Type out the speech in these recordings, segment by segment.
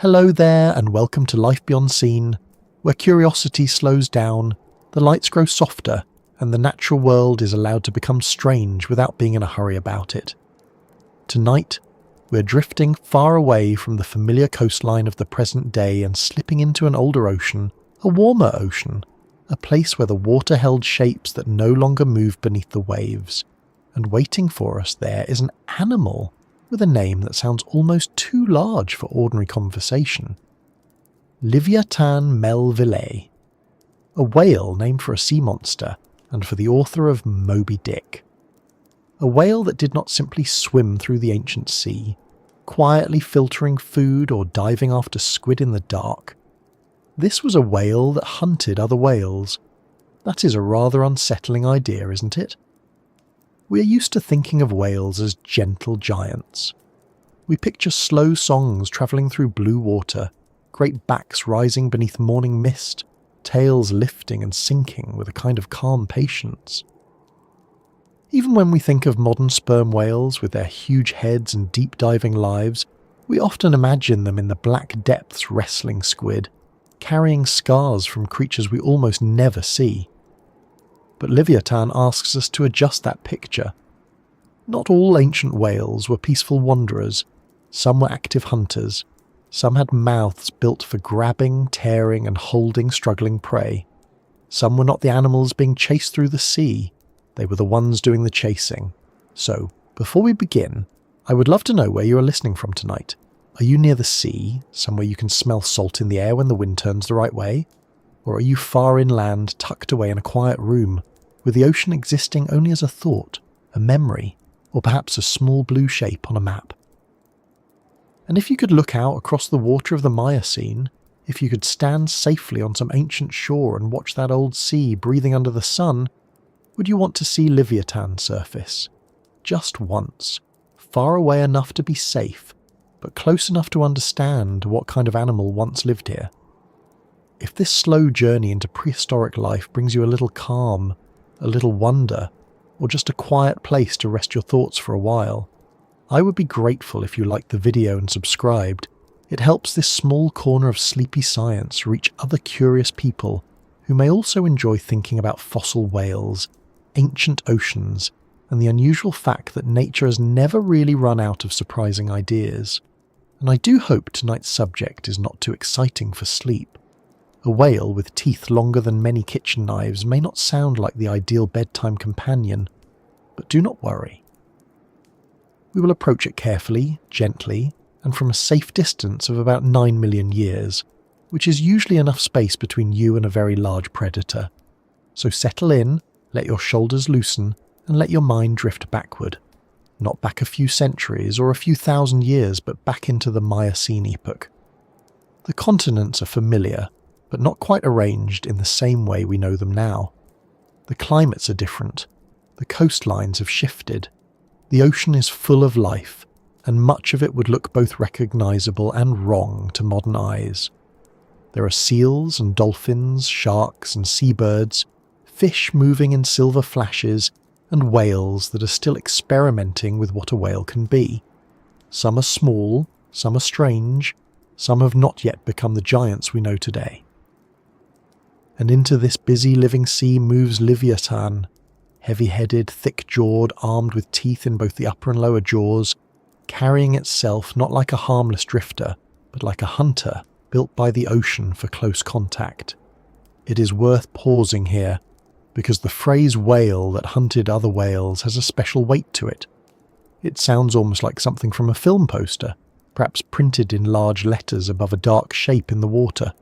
Hello there and welcome to Life Beyond Seen, where curiosity slows down, the lights grow softer, and the natural world is allowed to become strange without being in a hurry about it. Tonight, we're drifting far away from the familiar coastline of the present day and slipping into an older ocean, a warmer ocean, a place where the water held shapes that no longer move beneath the waves. And waiting for us there is an animal with a name that sounds almost too large for ordinary conversation. Livyatan melvillei, a whale named for a sea monster and for the author of Moby Dick. A whale that did not simply swim through the ancient sea, quietly filtering food or diving after squid in the dark. This was a whale that hunted other whales. That is a rather unsettling idea, isn't it? We are used to thinking of whales as gentle giants. We picture slow songs travelling through blue water, great backs rising beneath morning mist, tails lifting and sinking with a kind of calm patience. Even when we think of modern sperm whales with their huge heads and deep diving lives, we often imagine them in the black depths wrestling squid, carrying scars from creatures we almost never see. But Livyatan asks us to adjust that picture. Not all ancient whales were peaceful wanderers. Some were active hunters. Some had mouths built for grabbing, tearing and holding struggling prey. Some were not the animals being chased through the sea. They were the ones doing the chasing. So, before we begin, I would love to know where you are listening from tonight. Are you near the sea, somewhere you can smell salt in the air when the wind turns the right way? Or are you far inland, tucked away in a quiet room, with the ocean existing only as a thought, a memory, or perhaps a small blue shape on a map? And if you could look out across the water of the Miocene, if you could stand safely on some ancient shore and watch that old sea breathing under the sun, would you want to see Livyatan surface? Just once, far away enough to be safe, but close enough to understand what kind of animal once lived here. If this slow journey into prehistoric life brings you a little calm, a little wonder, or just a quiet place to rest your thoughts for a while, I would be grateful if you liked the video and subscribed. It helps this small corner of sleepy science reach other curious people who may also enjoy thinking about fossil whales, ancient oceans, and the unusual fact that nature has never really run out of surprising ideas. And I do hope tonight's subject is not too exciting for sleep. A whale with teeth longer than many kitchen knives may not sound like the ideal bedtime companion, but do not worry. We will approach it carefully, gently, and from a safe distance of about 9 million years, which is usually enough space between you and a very large predator. So settle in, let your shoulders loosen, and let your mind drift backward. Not back a few centuries or a few thousand years, but back into the Miocene epoch. The continents are familiar, but not quite arranged in the same way we know them now. The climates are different. The coastlines have shifted. The ocean is full of life, and much of it would look both recognisable and wrong to modern eyes. There are seals and dolphins, sharks and seabirds, fish moving in silver flashes, and whales that are still experimenting with what a whale can be. Some are small, some are strange, some have not yet become the giants we know today. And into this busy living sea moves Livyatan, heavy-headed, thick-jawed, armed with teeth in both the upper and lower jaws, carrying itself not like a harmless drifter, but like a hunter built by the ocean for close contact. It is worth pausing here, because the phrase whale that hunted other whales has a special weight to it. It sounds almost like something from a film poster, perhaps printed in large letters above a dark shape in the water.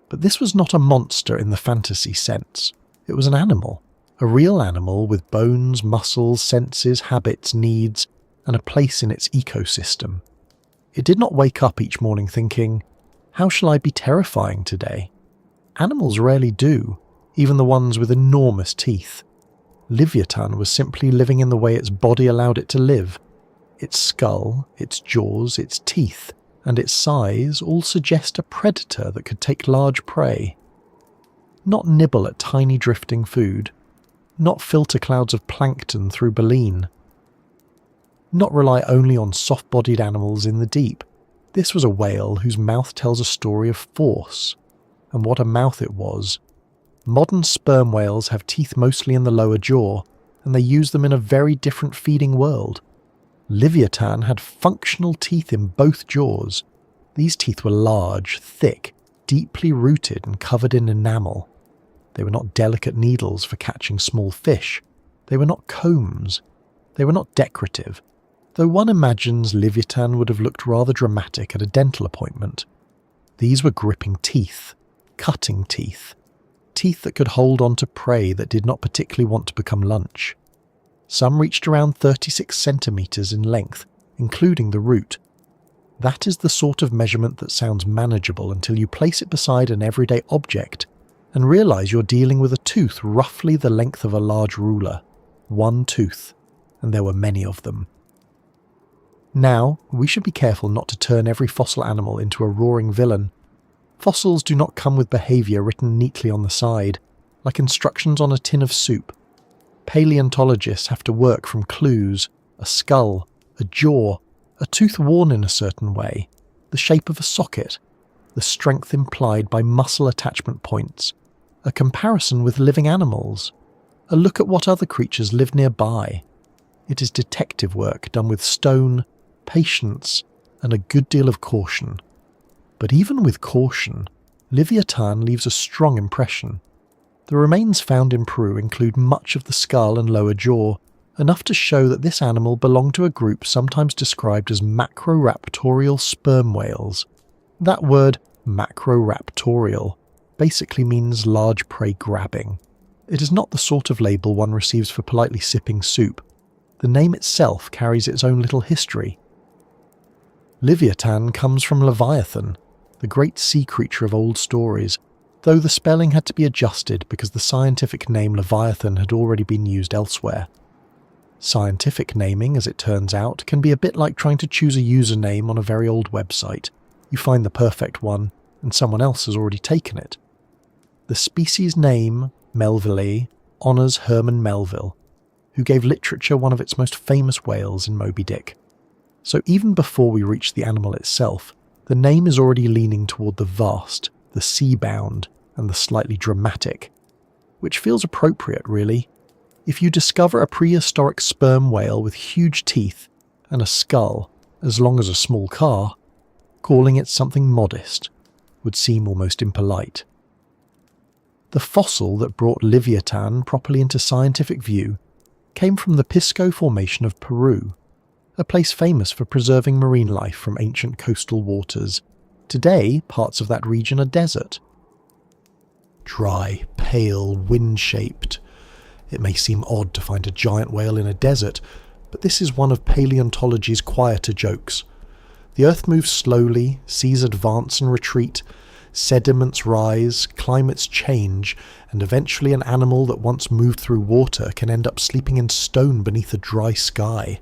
But this was not a monster in the fantasy sense. It was an animal, a real animal with bones, muscles, senses, habits, needs, and a place in its ecosystem. It did not wake up each morning thinking, "How shall I be terrifying today?" Animals rarely do, even the ones with enormous teeth. Livyatan was simply living in the way its body allowed it to live. Its skull, its jaws, its teeth, and its size all suggest a predator that could take large prey. Not nibble at tiny drifting food. Not filter clouds of plankton through baleen. Not rely only on soft-bodied animals in the deep. This was a whale whose mouth tells a story of force, and what a mouth it was. Modern sperm whales have teeth mostly in the lower jaw, and they use them in a very different feeding world. Livyatan had functional teeth in both jaws. These teeth were large, thick, deeply rooted and covered in enamel. They were not delicate needles for catching small fish. They were not combs. They were not decorative, though one imagines Livyatan would have looked rather dramatic at a dental appointment. These were gripping teeth, cutting teeth, teeth that could hold on to prey that did not particularly want to become lunch. Some reached around 36 centimetres in length, including the root. That is the sort of measurement that sounds manageable until you place it beside an everyday object and realise you're dealing with a tooth roughly the length of a large ruler. One tooth, and there were many of them. Now, we should be careful not to turn every fossil animal into a roaring villain. Fossils do not come with behaviour written neatly on the side, like instructions on a tin of soup. Paleontologists have to work from clues: a skull, a jaw, a tooth worn in a certain way, the shape of a socket, the strength implied by muscle attachment points, a comparison with living animals, a look at what other creatures live nearby. It is detective work done with stone, patience, and a good deal of caution. But even with caution, Livyatan leaves a strong impression. The remains found in Peru include much of the skull and lower jaw, enough to show that this animal belonged to a group sometimes described as macroraptorial sperm whales. That word, macroraptorial, basically means large prey grabbing. It is not the sort of label one receives for politely sipping soup. The name itself carries its own little history. Livyatan comes from Livyatan, the great sea creature of old stories, though the spelling had to be adjusted because the scientific name Livyatan had already been used elsewhere. Scientific naming, as it turns out, can be a bit like trying to choose a username on a very old website. You find the perfect one, and someone else has already taken it. The species name, melvillei, honours Herman Melville, who gave literature one of its most famous whales in Moby Dick. So even before we reach the animal itself, the name is already leaning toward the vast, the sea-bound, and the slightly dramatic, which feels appropriate, really. If you discover a prehistoric sperm whale with huge teeth and a skull as long as a small car, calling it something modest would seem almost impolite. The fossil that brought Livyatan properly into scientific view came from the Pisco Formation of Peru, a place famous for preserving marine life from ancient coastal waters. Today, parts of that region are desert. Dry, pale, wind-shaped. It may seem odd to find a giant whale in a desert, but this is one of paleontology's quieter jokes. The Earth moves slowly, seas advance and retreat, sediments rise, climates change, and eventually an animal that once moved through water can end up sleeping in stone beneath a dry sky.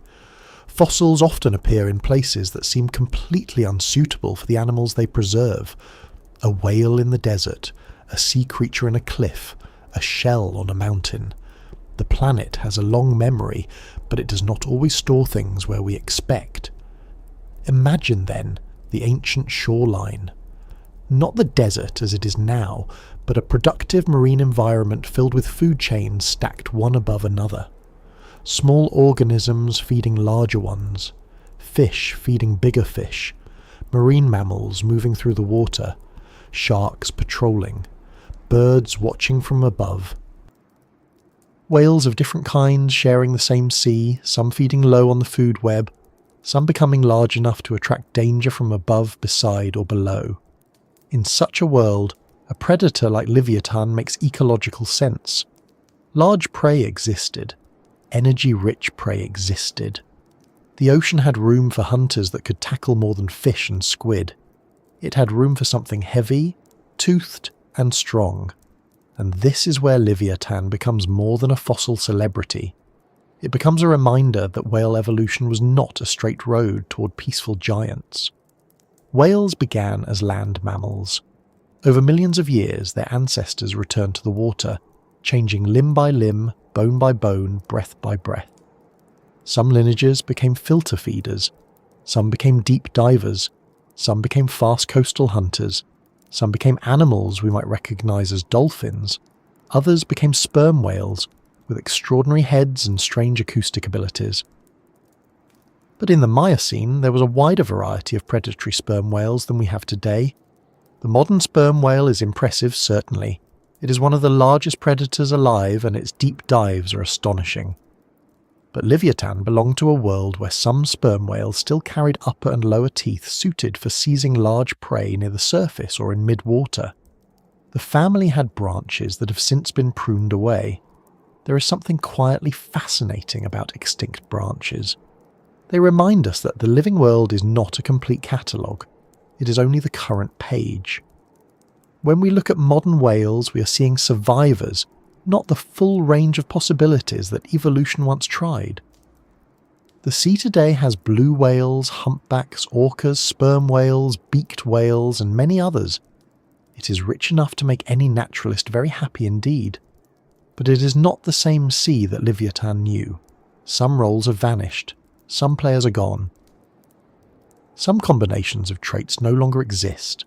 Fossils often appear in places that seem completely unsuitable for the animals they preserve. A whale in the desert, a sea creature in a cliff, a shell on a mountain. The planet has a long memory, but it does not always store things where we expect. Imagine, then, the ancient shoreline. Not the desert as it is now, but a productive marine environment filled with food chains stacked one above another. Small organisms feeding larger ones, fish feeding bigger fish, marine mammals moving through the water, sharks patrolling, birds watching from above. Whales of different kinds sharing the same sea, some feeding low on the food web, some becoming large enough to attract danger from above, beside, or below. In such a world, a predator like Livyatan makes ecological sense. Large prey existed. Energy-rich prey existed. The ocean had room for hunters that could tackle more than fish and squid. It had room for something heavy, toothed, and strong. And this is where Livyatan becomes more than a fossil celebrity. It becomes a reminder that whale evolution was not a straight road toward peaceful giants. Whales began as land mammals. Over millions of years, their ancestors returned to the water, changing limb by limb, bone by bone, breath by breath. Some lineages became filter feeders. Some became deep divers. Some became fast coastal hunters. Some became animals we might recognise as dolphins. Others became sperm whales, with extraordinary heads and strange acoustic abilities. But in the Miocene, there was a wider variety of predatory sperm whales than we have today. The modern sperm whale is impressive, certainly. It is one of the largest predators alive, and its deep dives are astonishing. But Livyatan belonged to a world where some sperm whales still carried upper and lower teeth suited for seizing large prey near the surface or in mid-water. The family had branches that have since been pruned away. There is something quietly fascinating about extinct branches. They remind us that the living world is not a complete catalogue. It is only the current page. When we look at modern whales, we are seeing survivors, not the full range of possibilities that evolution once tried. The sea today has blue whales, humpbacks, orcas, sperm whales, beaked whales, and many others. It is rich enough to make any naturalist very happy indeed. But it is not the same sea that Livyatan knew. Some roles have vanished. Some players are gone. Some combinations of traits no longer exist.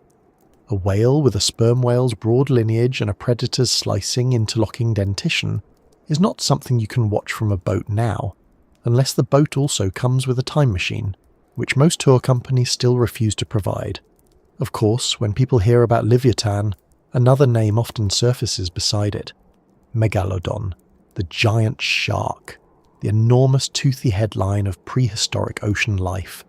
A whale with a sperm whale's broad lineage and a predator's slicing, interlocking dentition is not something you can watch from a boat now, unless the boat also comes with a time machine, which most tour companies still refuse to provide. Of course, when people hear about Livyatan, another name often surfaces beside it: Megalodon, the giant shark, the enormous toothy headline of prehistoric ocean life.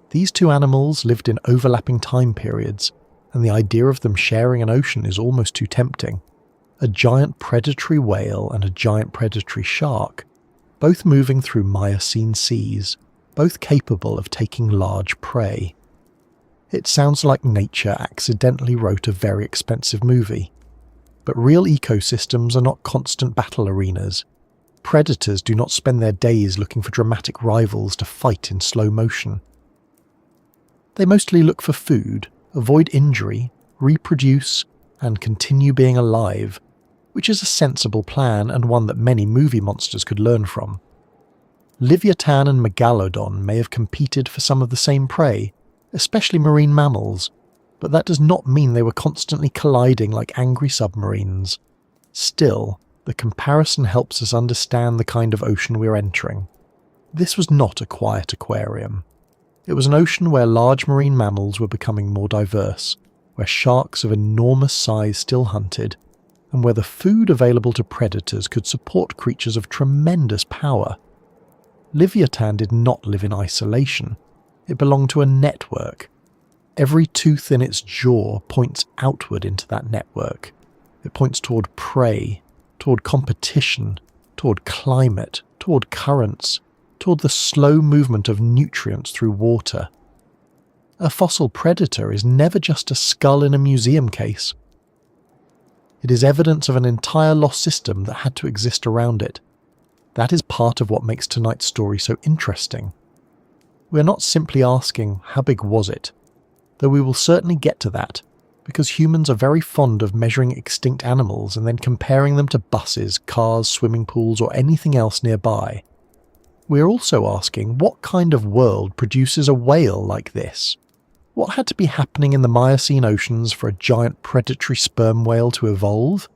These two animals lived in overlapping time periods, and the idea of them sharing an ocean is almost too tempting. A giant predatory whale and a giant predatory shark, both moving through Miocene seas, both capable of taking large prey. It sounds like nature accidentally wrote a very expensive movie. But real ecosystems are not constant battle arenas. Predators do not spend their days looking for dramatic rivals to fight in slow motion. They mostly look for food, avoid injury, reproduce, and continue being alive, which is a sensible plan and one that many movie monsters could learn from. Livyatan and Megalodon may have competed for some of the same prey, especially marine mammals, but that does not mean they were constantly colliding like angry submarines. Still, the comparison helps us understand the kind of ocean we're entering. This was not a quiet aquarium. It was an ocean where large marine mammals were becoming more diverse, where sharks of enormous size still hunted, and where the food available to predators could support creatures of tremendous power. Livyatan did not live in isolation. It belonged to a network. Every tooth in its jaw points outward into that network. It points toward prey, toward competition, toward climate, toward currents, toward the slow movement of nutrients through water. A fossil predator is never just a skull in a museum case. It is evidence of an entire lost system that had to exist around it. That is part of what makes tonight's story so interesting. We are not simply asking, how big was it? Though we will certainly get to that, because humans are very fond of measuring extinct animals and then comparing them to buses, cars, swimming pools, or anything else nearby. We are also asking, what kind of world produces a whale like this? What had to be happening in the Miocene oceans for a giant predatory sperm whale to evolve?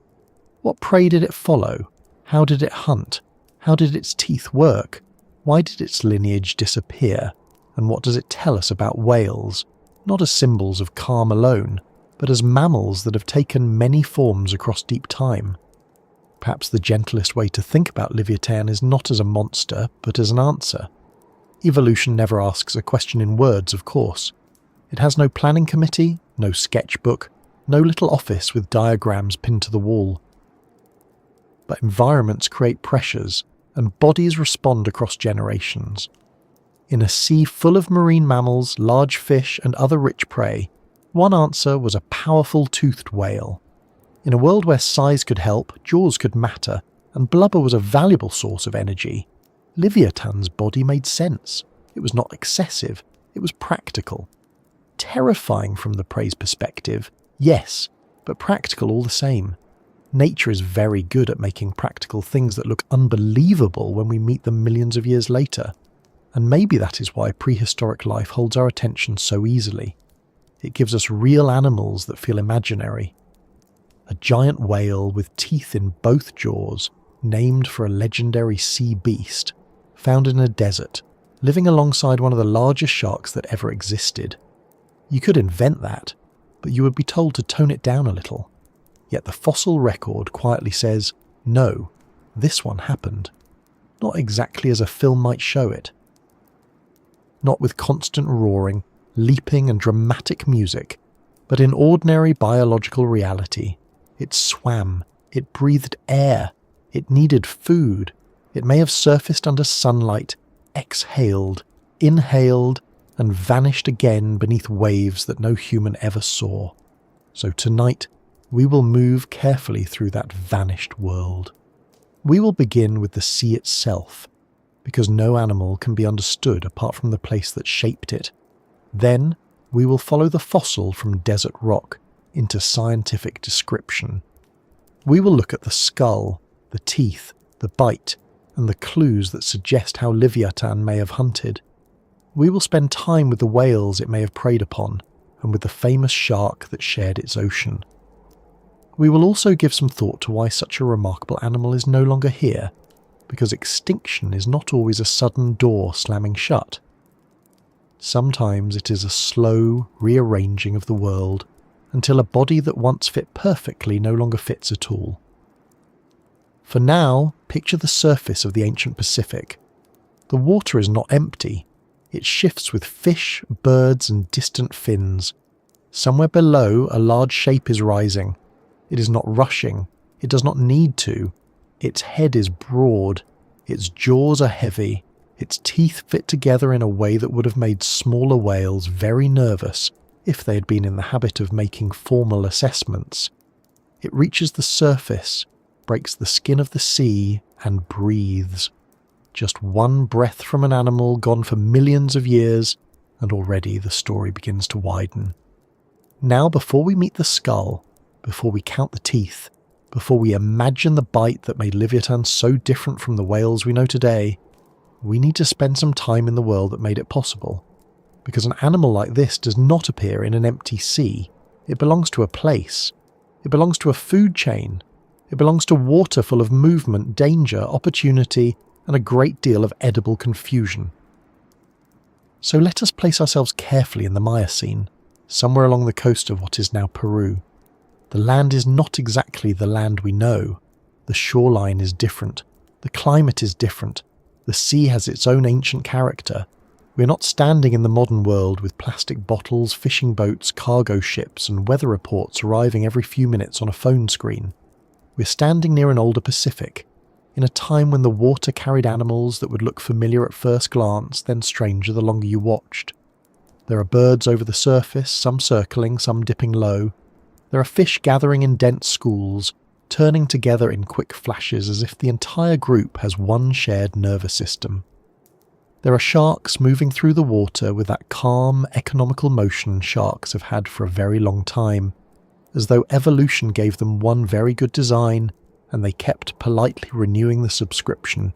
What prey did it follow? How did it hunt? How did its teeth work? Why did its lineage disappear? And what does it tell us about whales? Not as symbols of calm alone, but as mammals that have taken many forms across deep time. Perhaps the gentlest way to think about Livyatan is not as a monster, but as an answer. Evolution never asks a question in words, of course. It has no planning committee, no sketchbook, no little office with diagrams pinned to the wall. But environments create pressures, and bodies respond across generations. In a sea full of marine mammals, large fish, and other rich prey, one answer was a powerful toothed whale. In a world where size could help, jaws could matter, and blubber was a valuable source of energy, Livyatan's body made sense. It was not excessive, it was practical. Terrifying from the prey's perspective, yes, but practical all the same. Nature is very good at making practical things that look unbelievable when we meet them millions of years later. And maybe that is why prehistoric life holds our attention so easily. it gives us real animals that feel imaginary. A giant whale with teeth in both jaws, named for a legendary sea beast, found in a desert, living alongside one of the largest sharks that ever existed. You could invent that, but you would be told to tone it down a little. Yet the fossil record quietly says, no, this one happened. Not exactly as a film might show it. Not with constant roaring, leaping and dramatic music, but in ordinary biological reality. It swam, it breathed air, it needed food, it may have surfaced under sunlight, exhaled, inhaled, and vanished again beneath waves that no human ever saw. So tonight, we will move carefully through that vanished world. We will begin with the sea itself, because no animal can be understood apart from the place that shaped it. Then, we will follow the fossil from desert rock into scientific description. We will look at the skull, the teeth, the bite, and the clues that suggest how Livyatan may have hunted. We will spend time with the whales it may have preyed upon, and with the famous shark that shared its ocean. We will also give some thought to why such a remarkable animal is no longer here, because extinction is not always a sudden door slamming shut. Sometimes it is a slow rearranging of the world until a body that once fit perfectly no longer fits at all. For now, picture the surface of the ancient Pacific. The water is not empty. It shifts with fish, birds, and distant fins. Somewhere below, a large shape is rising. It is not rushing. It does not need to. Its head is broad. Its jaws are heavy. Its teeth fit together in a way that would have made smaller whales very nervous if they had been in the habit of making formal assessments. It reaches the surface, breaks the skin of the sea, and breathes. Just one breath from an animal gone for millions of years, and already the story begins to widen. Now, before we meet the skull, before we count the teeth, before we imagine the bite that made Livyatan so different from the whales we know today, we need to spend some time in the world that made it possible. Because an animal like this does not appear in an empty sea. It belongs to a place. It belongs to a food chain. It belongs to water full of movement, danger, opportunity, and a great deal of edible confusion. So let us place ourselves carefully in the Miocene, somewhere along the coast of what is now Peru. The land is not exactly the land we know. The shoreline is different. The climate is different. The sea has its own ancient character. We're not standing in the modern world with plastic bottles, fishing boats, cargo ships, and weather reports arriving every few minutes on a phone screen. We're standing near an older Pacific, in a time when the water carried animals that would look familiar at first glance, then stranger the longer you watched. There are birds over the surface, some circling, some dipping low. There are fish gathering in dense schools, turning together in quick flashes as if the entire group has one shared nervous system. There are sharks moving through the water with that calm, economical motion sharks have had for a very long time, as though evolution gave them one very good design and they kept politely renewing the subscription.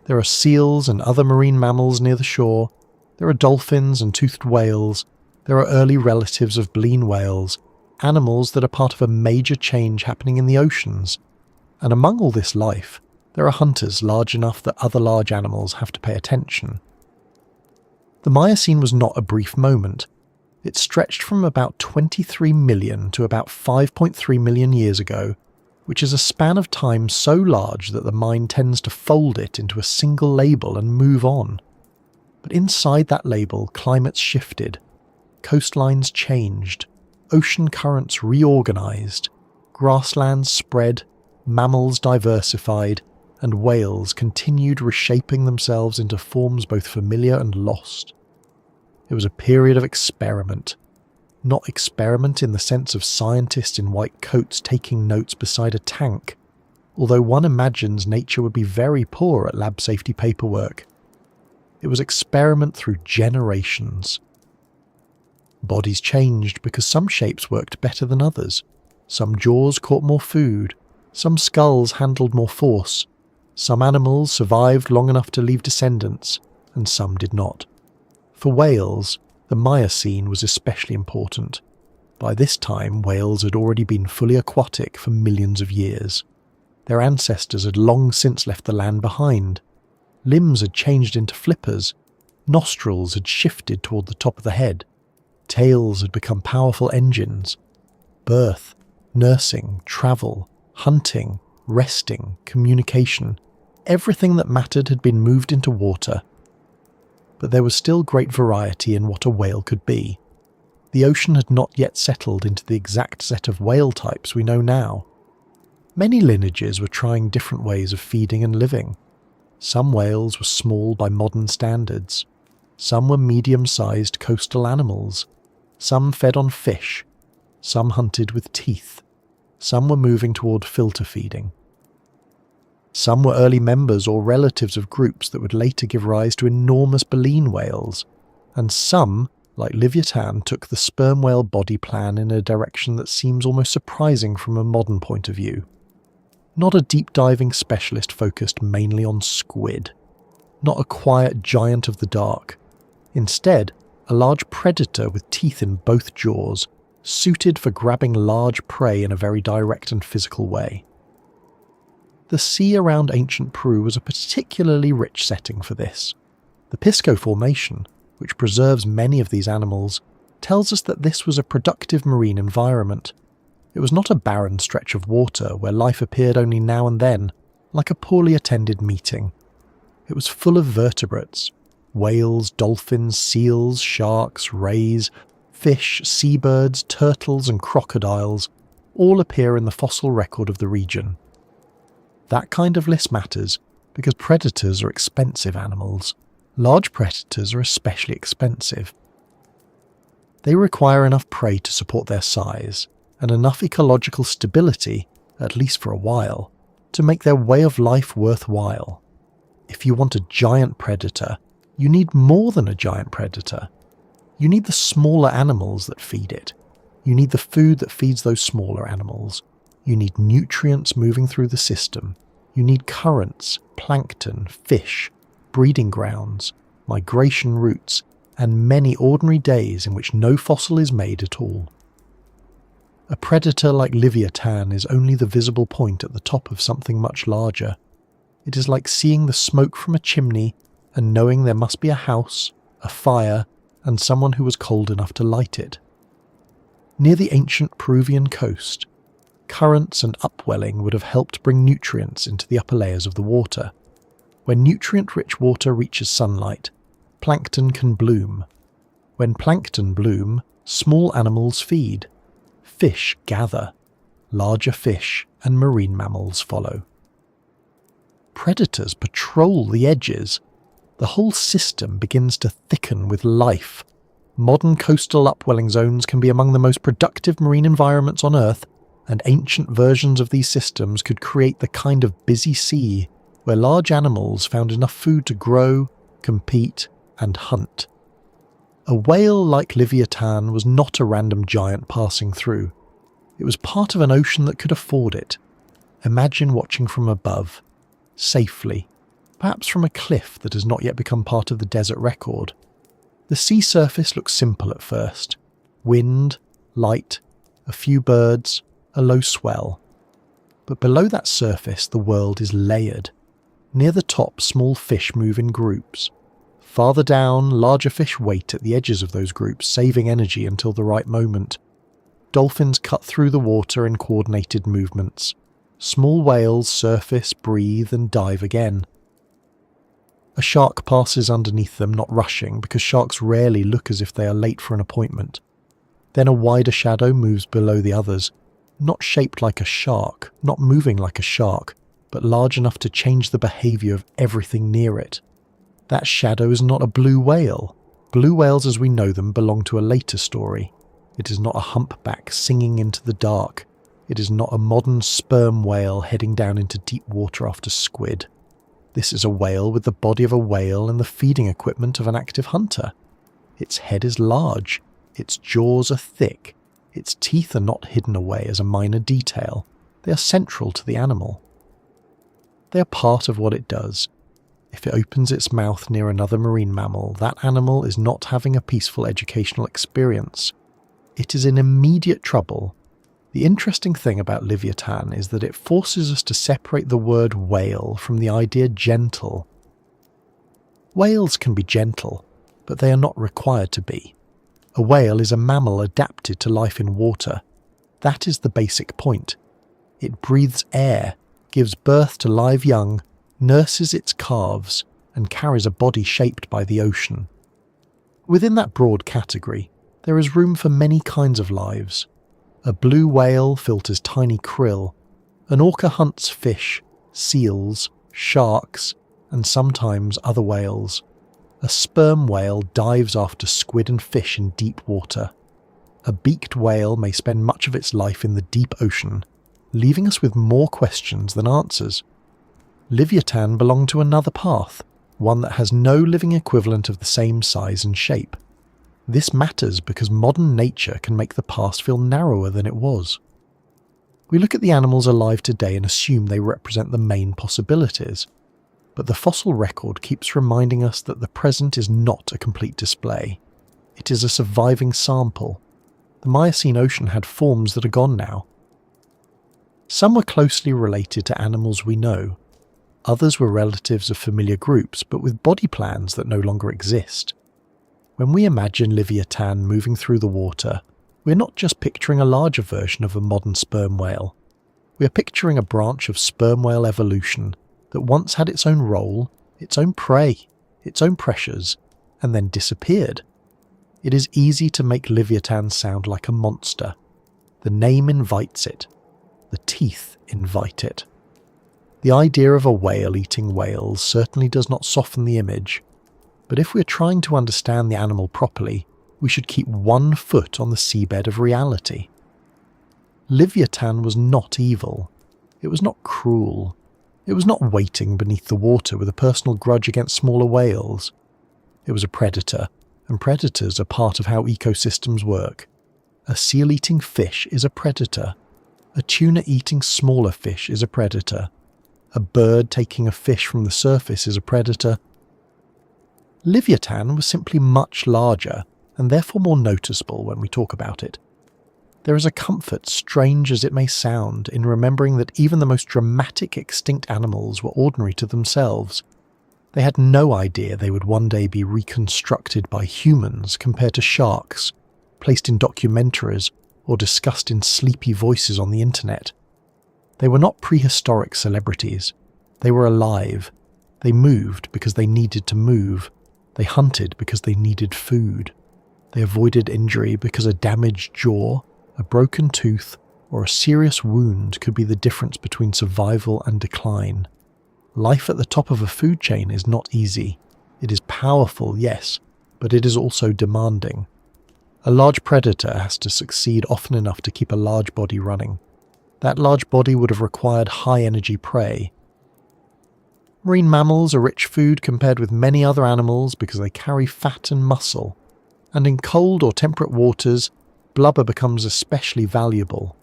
There are seals and other marine mammals near the shore. There are dolphins and toothed whales. There are early relatives of baleen whales, animals that are part of a major change happening in the oceans. And among all this life, there are hunters large enough that other large animals have to pay attention. The Miocene was not a brief moment. It stretched from about 23 million to about 5.3 million years ago, which is a span of time so large that the mind tends to fold it into a single label and move on. But inside that label, climates shifted, coastlines changed, ocean currents reorganized, grasslands spread, mammals diversified, and whales continued reshaping themselves into forms both familiar and lost. It was a period of experiment. Not experiment in the sense of scientists in white coats taking notes beside a tank, although one imagines nature would be very poor at lab safety paperwork. It was experiment through generations. Bodies changed because some shapes worked better than others. Some jaws caught more food. Some skulls handled more force. Some animals survived long enough to leave descendants, and some did not. For whales, The Miocene was especially important. By this time, whales had already been fully aquatic for millions of years. Their ancestors had long since left the land behind. Limbs had changed into flippers, nostrils had shifted toward the top of the head, tails had become powerful engines. Birth, nursing, travel, hunting, resting, communication, everything that mattered had been moved into water. But there was still great variety in what a whale could be. The ocean had not yet settled into the exact set of whale types we know now. Many lineages were trying different ways of feeding and living. Some whales were small by modern standards. Some were medium-sized coastal animals. Some fed on fish. Some hunted with teeth. Some were moving toward filter feeding. Some were early members or relatives of groups that would later give rise to enormous baleen whales, and some, like Livyatan, took the sperm whale body plan in a direction that seems almost surprising from a modern point of view. Not a deep-diving specialist focused mainly on squid. Not a quiet giant of the dark. Instead, a large predator with teeth in both jaws, suited for grabbing large prey in a very direct and physical way. The sea around ancient Peru was a particularly rich setting for this. The Pisco Formation, which preserves many of these animals, tells us that this was a productive marine environment. It was not a barren stretch of water where life appeared only now and then, like a poorly attended meeting. It was full of vertebrates: whales, dolphins, seals, sharks, rays, fish, seabirds, turtles and crocodiles all appear in the fossil record of the region. That kind of list matters because predators are expensive animals. Large predators are especially expensive. They require enough prey to support their size, and enough ecological stability, at least for a while, to make their way of life worthwhile. If you want a giant predator, you need more than a giant predator. You need the smaller animals that feed it. You need the food that feeds those smaller animals. You need nutrients moving through the system. You need currents, plankton, fish, breeding grounds, migration routes, and many ordinary days in which no fossil is made at all. A predator like Livyatan is only the visible point at the top of something much larger. It is like seeing the smoke from a chimney and knowing there must be a house, a fire, and someone who was cold enough to light it. Near the ancient Peruvian coast, currents and upwelling would have helped bring nutrients into the upper layers of the water. When nutrient-rich water reaches sunlight, plankton can bloom. When plankton bloom, small animals feed. Fish gather. Larger fish and marine mammals follow. Predators patrol the edges. The whole system begins to thicken with life. Modern coastal upwelling zones can be among the most productive marine environments on Earth, and ancient versions of these systems could create the kind of busy sea where large animals found enough food to grow, compete, and hunt. A whale like Livyatan was not a random giant passing through. It was part of an ocean that could afford it. Imagine watching from above, safely, perhaps from a cliff that has not yet become part of the desert record. The sea surface looks simple at first. Wind, light, a few birds, a low swell. But below that surface the world is layered. Near the top, small fish move in groups. Farther down, larger fish wait at the edges of those groups, saving energy until the right moment. Dolphins cut through the water in coordinated movements. Small whales surface, breathe, and dive again. A shark passes underneath them, not rushing, because sharks rarely look as if they are late for an appointment. Then a wider shadow moves below the others, not shaped like a shark, not moving like a shark, but large enough to change the behaviour of everything near it. That shadow is not a blue whale. Blue whales as we know them belong to a later story. It is not a humpback singing into the dark. It is not a modern sperm whale heading down into deep water after squid. This is a whale with the body of a whale and the feeding equipment of an active hunter. Its head is large. Its jaws are thick. Its teeth are not hidden away as a minor detail. They are central to the animal. They are part of what it does. If it opens its mouth near another marine mammal, that animal is not having a peaceful educational experience. It is in immediate trouble. The interesting thing about Livyatan is that it forces us to separate the word whale from the idea gentle. Whales can be gentle, but they are not required to be. A whale is a mammal adapted to life in water. That is the basic point. It breathes air, gives birth to live young, nurses its calves, and carries a body shaped by the ocean. Within that broad category, there is room for many kinds of lives. A blue whale filters tiny krill. An orca hunts fish, seals, sharks, and sometimes other whales. A sperm whale dives after squid and fish in deep water. A beaked whale may spend much of its life in the deep ocean, leaving us with more questions than answers. Livyatan belonged to another path, one that has no living equivalent of the same size and shape. This matters because modern nature can make the past feel narrower than it was. We look at the animals alive today and assume they represent the main possibilities, but the fossil record keeps reminding us that the present is not a complete display. It is a surviving sample. The Miocene ocean had forms that are gone now. Some were closely related to animals we know. Others were relatives of familiar groups, but with body plans that no longer exist. When we imagine Livyatan moving through the water, we're not just picturing a larger version of a modern sperm whale. We are picturing a branch of sperm whale evolution that once had its own role, its own prey, its own pressures, and then disappeared. It is easy to make Livyatan sound like a monster. The name invites it. The teeth invite it. The idea of a whale eating whales certainly does not soften the image, but if we're trying to understand the animal properly, we should keep 1 foot on the seabed of reality. Livyatan was not evil. It was not cruel. It was not waiting beneath the water with a personal grudge against smaller whales. It was a predator, and predators are part of how ecosystems work. A seal-eating fish is a predator. A tuna eating smaller fish is a predator. A bird taking a fish from the surface is a predator. Livyatan was simply much larger, and therefore more noticeable when we talk about it. There is a comfort, strange as it may sound, in remembering that even the most dramatic extinct animals were ordinary to themselves. They had no idea they would one day be reconstructed by humans compared to sharks, placed in documentaries, or discussed in sleepy voices on the internet. They were not prehistoric celebrities. They were alive. They moved because they needed to move. They hunted because they needed food. They avoided injury because a damaged jaw, a broken tooth, or a serious wound could be the difference between survival and decline. Life at the top of a food chain is not easy. It is powerful, yes, but it is also demanding. A large predator has to succeed often enough to keep a large body running. That large body would have required high-energy prey. Marine mammals are rich food compared with many other animals because they carry fat and muscle, and in cold or temperate waters, blubber becomes especially valuable.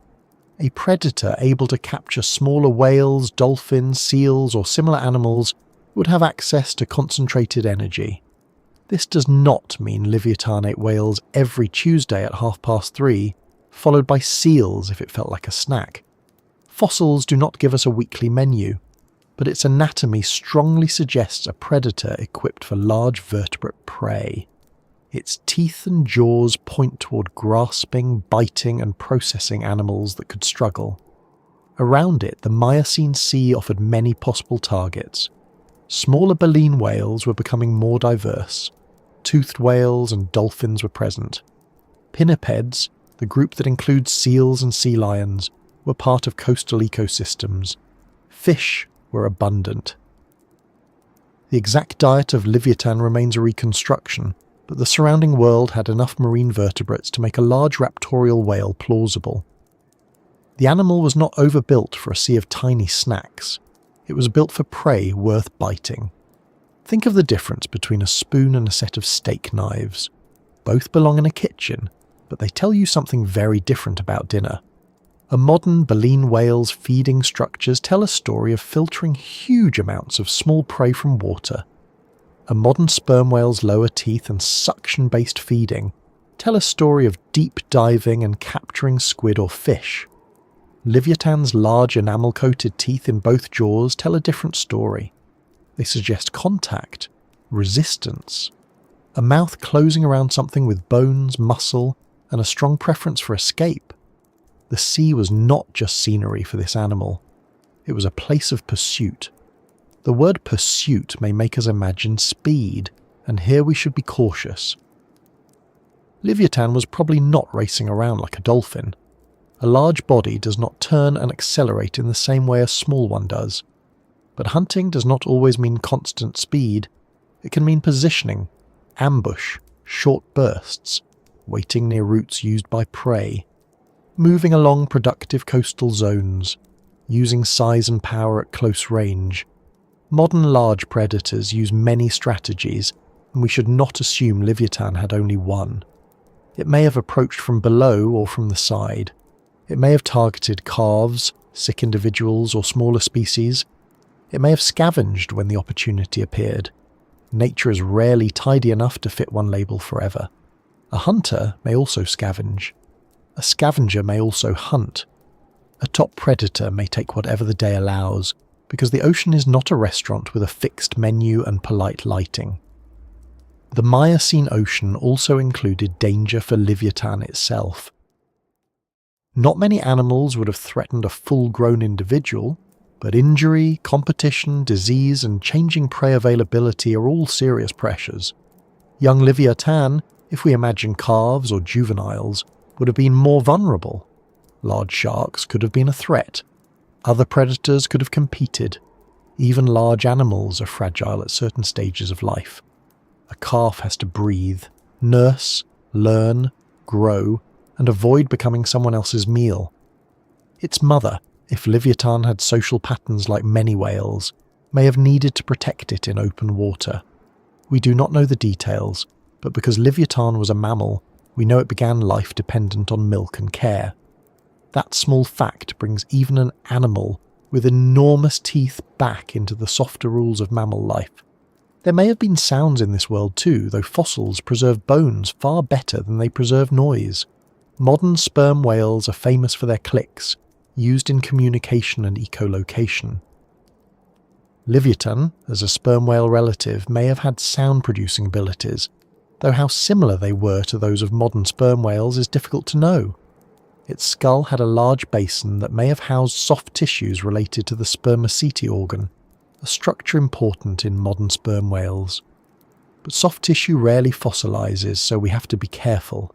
A predator able to capture smaller whales, dolphins, seals, or similar animals would have access to concentrated energy. This does not mean Livyatan ate whales every Tuesday at 3:30, followed by seals if it felt like a snack. Fossils do not give us a weekly menu, but its anatomy strongly suggests a predator equipped for large vertebrate prey. Its teeth and jaws point toward grasping, biting, and processing animals that could struggle. Around it, the Miocene Sea offered many possible targets. Smaller baleen whales were becoming more diverse. Toothed whales and dolphins were present. Pinnipeds, the group that includes seals and sea lions, were part of coastal ecosystems. Fish were abundant. The exact diet of Livyatan remains a reconstruction, but the surrounding world had enough marine vertebrates to make a large raptorial whale plausible. The animal was not overbuilt for a sea of tiny snacks. It was built for prey worth biting. Think of the difference between a spoon and a set of steak knives. Both belong in a kitchen, but they tell you something very different about dinner. A modern baleen whale's feeding structures tell a story of filtering huge amounts of small prey from water. A modern sperm whale's lower teeth and suction-based feeding tell a story of deep diving and capturing squid or fish. Livyatan's large enamel-coated teeth in both jaws tell a different story. They suggest contact, resistance, a mouth closing around something with bones, muscle, and a strong preference for escape. The sea was not just scenery for this animal. It was a place of pursuit. The word pursuit may make us imagine speed, and here we should be cautious. Livyatan was probably not racing around like a dolphin. A large body does not turn and accelerate in the same way a small one does. But hunting does not always mean constant speed. It can mean positioning, ambush, short bursts, waiting near routes used by prey, moving along productive coastal zones, using size and power at close range. Modern large predators use many strategies, and we should not assume Livyatan had only one. It may have approached from below or from the side. It may have targeted calves, sick individuals, or smaller species. It may have scavenged when the opportunity appeared. Nature is rarely tidy enough to fit one label forever. A hunter may also scavenge. A scavenger may also hunt. A top predator may take whatever the day allows, because the ocean is not a restaurant with a fixed menu and polite lighting. The Miocene ocean also included danger for Livyatan itself. Not many animals would have threatened a full-grown individual, but injury, competition, disease, and changing prey availability are all serious pressures. Young Livyatan, if we imagine calves or juveniles, would have been more vulnerable. Large sharks could have been a threat. Other predators could have competed. Even large animals are fragile at certain stages of life. A calf has to breathe, nurse, learn, grow, and avoid becoming someone else's meal. Its mother, if Livyatan had social patterns like many whales, may have needed to protect it in open water. We do not know the details, but because Livyatan was a mammal, we know it began life dependent on milk and care. That small fact brings even an animal with enormous teeth back into the softer rules of mammal life. There may have been sounds in this world too, though fossils preserve bones far better than they preserve noise. Modern sperm whales are famous for their clicks, used in communication and echolocation. Livyatan, as a sperm whale relative, may have had sound-producing abilities, though how similar they were to those of modern sperm whales is difficult to know. Its skull had a large basin that may have housed soft tissues related to the spermaceti organ, a structure important in modern sperm whales. But soft tissue rarely fossilizes, so we have to be careful.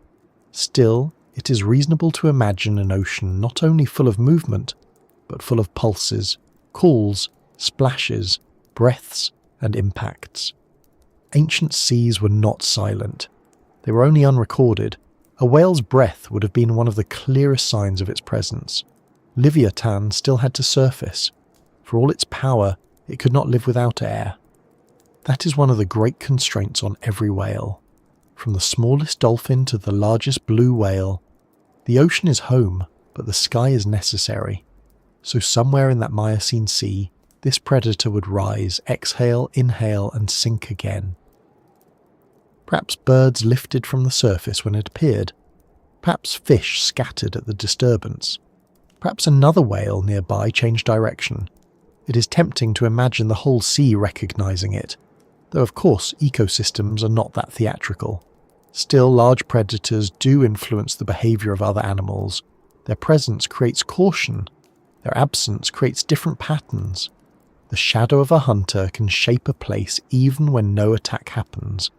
Still, it is reasonable to imagine an ocean not only full of movement, but full of pulses, calls, splashes, breaths, and impacts. Ancient seas were not silent. They were only unrecorded. A whale's breath would have been one of the clearest signs of its presence. Livyatan still had to surface. For all its power, it could not live without air. That is one of the great constraints on every whale. From the smallest dolphin to the largest blue whale, the ocean is home, but the sky is necessary. So somewhere in that Miocene sea, this predator would rise, exhale, inhale, and sink again. Perhaps birds lifted from the surface when it appeared. Perhaps fish scattered at the disturbance. Perhaps another whale nearby changed direction. It is tempting to imagine the whole sea recognizing it, though of course ecosystems are not that theatrical. Still, large predators do influence the behavior of other animals. Their presence creates caution. Their absence creates different patterns. The shadow of a hunter can shape a place even when no attack happens.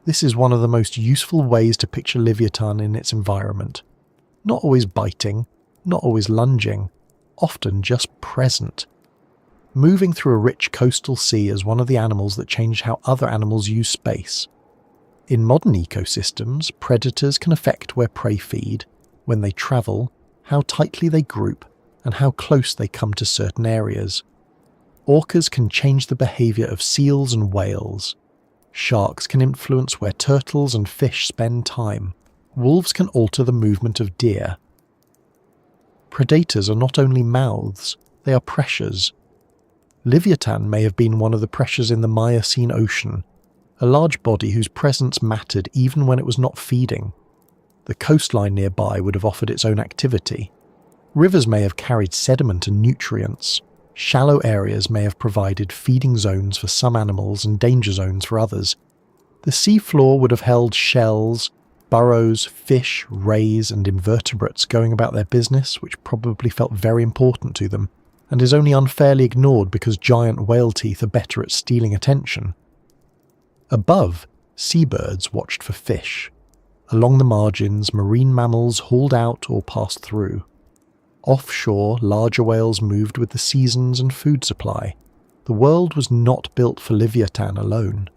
This is one of the most useful ways to picture Livyatan in its environment. Not always biting, not always lunging, often just present. Moving through a rich coastal sea as one of the animals that changed how other animals use space. In modern ecosystems, predators can affect where prey feed, when they travel, how tightly they group, and how close they come to certain areas. Orcas can change the behavior of seals and whales. Sharks can influence where turtles and fish spend time. Wolves can alter the movement of deer. Predators are not only mouths, they are pressures. Livyatan may have been one of the pressures in the Miocene ocean, a large body whose presence mattered even when it was not feeding. The coastline nearby would have offered its own activity. Rivers may have carried sediment and nutrients. Shallow areas may have provided feeding zones for some animals and danger zones for others. The seafloor would have held shells, burrows, fish, rays and invertebrates going about their business, which probably felt very important to them, and is only unfairly ignored because giant whale teeth are better at stealing attention. Above, seabirds watched for fish. Along the margins, marine mammals hauled out or passed through. Offshore, larger whales moved with the seasons and food supply. The world was not built for Livyatan alone.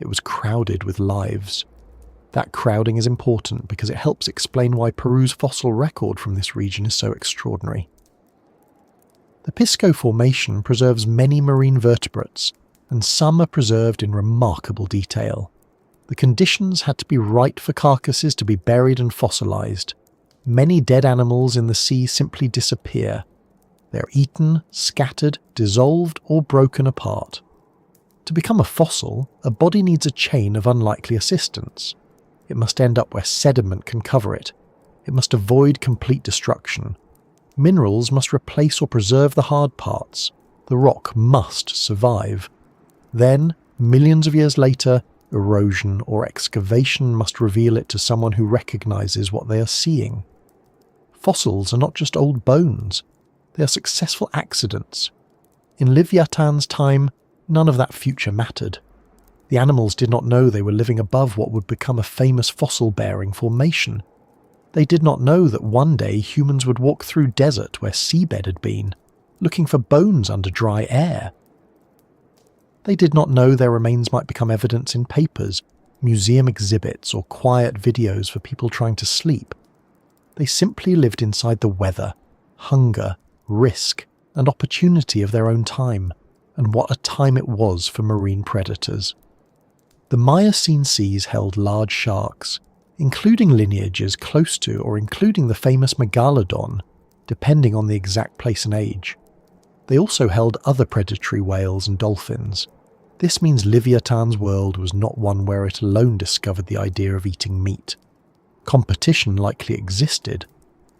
It was crowded with lives. That crowding is important because it helps explain why Peru's fossil record from this region is so extraordinary. The Pisco Formation preserves many marine vertebrates, and some are preserved in remarkable detail. The conditions had to be right for carcasses to be buried and fossilized. Many dead animals in the sea simply disappear. They are eaten, scattered, dissolved, or broken apart. To become a fossil, a body needs a chain of unlikely assistance. It must end up where sediment can cover it. It must avoid complete destruction. Minerals must replace or preserve the hard parts. The rock must survive. Then, millions of years later, erosion or excavation must reveal it to someone who recognizes what they are seeing. Fossils are not just old bones. They are successful accidents. In Livyatan's time, none of that future mattered. The animals did not know they were living above what would become a famous fossil-bearing formation. They did not know that one day humans would walk through desert where seabed had been, looking for bones under dry air. They did not know their remains might become evidence in papers, museum exhibits, or quiet videos for people trying to sleep. They simply lived inside the weather, hunger, risk, and opportunity of their own time, and what a time it was for marine predators. The Miocene seas held large sharks, including lineages close to or including the famous Megalodon, depending on the exact place and age. They also held other predatory whales and dolphins. This means Livyatan's world was not one where it alone discovered the idea of eating meat. Competition likely existed,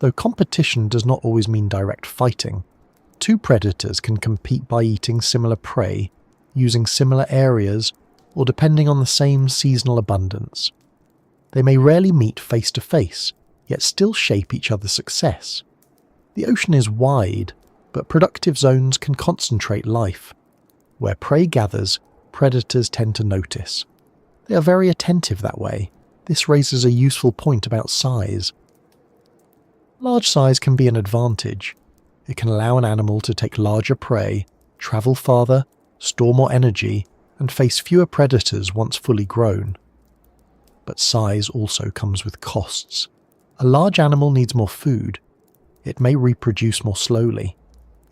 though competition does not always mean direct fighting. Two predators can compete by eating similar prey, using similar areas, or depending on the same seasonal abundance. They may rarely meet face to face, yet still shape each other's success. The ocean is wide, but productive zones can concentrate life. Where prey gathers, predators tend to notice. They are very attentive that way. This raises a useful point about size. Large size can be an advantage. It can allow an animal to take larger prey, travel farther, store more energy, and face fewer predators once fully grown. But size also comes with costs. A large animal needs more food. It may reproduce more slowly.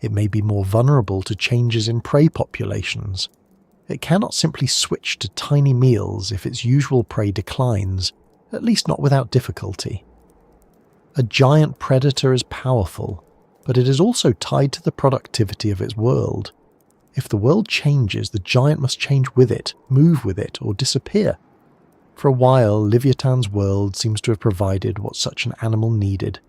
It may be more vulnerable to changes in prey populations. It cannot simply switch to tiny meals if its usual prey declines, at least not without difficulty. A giant predator is powerful, but it is also tied to the productivity of its world. If the world changes, the giant must change with it, move with it, or disappear. For a while, Livyatan's world seems to have provided what such an animal needed.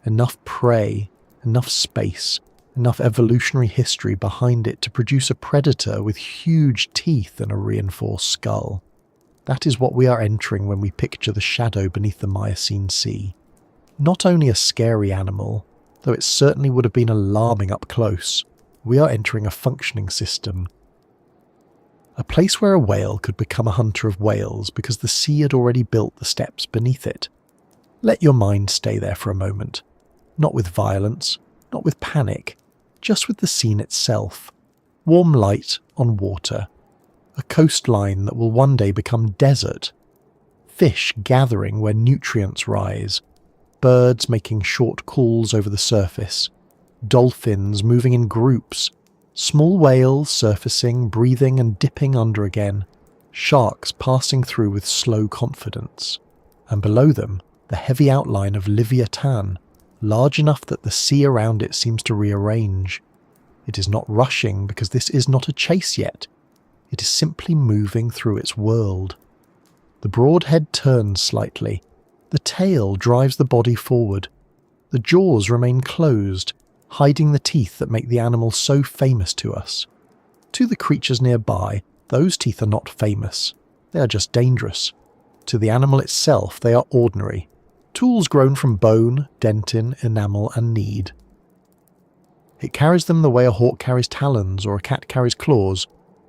Enough prey, enough space, enough evolutionary history behind it to produce a predator with huge teeth and a reinforced skull. That is what we are entering when we picture the shadow beneath the Miocene Sea. Not only a scary animal, though it certainly would have been alarming up close, we are entering a functioning system. A place where a whale could become a hunter of whales because the sea had already built the steps beneath it. Let your mind stay there for a moment. Not with violence, not with panic, just with the scene itself. Warm light on water. A coastline that will one day become desert. Fish gathering where nutrients rise. Birds making short calls over the surface. Dolphins moving in groups. Small whales surfacing, breathing and dipping under again. Sharks passing through with slow confidence. And below them, the heavy outline of Livyatan, large enough that the sea around it seems to rearrange. It is not rushing because this is not a chase yet. It is simply moving through its world. The broad head turns slightly. The tail drives the body forward. The jaws remain closed, hiding the teeth that make the animal so famous to us. To the creatures nearby, those teeth are not famous. They are just dangerous. To the animal itself, they are ordinary. Tools grown from bone, dentin, enamel, and need. It carries them the way a hawk carries talons or a cat carries claws,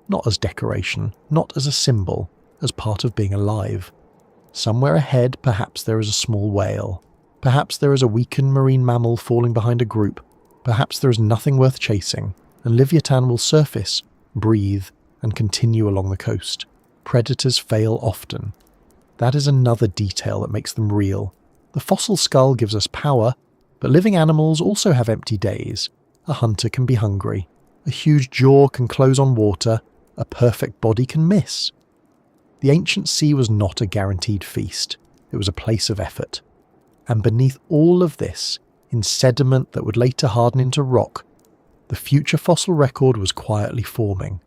not as decoration, not as a symbol, as part of being alive. Somewhere ahead, perhaps there is a small whale. Perhaps there is a weakened marine mammal falling behind a group. Perhaps there is nothing worth chasing, and Livyatan will surface, breathe, and continue along the coast. Predators fail often. That is another detail that makes them real. The fossil skull gives us power, but living animals also have empty days. A hunter can be hungry. A huge jaw can close on water. A perfect body can miss. The ancient sea was not a guaranteed feast. It was a place of effort. And beneath all of this, in sediment that would later harden into rock, the future fossil record was quietly forming.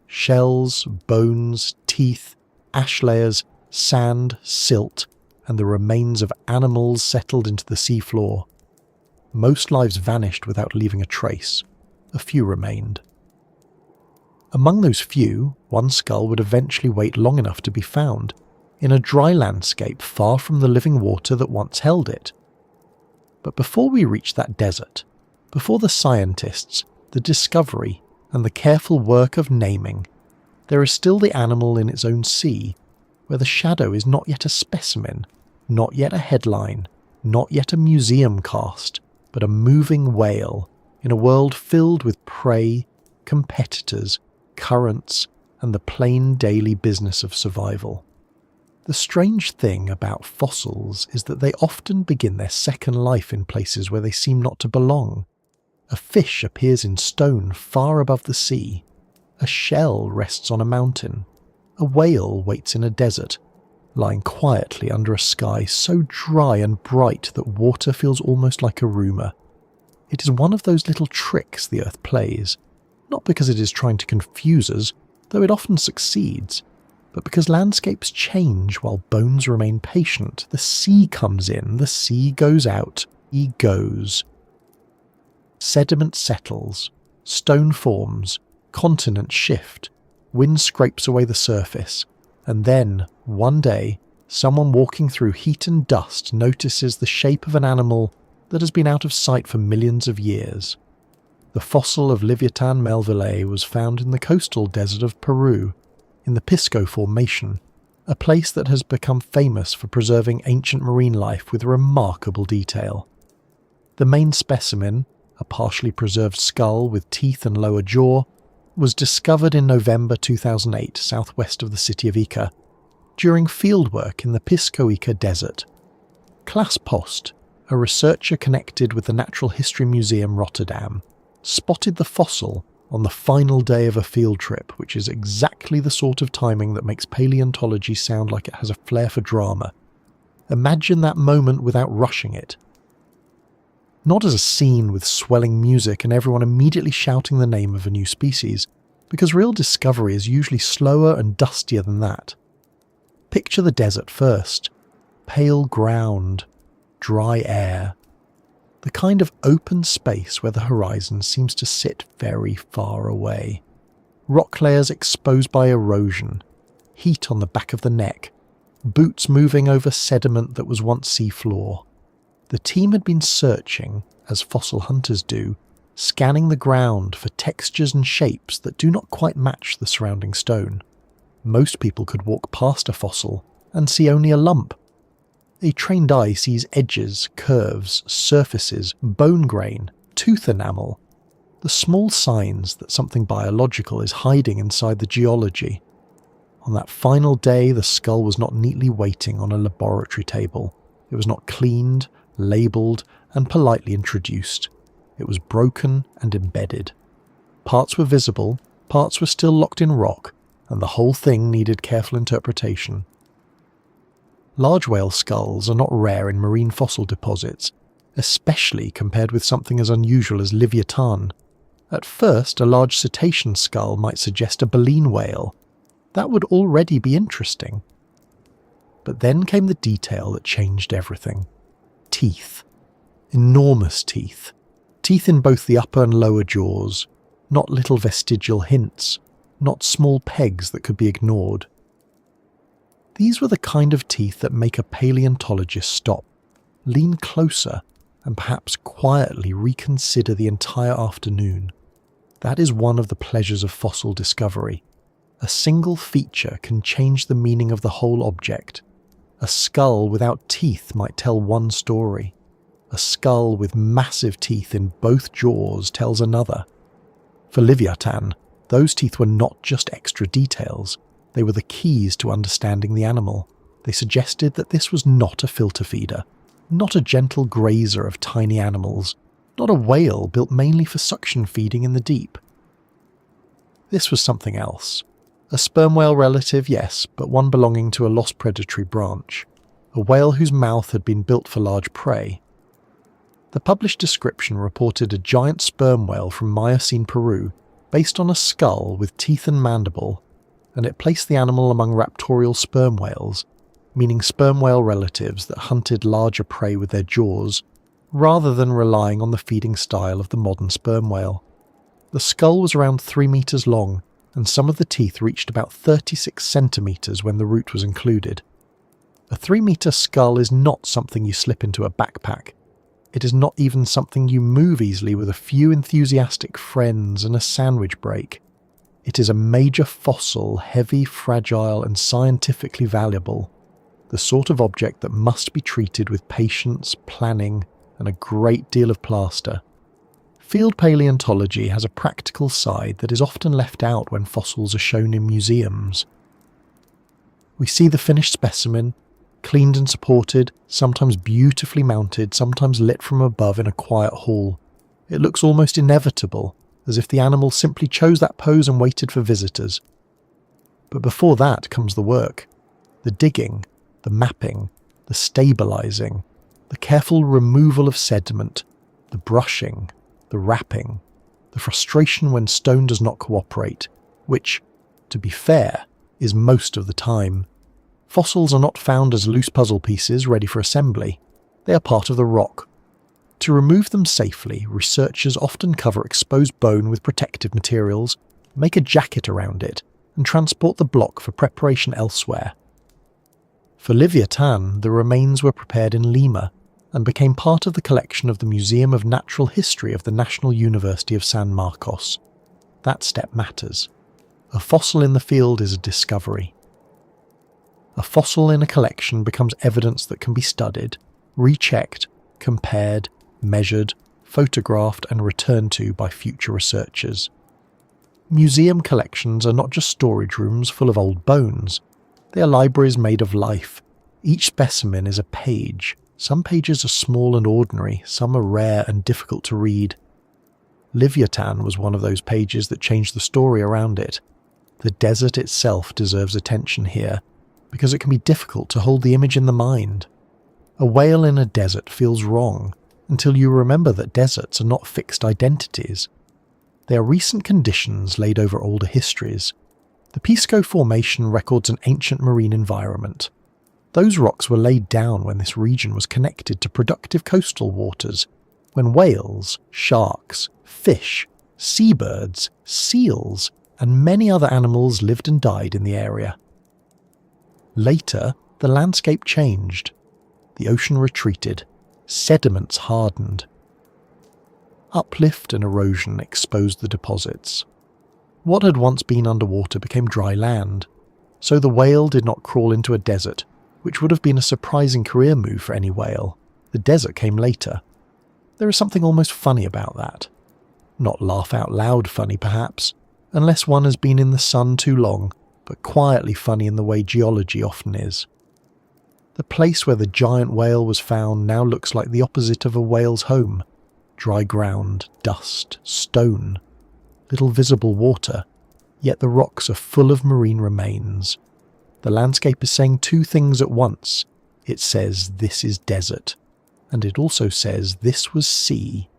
Shells, bones, teeth, ash layers, sand, silt, and the remains of animals settled into the seafloor. Most lives vanished without leaving a trace. A few remained. Among those few, one skull would eventually wait long enough to be found, in a dry landscape far from the living water that once held it. But before we reach that desert, before the scientists, the discovery, and the careful work of naming, there is still the animal in its own sea, where the shadow is not yet a specimen, not yet a headline, not yet a museum cast, but a moving whale in a world filled with prey, competitors, currents, and the plain daily business of survival. The strange thing about fossils is that they often begin their second life in places where they seem not to belong. A fish appears in stone far above the sea. A shell rests on a mountain. A whale waits in a desert, lying quietly under a sky so dry and bright that water feels almost like a rumour. It is one of those little tricks the Earth plays, not because it is trying to confuse us, though it often succeeds, but because landscapes change while bones remain patient. The sea comes in, the sea goes out, he goes. Sediment settles, stone forms, continents shift, wind scrapes away the surface, and then, one day, someone walking through heat and dust notices the shape of an animal that has been out of sight for millions of years. The fossil of Livotan melvillei was found in the coastal desert of Peru, in the Pisco Formation, a place that has become famous for preserving ancient marine life with remarkable detail. The main specimen, a partially preserved skull with teeth and lower jaw, was discovered in November 2008 southwest of the city of Ica, during fieldwork in the Pisco Ica Desert. Klaas Post, a researcher connected with the Natural History Museum Rotterdam, spotted the fossil on the final day of a field trip, which is exactly the sort of timing that makes paleontology sound like it has a flair for drama. Imagine that moment without rushing it. Not as a scene with swelling music and everyone immediately shouting the name of a new species, because real discovery is usually slower and dustier than that. Picture the desert first. Pale ground, dry air. The kind of open space where the horizon seems to sit very far away. Rock layers exposed by erosion, heat on the back of the neck, boots moving over sediment that was once seafloor. The team had been searching, as fossil hunters do, scanning the ground for textures and shapes that do not quite match the surrounding stone. Most people could walk past a fossil and see only a lump. A trained eye sees edges, curves, surfaces, bone grain, tooth enamel, the small signs that something biological is hiding inside the geology. On that final day, the skull was not neatly waiting on a laboratory table. It was not cleaned, labelled, and politely introduced. It was broken and embedded. Parts were visible, parts were still locked in rock, and the whole thing needed careful interpretation. Large whale skulls are not rare in marine fossil deposits, especially compared with something as unusual as Livyatan. At first, a large cetacean skull might suggest a baleen whale. That would already be interesting. But then came the detail that changed everything. Teeth. Enormous teeth. Teeth in both the upper and lower jaws. Not little vestigial hints. Not small pegs that could be ignored. These were the kind of teeth that make a paleontologist stop, lean closer, and perhaps quietly reconsider the entire afternoon. That is one of the pleasures of fossil discovery. A single feature can change the meaning of the whole object. A skull without teeth might tell one story. A skull with massive teeth in both jaws tells another. For Livyatan, those teeth were not just extra details. They were the keys to understanding the animal. They suggested that this was not a filter feeder, not a gentle grazer of tiny animals, not a whale built mainly for suction feeding in the deep. This was something else. A sperm whale relative, yes, but one belonging to a lost predatory branch. A whale whose mouth had been built for large prey. The published description reported a giant sperm whale from Miocene Peru, based on a skull with teeth and mandible, and it placed the animal among raptorial sperm whales, meaning sperm whale relatives that hunted larger prey with their jaws, rather than relying on the feeding style of the modern sperm whale. The skull was around 3 meters long, and some of the teeth reached about 36 centimeters when the root was included. A 3-meter skull is not something you slip into a backpack. It is not even something you move easily with a few enthusiastic friends and a sandwich break. It is a major fossil, heavy, fragile, and scientifically valuable. The sort of object that must be treated with patience, planning, and a great deal of plaster. Field paleontology has a practical side that is often left out when fossils are shown in museums. We see the finished specimen, cleaned and supported, sometimes beautifully mounted, sometimes lit from above in a quiet hall. It looks almost inevitable, as if the animal simply chose that pose and waited for visitors. But before that comes the work. The digging, the mapping, the stabilizing, the careful removal of sediment, the brushing, the wrapping, the frustration when stone does not cooperate, which, to be fair, is most of the time. Fossils are not found as loose puzzle pieces ready for assembly. They are part of the rock. To remove them safely, researchers often cover exposed bone with protective materials, make a jacket around it, and transport the block for preparation elsewhere. For Livyatan, the remains were prepared in Lima and became part of the collection of the Museum of Natural History of the National University of San Marcos. That step matters. A fossil in the field is a discovery. A fossil in a collection becomes evidence that can be studied, rechecked, compared, measured, photographed and returned to by future researchers. Museum collections are not just storage rooms full of old bones. They are libraries made of life. Each specimen is a page. Some pages are small and ordinary, some are rare and difficult to read. Livyatan was one of those pages that changed the story around it. The desert itself deserves attention here, because it can be difficult to hold the image in the mind. A whale in a desert feels wrong, until you remember that deserts are not fixed identities. They are recent conditions laid over older histories. The Pisco Formation records an ancient marine environment. Those rocks were laid down when this region was connected to productive coastal waters, when whales, sharks, fish, seabirds, seals, and many other animals lived and died in the area. Later, the landscape changed. The ocean retreated. Sediments hardened. Uplift and erosion exposed the deposits. What had once been underwater became dry land, so the whale did not crawl into a desert, which would have been a surprising career move for any whale. The desert came later. There is something almost funny about that. Not laugh out loud funny, perhaps, unless one has been in the sun too long, but quietly funny in the way geology often is. The place where the giant whale was found now looks like the opposite of a whale's home. Dry ground, dust, stone, little visible water, yet the rocks are full of marine remains. The landscape is saying two things at once. It says this is desert, and it also says this was C.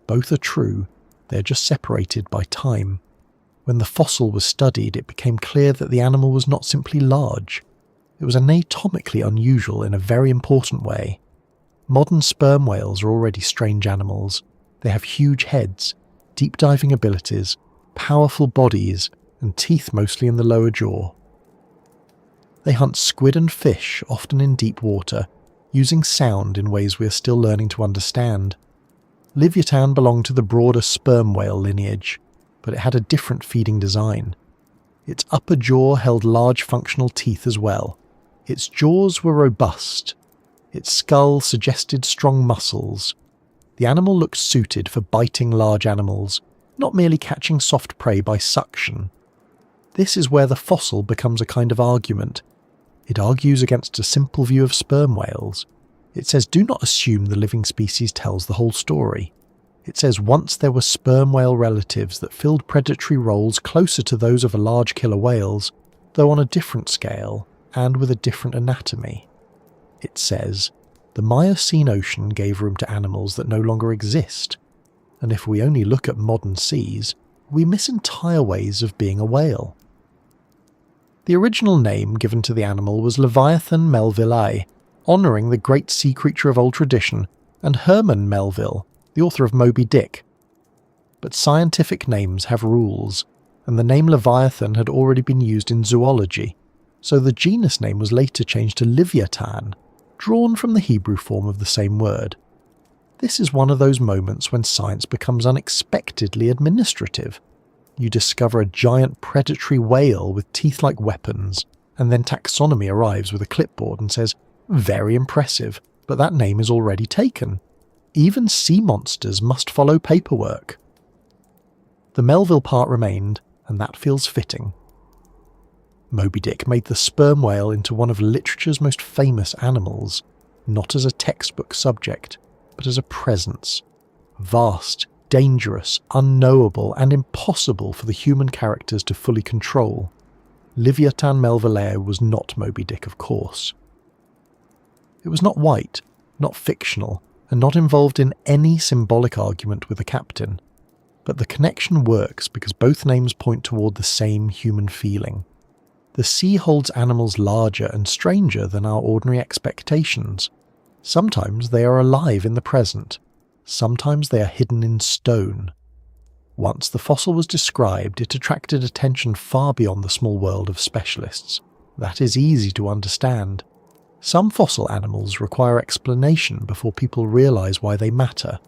Both are true, they're just separated by time. When the fossil was studied, it became clear that the animal was not simply large. It was anatomically unusual in a very important way. Modern sperm whales are already strange animals. They have huge heads, deep diving abilities, powerful bodies, and teeth mostly in the lower jaw. They hunt squid and fish, often in deep water, using sound in ways we are still learning to understand. Livyatan belonged to the broader sperm whale lineage, but it had a different feeding design. Its upper jaw held large functional teeth as well. Its jaws were robust. Its skull suggested strong muscles. The animal looked suited for biting large animals, not merely catching soft prey by suction. This is where the fossil becomes a kind of argument. It argues against a simple view of sperm whales. It says do not assume the living species tells the whole story. It says once there were sperm whale relatives that filled predatory roles closer to those of a large killer whales, though on a different scale and with a different anatomy. It says the Miocene ocean gave room to animals that no longer exist, and if we only look at modern seas, we miss entire ways of being a whale. The original name given to the animal was Livotan and Megalodon, honouring the great sea creature of old tradition, and Herman Melville, the author of Moby Dick. But scientific names have rules, and the name Leviathan had already been used in zoology, so the genus name was later changed to Livyatan, drawn from the Hebrew form of the same word. This is one of those moments when science becomes unexpectedly administrative. You discover a giant predatory whale with teeth like weapons, and then taxonomy arrives with a clipboard and says, "Very impressive, but that name is already taken. Even sea monsters must follow paperwork." The Melville part remained, and that feels fitting. Moby Dick made the sperm whale into one of literature's most famous animals, not as a textbook subject, but as a presence. Vast, dangerous, unknowable, and impossible for the human characters to fully control. Livyatan melvillei was not Moby Dick, of course. It was not white, not fictional, and not involved in any symbolic argument with the captain. But the connection works because both names point toward the same human feeling. The sea holds animals larger and stranger than our ordinary expectations. Sometimes they are alive in the present. Sometimes they are hidden in stone. Once the fossil was described, it attracted attention far beyond the small world of specialists. That is easy to understand. Some fossil animals require explanation before people realize why they matter.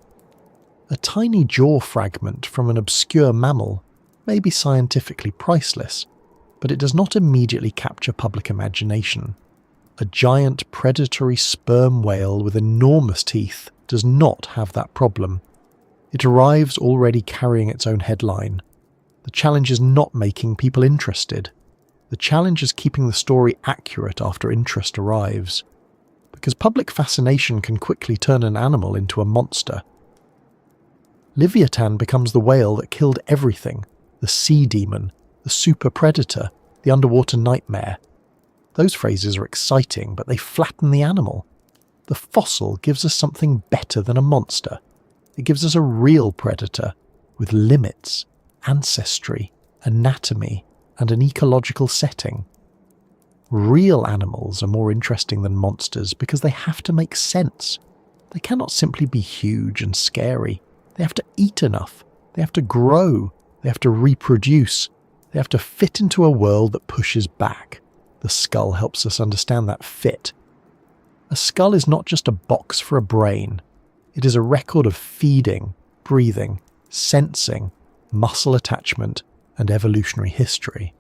A tiny jaw fragment from an obscure mammal may be scientifically priceless, but it does not immediately capture public imagination. A giant predatory sperm whale with enormous teeth does not have that problem. It arrives already carrying its own headline. The challenge is not making people interested. The challenge is keeping the story accurate after interest arrives. Because public fascination can quickly turn an animal into a monster. Livyatan becomes the whale that killed everything, the sea demon, the super predator, the underwater nightmare. Those phrases are exciting, but they flatten the animal. The fossil gives us something better than a monster. It gives us a real predator, with limits, ancestry, anatomy, and an ecological setting. Real animals are more interesting than monsters because they have to make sense. They cannot simply be huge and scary. They have to eat enough. They have to grow. They have to reproduce. They have to fit into a world that pushes back. The skull helps us understand that fit. A skull is not just a box for a brain. It is a record of feeding, breathing, sensing, muscle attachment, and evolutionary history.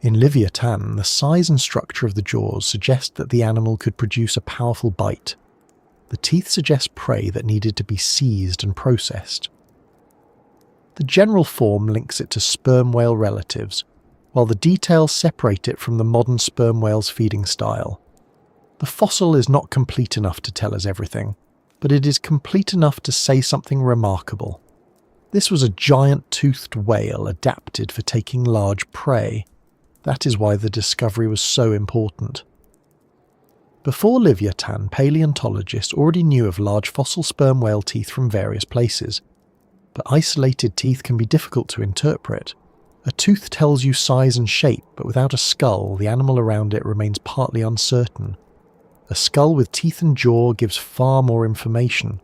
In Livyatan, the size and structure of the jaws suggest that the animal could produce a powerful bite. The teeth suggest prey that needed to be seized and processed. The general form links it to sperm whale relatives, while the details separate it from the modern sperm whale's feeding style. The fossil is not complete enough to tell us everything, but it is complete enough to say something remarkable. This was a giant toothed whale adapted for taking large prey. That is why the discovery was so important. Before Livyatan, paleontologists already knew of large fossil sperm whale teeth from various places. But isolated teeth can be difficult to interpret. A tooth tells you size and shape, but without a skull, the animal around it remains partly uncertain. A skull with teeth and jaw gives far more information.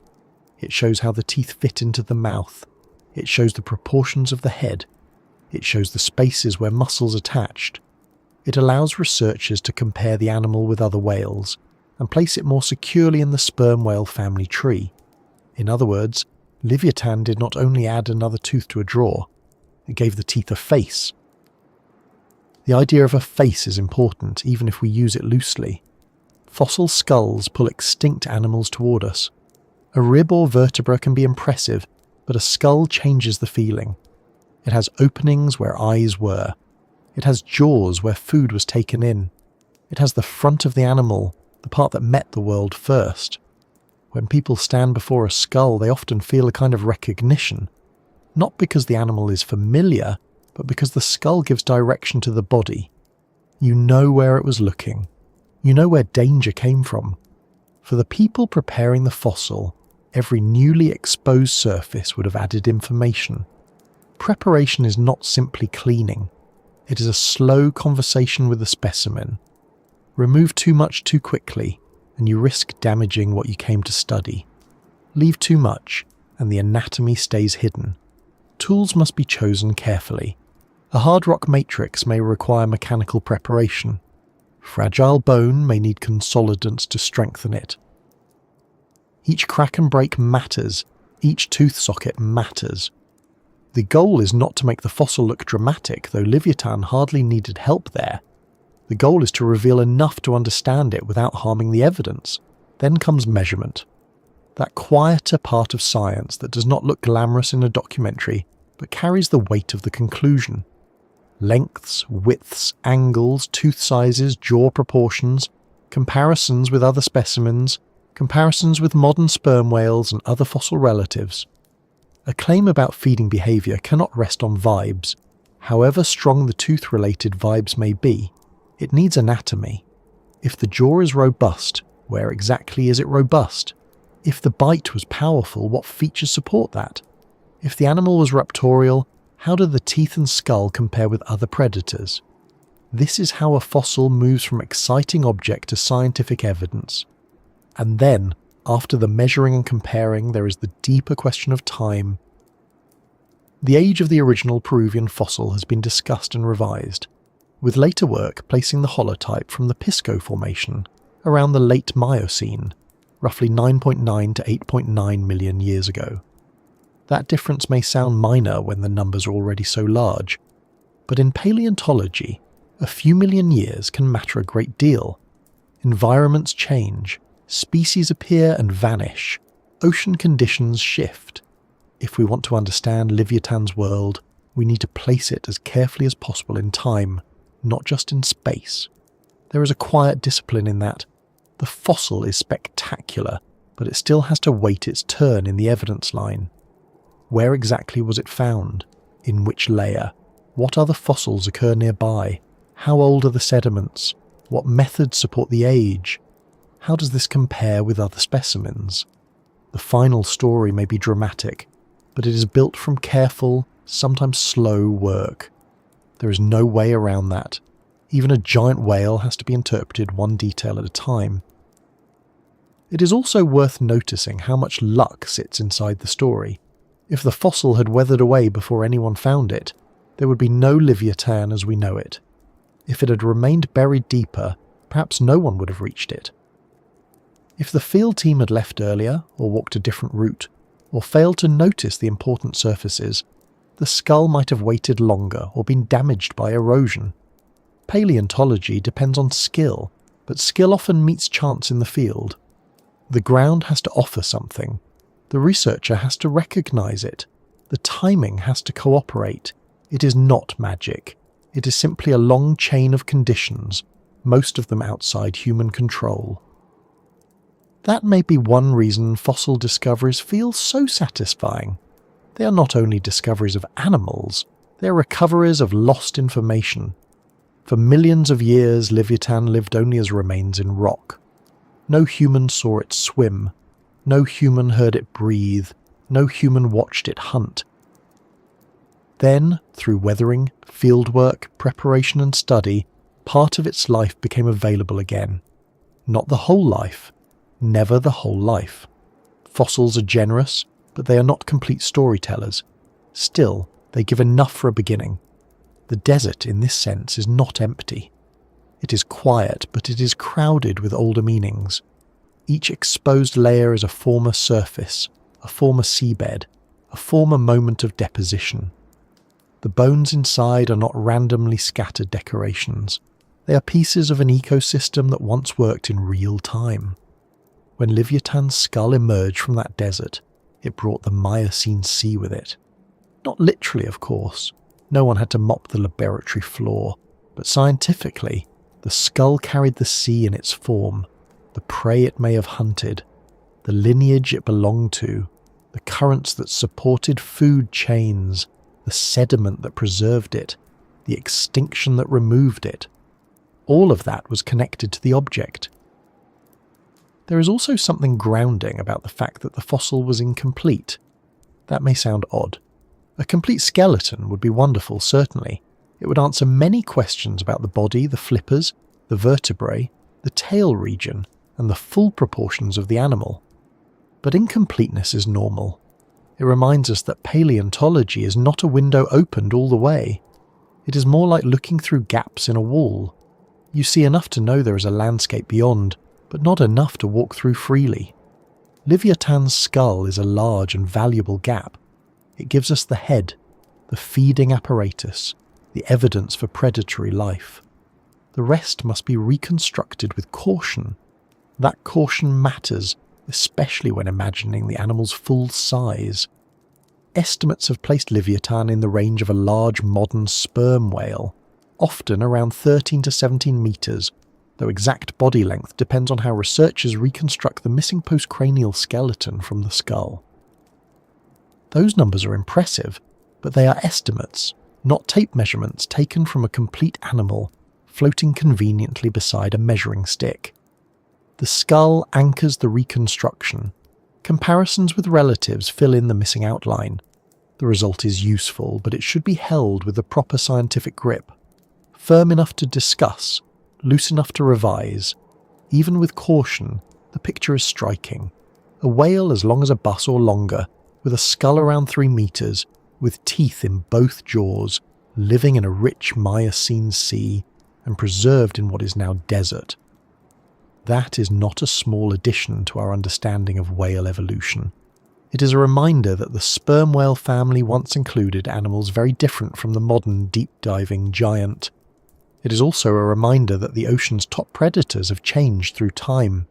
It shows how the teeth fit into the mouth. It shows the proportions of the head. It shows the spaces where muscles attached. It allows researchers to compare the animal with other whales and place it more securely in the sperm whale family tree. In other words, Livyatan did not only add another tooth to a drawer, it gave the teeth a face. The idea of a face is important, even if we use it loosely. Fossil skulls pull extinct animals toward us. A rib or vertebra can be impressive, but a skull changes the feeling. It has openings where eyes were. It has jaws where food was taken in. It has the front of the animal, the part that met the world first. When people stand before a skull, they often feel a kind of recognition, not because the animal is familiar, but because the skull gives direction to the body. You know where it was looking. You know where danger came from. For the people preparing the fossil, every newly exposed surface would have added information. Preparation is not simply cleaning. It is a slow conversation with the specimen. Remove too much too quickly, and you risk damaging what you came to study. Leave too much, and the anatomy stays hidden. Tools must be chosen carefully. A hard rock matrix may require mechanical preparation. Fragile bone may need consolidants to strengthen it. Each crack and break matters. Each tooth socket matters. The goal is not to make the fossil look dramatic, though Livyatan hardly needed help there. The goal is to reveal enough to understand it without harming the evidence. Then comes measurement. That quieter part of science that does not look glamorous in a documentary, but carries the weight of the conclusion. Lengths, widths, angles, tooth sizes, jaw proportions, comparisons with other specimens, comparisons with modern sperm whales and other fossil relatives. A claim about feeding behaviour cannot rest on vibes. However strong the tooth-related vibes may be, it needs anatomy. If the jaw is robust, where exactly is it robust? If the bite was powerful, what features support that? If the animal was raptorial, how do the teeth and skull compare with other predators? This is how a fossil moves from exciting object to scientific evidence. And then, after the measuring and comparing, there is the deeper question of time. The age of the original Peruvian fossil has been discussed and revised, with later work placing the holotype from the Pisco Formation around the late Miocene, roughly 9.9 to 8.9 million years ago. That difference may sound minor when the numbers are already so large, but in paleontology, a few million years can matter a great deal. Environments change, species appear and vanish, ocean conditions shift. If we want to understand Livyatan's world, we need to place it as carefully as possible in time, not just in space. There is a quiet discipline in that. The fossil is spectacular, but it still has to wait its turn in the evidence line. Where exactly was it found? In which layer? What other fossils occur nearby? How old are the sediments? What methods support the age? How does this compare with other specimens? The final story may be dramatic, but it is built from careful, sometimes slow work. There is no way around that. Even a giant whale has to be interpreted one detail at a time. It is also worth noticing how much luck sits inside the story. If the fossil had weathered away before anyone found it, there would be no Livyatan as we know it. If it had remained buried deeper, perhaps no one would have reached it. If the field team had left earlier, or walked a different route, or failed to notice the important surfaces, the skull might have waited longer or been damaged by erosion. Paleontology depends on skill, but skill often meets chance in the field. The ground has to offer something. The researcher has to recognize it. The timing has to cooperate. It is not magic. It is simply a long chain of conditions, most of them outside human control. That may be one reason fossil discoveries feel so satisfying. They are not only discoveries of animals, they are recoveries of lost information. For millions of years, Livyatan lived only as remains in rock. No human saw it swim. No human heard it breathe. No human watched it hunt. Then, through weathering, fieldwork, preparation and study, part of its life became available again. Not the whole life. Never the whole life. Fossils are generous, but they are not complete storytellers. Still, they give enough for a beginning. The desert, in this sense, is not empty. It is quiet, but it is crowded with older meanings. Each exposed layer is a former surface, a former seabed, a former moment of deposition. The bones inside are not randomly scattered decorations. They are pieces of an ecosystem that once worked in real time. When Livyatan's skull emerged from that desert, it brought the Miocene sea with it. Not literally, of course. No one had to mop the laboratory floor, but scientifically, the skull carried the sea in its form, the prey it may have hunted, the lineage it belonged to, the currents that supported food chains, the sediment that preserved it, the extinction that removed it. All of that was connected to the object. There is also something grounding about the fact that the fossil was incomplete. That may sound odd. A complete skeleton would be wonderful, certainly. It would answer many questions about the body, the flippers, the vertebrae, the tail region, and the full proportions of the animal. But incompleteness is normal. It reminds us that paleontology is not a window opened all the way. It is more like looking through gaps in a wall. You see enough to know there is a landscape beyond, but not enough to walk through freely. Livyatan's skull is a large and valuable gap. It gives us the head, the feeding apparatus, the evidence for predatory life. The rest must be reconstructed with caution. That caution matters, especially when imagining the animal's full size. Estimates have placed Livyatan in the range of a large modern sperm whale, often around 13 to 17 metres, though exact body length depends on how researchers reconstruct the missing postcranial skeleton from the skull. Those numbers are impressive, but they are estimates, not tape measurements taken from a complete animal floating conveniently beside a measuring stick. The skull anchors the reconstruction. Comparisons with relatives fill in the missing outline. The result is useful, but it should be held with a proper scientific grip. Firm enough to discuss, loose enough to revise. Even with caution, the picture is striking. A whale as long as a bus or longer, with a skull around 3 metres, with teeth in both jaws, living in a rich Miocene sea, and preserved in what is now desert. That is not a small addition to our understanding of whale evolution. It is a reminder that the sperm whale family once included animals very different from the modern deep-diving giant. It is also a reminder that the ocean's top predators have changed through time.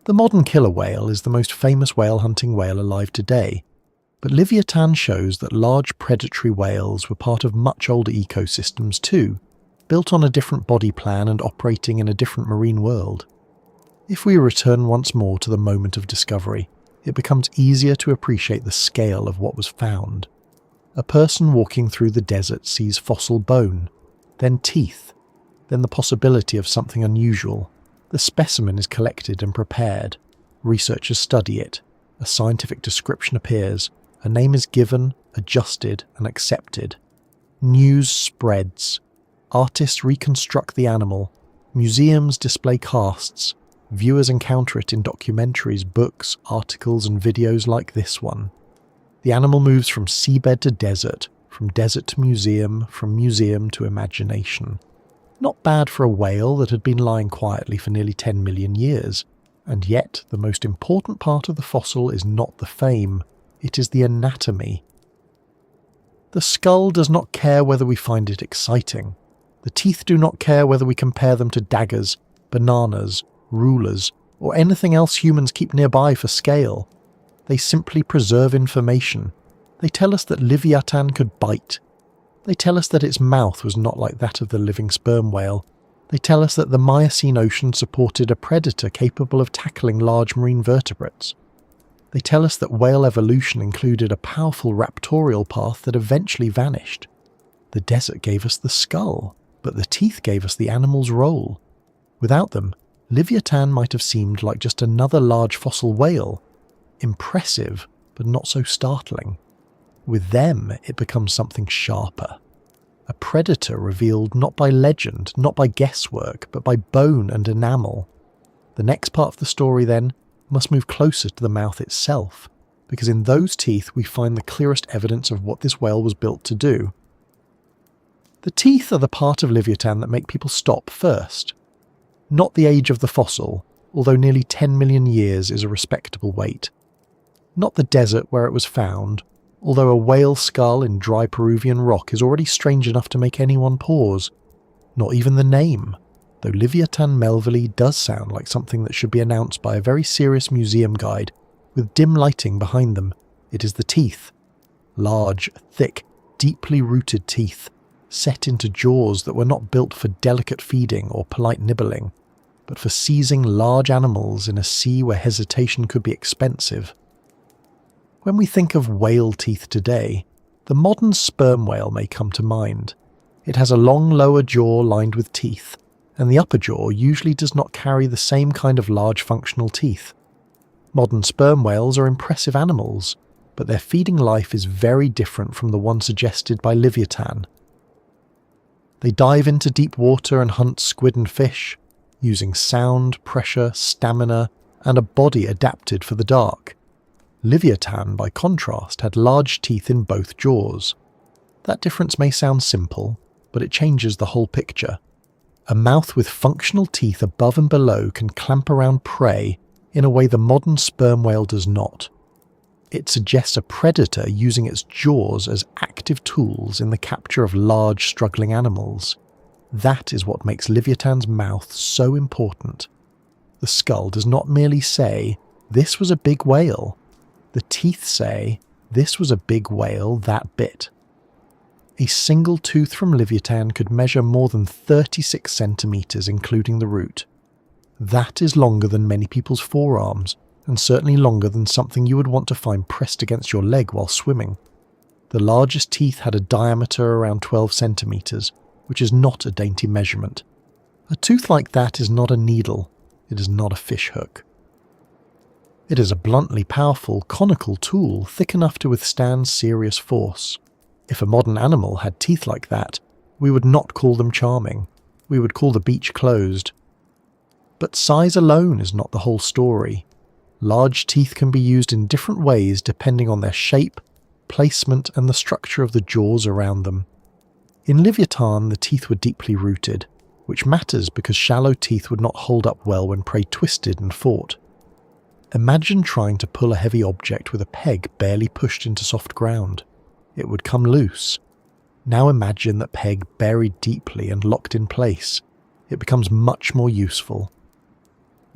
The modern killer whale is the most famous whale-hunting whale alive today, but Livyatan shows that large predatory whales were part of much older ecosystems too, built on a different body plan and operating in a different marine world. If we return once more to the moment of discovery, it becomes easier to appreciate the scale of what was found. A person walking through the desert sees fossil bone, then teeth, then the possibility of something unusual. The specimen is collected and prepared. Researchers study it. A scientific description appears. A name is given, adjusted, and accepted. News spreads. Artists reconstruct the animal. Museums display casts. Viewers encounter it in documentaries, books, articles, and videos like this one. The animal moves from seabed to desert, from desert to museum, from museum to imagination. Not bad for a whale that had been lying quietly for nearly 10 million years. And yet, the most important part of the fossil is not the fame, it is the anatomy. The skull does not care whether we find it exciting. The teeth do not care whether we compare them to daggers, bananas, rulers, or anything else humans keep nearby for scale. They simply preserve information. They tell us that Livyatan could bite. They tell us that its mouth was not like that of the living sperm whale. They tell us that the Miocene ocean supported a predator capable of tackling large marine vertebrates. They tell us that whale evolution included a powerful raptorial path that eventually vanished. The desert gave us the skull, but the teeth gave us the animal's role. Without them, Livyatan might have seemed like just another large fossil whale, impressive but not so startling. With them, it becomes something sharper. A predator revealed not by legend, not by guesswork, but by bone and enamel. The next part of the story, then, must move closer to the mouth itself, because in those teeth we find the clearest evidence of what this whale was built to do. The teeth are the part of Livyatan that make people stop first. Not the age of the fossil, although nearly 10 million years is a respectable wait. Not the desert where it was found, although a whale skull in dry Peruvian rock is already strange enough to make anyone pause. Not even the name, though Livyatan melvillei does sound like something that should be announced by a very serious museum guide, with dim lighting behind them. It is the teeth. Large, thick, deeply rooted teeth, set into jaws that were not built for delicate feeding or polite nibbling, but for seizing large animals in a sea where hesitation could be expensive. When we think of whale teeth today, the modern sperm whale may come to mind. It has a long lower jaw lined with teeth, and the upper jaw usually does not carry the same kind of large functional teeth. Modern sperm whales are impressive animals, but their feeding life is very different from the one suggested by Livyatan. They dive into deep water and hunt squid and fish, using sound, pressure, stamina, and a body adapted for the dark. Livyatan, by contrast, had large teeth in both jaws. That difference may sound simple, but it changes the whole picture. A mouth with functional teeth above and below can clamp around prey in a way the modern sperm whale does not. It suggests a predator using its jaws as active tools in the capture of large, struggling animals. That is what makes Livyatan's mouth so important. The skull does not merely say, "This was a big whale." The teeth say, "This was a big whale that bit." A single tooth from Livyatan could measure more than 36 centimeters, including the root. That is longer than many people's forearms, and certainly longer than something you would want to find pressed against your leg while swimming. The largest teeth had a diameter around 12 centimeters, which is not a dainty measurement. A tooth like that is not a needle, it is not a fish hook. It is a bluntly powerful, conical tool thick enough to withstand serious force. If a modern animal had teeth like that, we would not call them charming. We would call the beach closed. But size alone is not the whole story. Large teeth can be used in different ways depending on their shape, placement, and the structure of the jaws around them. In Livyatan, the teeth were deeply rooted, which matters because shallow teeth would not hold up well when prey twisted and fought. Imagine trying to pull a heavy object with a peg barely pushed into soft ground. It would come loose. Now imagine that peg buried deeply and locked in place. It becomes much more useful.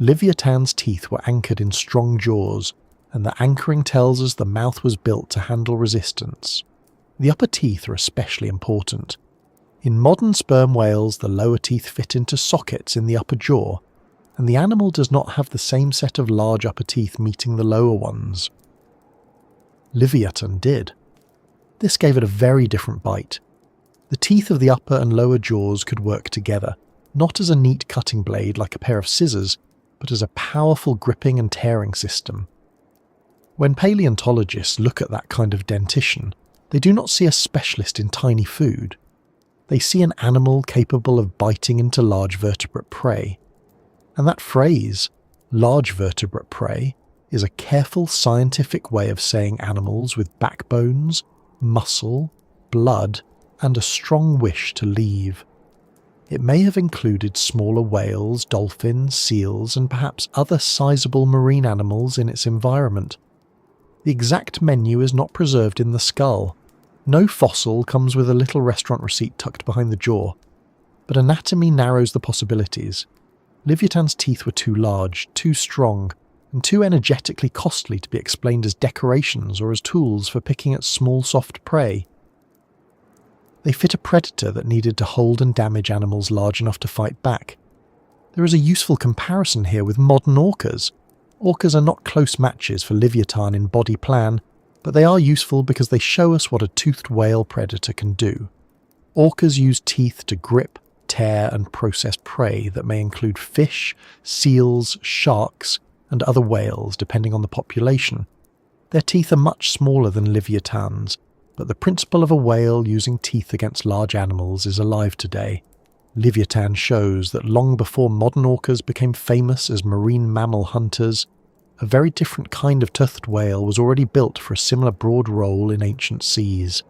Livyatan's teeth were anchored in strong jaws, and the anchoring tells us the mouth was built to handle resistance. The upper teeth are especially important. In modern sperm whales, the lower teeth fit into sockets in the upper jaw, and the animal does not have the same set of large upper teeth meeting the lower ones. Livyatan did. This gave it a very different bite. The teeth of the upper and lower jaws could work together, not as a neat cutting blade like a pair of scissors, but as a powerful gripping and tearing system. When paleontologists look at that kind of dentition, they do not see a specialist in tiny food. They see an animal capable of biting into large vertebrate prey. And that phrase, large vertebrate prey, is a careful scientific way of saying animals with backbones, muscle, blood, and a strong wish to leave. It may have included smaller whales, dolphins, seals, and perhaps other sizable marine animals in its environment. The exact menu is not preserved in the skull. No fossil comes with a little restaurant receipt tucked behind the jaw, but anatomy narrows the possibilities. Livyatan's teeth were too large, too strong, and too energetically costly to be explained as decorations or as tools for picking at small soft prey. They fit a predator that needed to hold and damage animals large enough to fight back. There is a useful comparison here with modern orcas. Orcas are not close matches for Livyatan in body plan, but they are useful because they show us what a toothed whale predator can do. Orcas use teeth to grip, tear and process prey that may include fish, seals, sharks, and other whales depending on the population. Their teeth are much smaller than Livyatans, but the principle of a whale using teeth against large animals is alive today. Livyatan shows that long before modern orcas became famous as marine mammal hunters, a very different kind of toothed whale was already built for a similar broad role in ancient seas.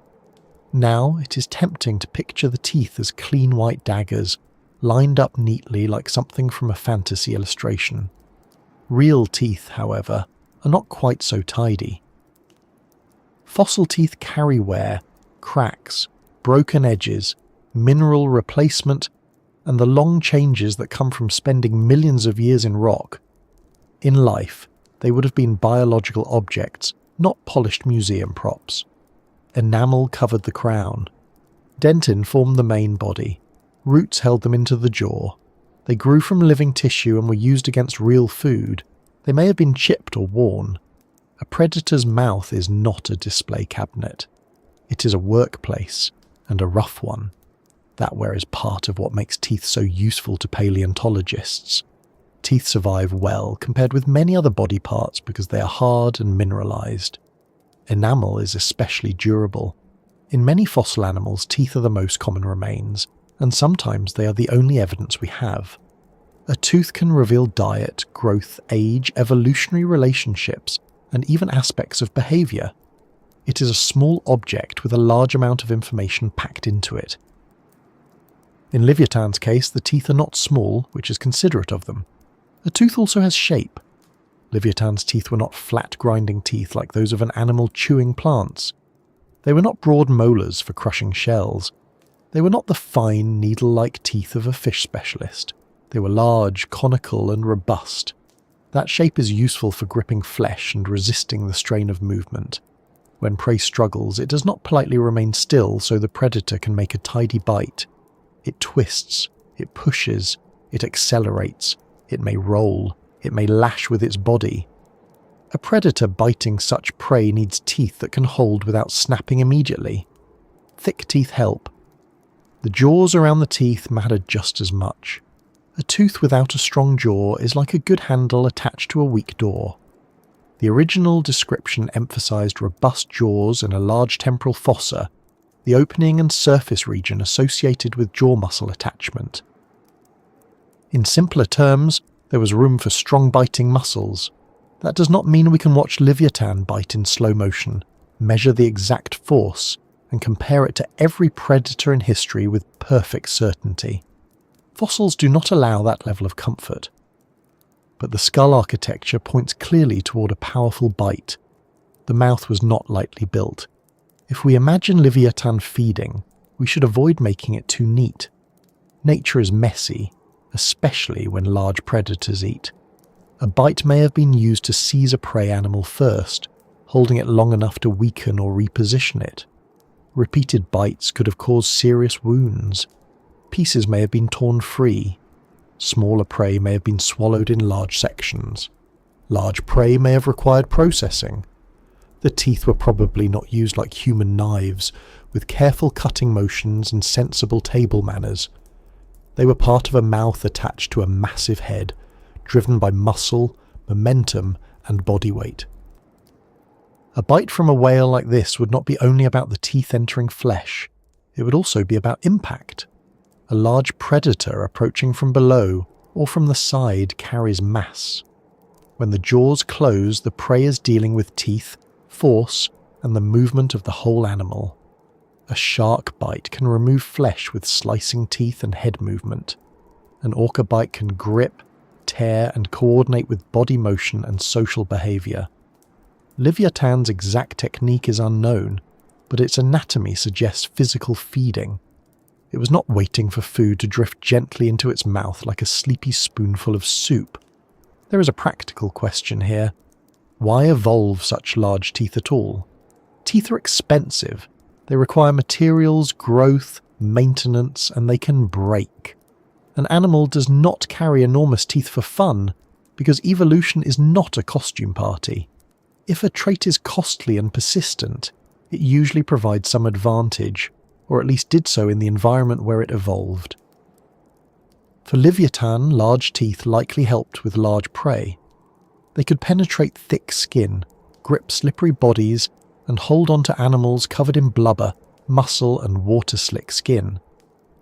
Now it is tempting to picture the teeth as clean white daggers, lined up neatly like something from a fantasy illustration. Real teeth, however, are not quite so tidy. Fossil teeth carry wear, cracks, broken edges, mineral replacement, and the long changes that come from spending millions of years in rock. In life, they would have been biological objects, not polished museum props. Enamel covered the crown. Dentin formed the main body. Roots held them into the jaw. They grew from living tissue and were used against real food. They may have been chipped or worn. A predator's mouth is not a display cabinet. It is a workplace, and a rough one. That wear is part of what makes teeth so useful to paleontologists. Teeth survive well compared with many other body parts because they are hard and mineralized. Enamel is especially durable. In many fossil animals, teeth are the most common remains, and sometimes they are the only evidence we have. A tooth can reveal diet, growth, age, evolutionary relationships, and even aspects of behavior. It is a small object with a large amount of information packed into it. In Livyatan's case, the teeth are not small, which is considerate of them. A tooth also has shape. Livyatan's teeth were not flat grinding teeth like those of an animal chewing plants. They were not broad molars for crushing shells. They were not the fine, needle-like teeth of a fish specialist. They were large, conical, and robust. That shape is useful for gripping flesh and resisting the strain of movement. When prey struggles, it does not politely remain still so the predator can make a tidy bite. It twists, it pushes, it accelerates, it may roll, it may lash with its body. A predator biting such prey needs teeth that can hold without snapping immediately. Thick teeth help. The jaws around the teeth matter just as much. A tooth without a strong jaw is like a good handle attached to a weak door. The original description emphasized robust jaws and a large temporal fossa, the opening and surface region associated with jaw muscle attachment. In simpler terms, there was room for strong biting muscles. That does not mean we can watch Livyatan bite in slow motion, measure the exact force, and compare it to every predator in history with perfect certainty. Fossils do not allow that level of comfort. But the skull architecture points clearly toward a powerful bite. The mouth was not lightly built. If we imagine Livyatan feeding, we should avoid making it too neat. Nature is messy, especially when large predators eat. A bite may have been used to seize a prey animal first, holding it long enough to weaken or reposition it. Repeated bites could have caused serious wounds. Pieces may have been torn free. Smaller prey may have been swallowed in large sections. Large prey may have required processing. The teeth were probably not used like human knives, with careful cutting motions and sensible table manners. They were part of a mouth attached to a massive head, driven by muscle, momentum, and body weight. A bite from a whale like this would not be only about the teeth entering flesh, it would also be about impact. A large predator approaching from below or from the side carries mass. When the jaws close, the prey is dealing with teeth, force, and the movement of the whole animal. A shark bite can remove flesh with slicing teeth and head movement. An orca bite can grip, tear, and coordinate with body motion and social behavior. Livyatan's exact technique is unknown, but its anatomy suggests physical feeding. It was not waiting for food to drift gently into its mouth like a sleepy spoonful of soup. There is a practical question here. Why evolve such large teeth at all? Teeth are expensive. They require materials, growth, maintenance, and they can break. An animal does not carry enormous teeth for fun, because evolution is not a costume party. If a trait is costly and persistent, it usually provides some advantage, or at least did so in the environment where it evolved. For Livyatan, large teeth likely helped with large prey. They could penetrate thick skin, grip slippery bodies, and hold on to animals covered in blubber, muscle, and water-slick skin.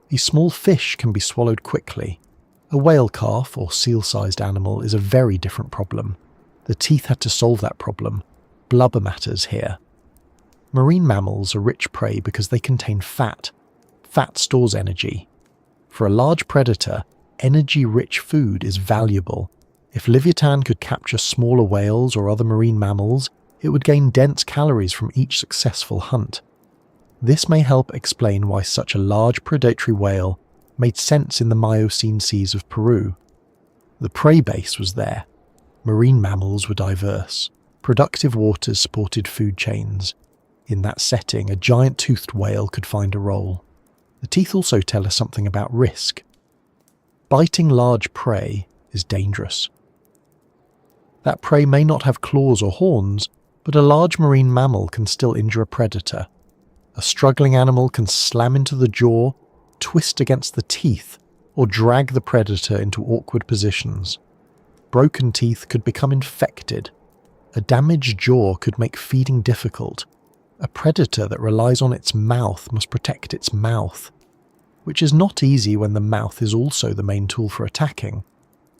These small fish can be swallowed quickly. A whale calf, or seal-sized animal, is a very different problem. The teeth had to solve that problem. Blubber matters here. Marine mammals are rich prey because they contain fat. Fat stores energy. For a large predator, energy-rich food is valuable. If Livyatan could capture smaller whales or other marine mammals, it would gain dense calories from each successful hunt. This may help explain why such a large predatory whale made sense in the Miocene seas of Peru. The prey base was there. Marine mammals were diverse. Productive waters supported food chains. In that setting, a giant-toothed whale could find a role. The teeth also tell us something about risk. Biting large prey is dangerous. That prey may not have claws or horns, but a large marine mammal can still injure a predator. A struggling animal can slam into the jaw, twist against the teeth, or drag the predator into awkward positions. Broken teeth could become infected. A damaged jaw could make feeding difficult. A predator that relies on its mouth must protect its mouth, which is not easy when the mouth is also the main tool for attacking.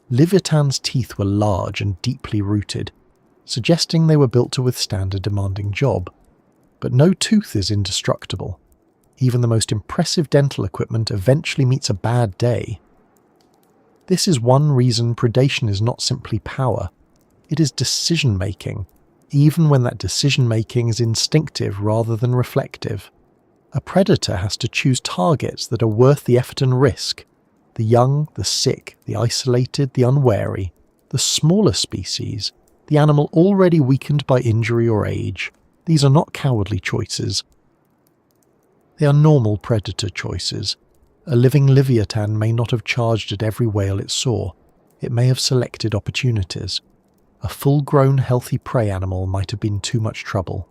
Livyatan's teeth were large and deeply rooted, suggesting they were built to withstand a demanding job. But no tooth is indestructible. Even the most impressive dental equipment eventually meets a bad day. This is one reason predation is not simply power. It is decision-making, even when that decision-making is instinctive rather than reflective. A predator has to choose targets that are worth the effort and risk. The young, the sick, the isolated, the unwary, the smaller species, the animal already weakened by injury or age. These are not cowardly choices. They are normal predator choices. A living Livyatan may not have charged at every whale it saw. It may have selected opportunities. A full-grown, healthy prey animal might have been too much trouble.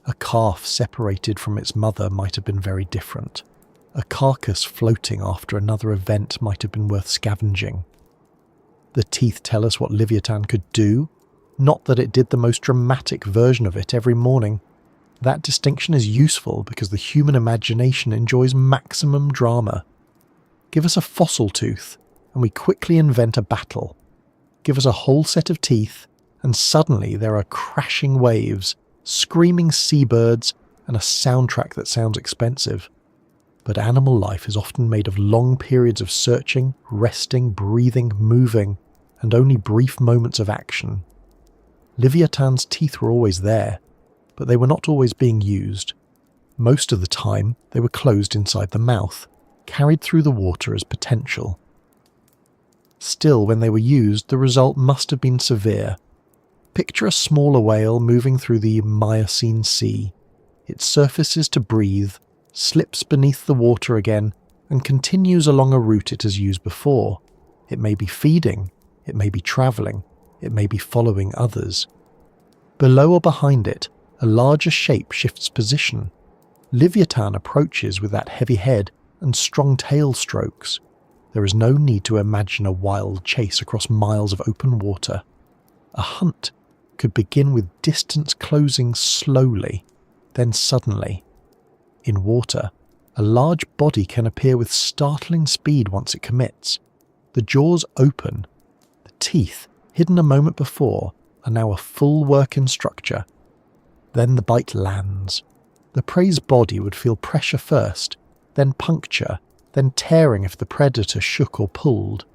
A calf separated from its mother might have been very different. A carcass floating after another event might have been worth scavenging. The teeth tell us what Livyatan could do, not that it did the most dramatic version of it every morning. That distinction is useful because the human imagination enjoys maximum drama. Give us a fossil tooth, and we quickly invent a battle. Give us a whole set of teeth, and suddenly there are crashing waves, screaming seabirds, and a soundtrack that sounds expensive. But animal life is often made of long periods of searching, resting, breathing, moving, and only brief moments of action. Livyatan's teeth were always there, but they were not always being used. Most of the time, they were closed inside the mouth, carried through the water as potential. Still, when they were used, the result must have been severe. Picture a smaller whale moving through the Miocene Sea. It surfaces to breathe, slips beneath the water again, and continues along a route it has used before. It may be feeding, it may be travelling, it may be following others. Below or behind it, a larger shape shifts position. Livyatan approaches with that heavy head and strong tail strokes. There is no need to imagine a wild chase across miles of open water. A hunt could begin with distance closing slowly, then suddenly. In water, a large body can appear with startling speed once it commits. The jaws open. The teeth, hidden a moment before, are now a full working structure. Then the bite lands. The prey's body would feel pressure first, then puncture, then tearing if the predator shook or pulled.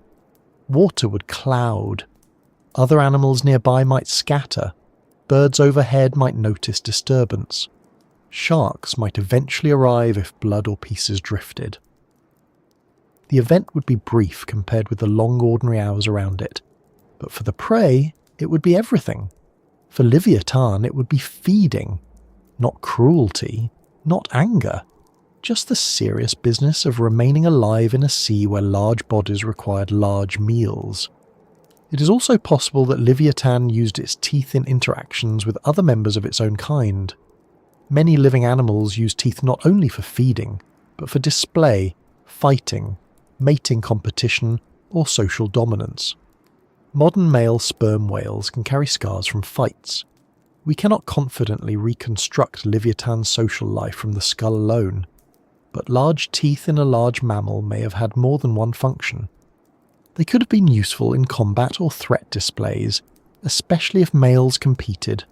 Water would cloud. Other animals nearby might scatter. Birds overhead might notice disturbance. Sharks might eventually arrive if blood or pieces drifted. The event would be brief compared with the long ordinary hours around it, but for the prey, it would be everything. For Livyatan, it would be feeding, not cruelty, not anger, just the serious business of remaining alive in a sea where large bodies required large meals. It is also possible that Livyatan used its teeth in interactions with other members of its own kind. Many living animals use teeth not only for feeding, but for display, fighting, mating competition, or social dominance. Modern male sperm whales can carry scars from fights. We cannot confidently reconstruct Livyatan social life from the skull alone, but large teeth in a large mammal may have had more than one function. They could have been useful in combat or threat displays, especially if males competed.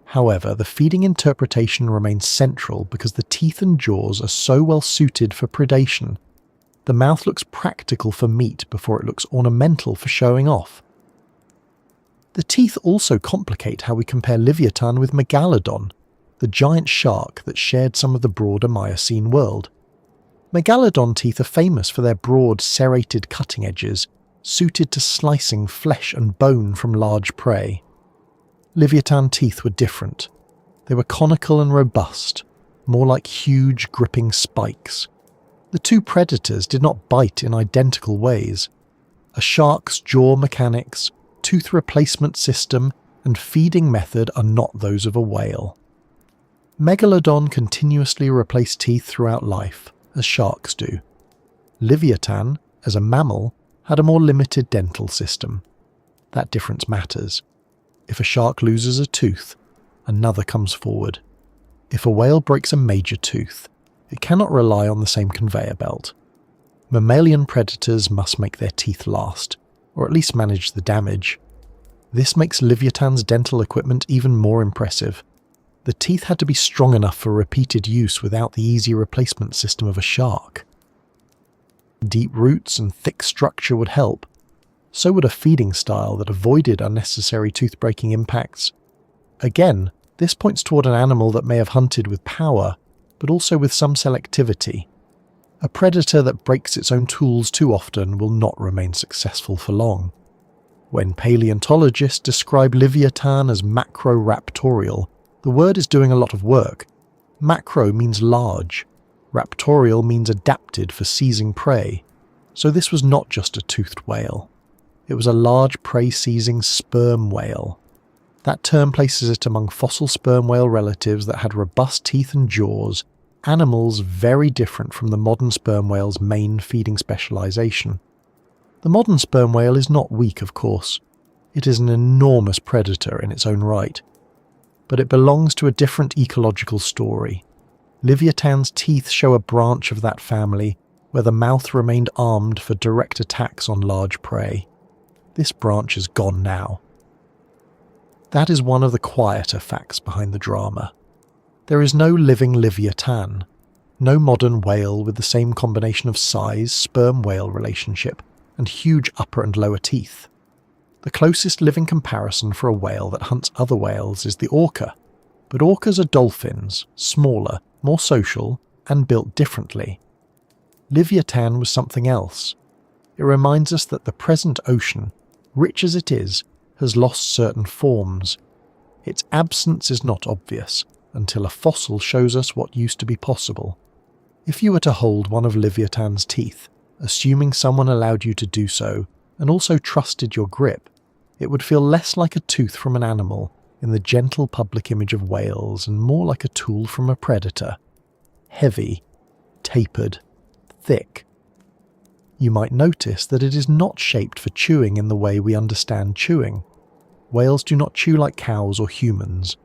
However, the feeding interpretation remains central because the teeth and jaws are so well suited for predation. The mouth looks practical for meat before it looks ornamental for showing off. The teeth also complicate how we compare Livyatan with Megalodon, the giant shark that shared some of the broader Miocene world. Megalodon teeth are famous for their broad, serrated cutting edges, suited to slicing flesh and bone from large prey. Livyatan teeth were different. They were conical and robust, more like huge, gripping spikes. The two predators did not bite in identical ways. A shark's jaw mechanics, tooth replacement system, and feeding method are not those of a whale. Megalodon continuously replaced teeth throughout life, as sharks do. Livyatan, as a mammal, had a more limited dental system. That difference matters. If a shark loses a tooth, another comes forward. If a whale breaks a major tooth, it cannot rely on the same conveyor belt. Mammalian predators must make their teeth last, or at least manage the damage. This makes Livyatan's dental equipment even more impressive. The teeth had to be strong enough for repeated use without the easy replacement system of a shark. Deep roots and thick structure would help. So would a feeding style that avoided unnecessary tooth-breaking impacts. Again, this points toward an animal that may have hunted with power, but also with some selectivity. A predator that breaks its own tools too often will not remain successful for long. When paleontologists describe Livyatan as macro-raptorial, the word is doing a lot of work. Macro means large. Raptorial means adapted for seizing prey, so this was not just a toothed whale. It was a large prey-seizing sperm whale. That term places it among fossil sperm whale relatives that had robust teeth and jaws, animals very different from the modern sperm whale's main feeding specialization. The modern sperm whale is not weak, of course. It is an enormous predator in its own right. But it belongs to a different ecological story. Livyatan's teeth show a branch of that family where the mouth remained armed for direct attacks on large prey. This branch is gone now. That is one of the quieter facts behind the drama. There is no living Livyatan, no modern whale with the same combination of size, sperm-whale relationship, and huge upper and lower teeth. The closest living comparison for a whale that hunts other whales is the orca, but orcas are dolphins, smaller, more social, and built differently. Livyatan was something else. It reminds us that the present ocean, rich as it is, has lost certain forms. Its absence is not obvious until a fossil shows us what used to be possible. If you were to hold one of Livyatan's teeth, assuming someone allowed you to do so, and also trusted your grip, it would feel less like a tooth from an animal in the gentle public image of whales and more like a tool from a predator. Heavy, tapered, thick. You might notice that it is not shaped for chewing in the way we understand chewing. Whales do not chew like cows or humans.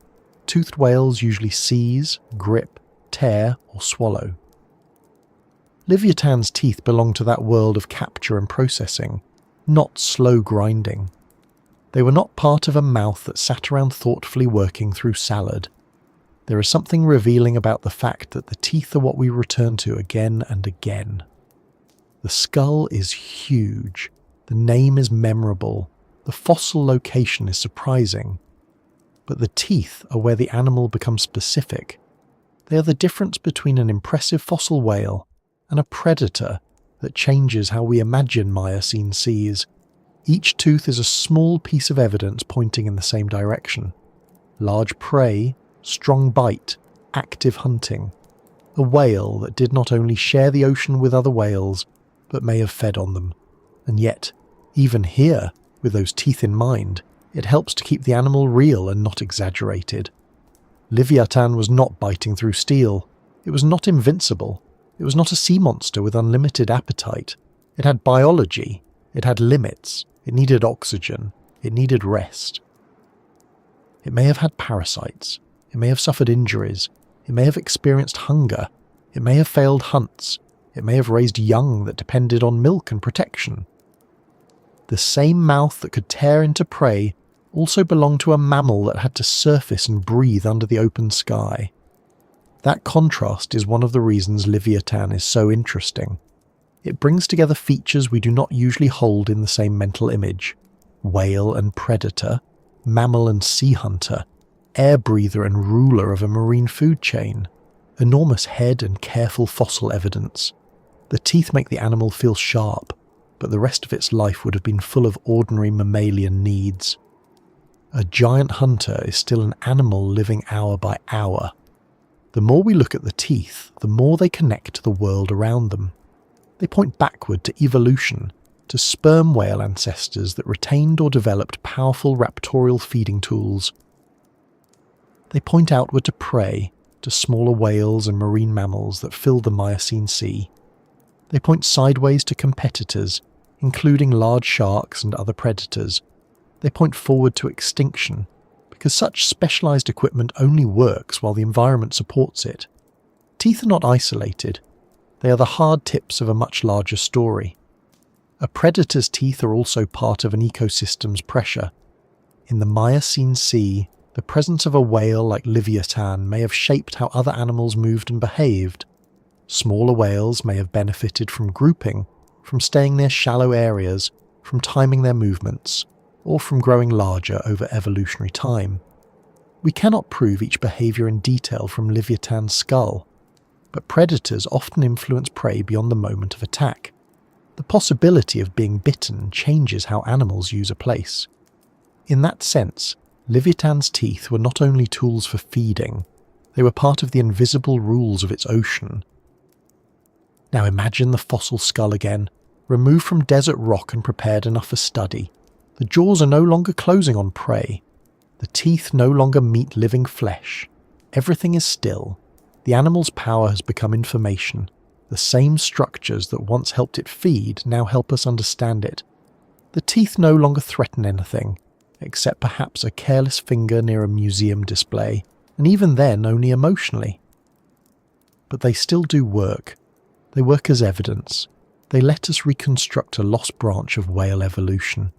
Toothed whales usually seize, grip, tear, or swallow. Livyatan's teeth belong to that world of capture and processing, not slow grinding. They were not part of a mouth that sat around thoughtfully working through salad. There is something revealing about the fact that the teeth are what we return to again and again. The skull is huge, the name is memorable, the fossil location is surprising. But the teeth are where the animal becomes specific. They are the difference between an impressive fossil whale and a predator that changes how we imagine Miocene seas. Each tooth is a small piece of evidence pointing in the same direction. Large prey, strong bite, active hunting. A whale that did not only share the ocean with other whales, but may have fed on them. And yet, even here, with those teeth in mind, it helps to keep the animal real and not exaggerated. Livyatan was not biting through steel. It was not invincible. It was not a sea monster with unlimited appetite. It had biology, It had limits, it needed oxygen, it needed rest. It may have had parasites, it may have suffered injuries, it may have experienced hunger, it may have failed hunts, it may have raised young that depended on milk and protection. The same mouth that could tear into prey also belonged to a mammal that had to surface and breathe under the open sky. That contrast is one of the reasons Livyatan is so interesting. It brings together features we do not usually hold in the same mental image: whale and predator, mammal and sea hunter, air breather and ruler of a marine food chain, enormous head and careful fossil evidence. The teeth make the animal feel sharp, but the rest of its life would have been full of ordinary mammalian needs. A giant hunter is still an animal living hour by hour. The more we look at the teeth, the more they connect to the world around them. They point backward to evolution, to sperm whale ancestors that retained or developed powerful raptorial feeding tools. They point outward to prey, to smaller whales and marine mammals that filled the Miocene Sea. They point sideways to competitors, including large sharks and other predators. They point forward to extinction, because such specialized equipment only works while the environment supports it. Teeth are not isolated. They are the hard tips of a much larger story. A predator's teeth are also part of an ecosystem's pressure. In the Miocene Sea, the presence of a whale like Livyatan may have shaped how other animals moved and behaved. Smaller whales may have benefited from grouping, from staying near shallow areas, from timing their movements, or from growing larger over evolutionary time. We cannot prove each behaviour in detail from Livyatan's skull, but predators often influence prey beyond the moment of attack. The possibility of being bitten changes how animals use a place. In that sense, Livyatan's teeth were not only tools for feeding, they were part of the invisible rules of its ocean. Now imagine the fossil skull again, removed from desert rock and prepared enough for study. The jaws are no longer closing on prey. The teeth no longer meet living flesh. Everything is still. The animal's power has become information. The same structures that once helped it feed now help us understand it. The teeth no longer threaten anything, except perhaps a careless finger near a museum display, and even then only emotionally. But they still do work. They work as evidence. They let us reconstruct a lost branch of whale evolution.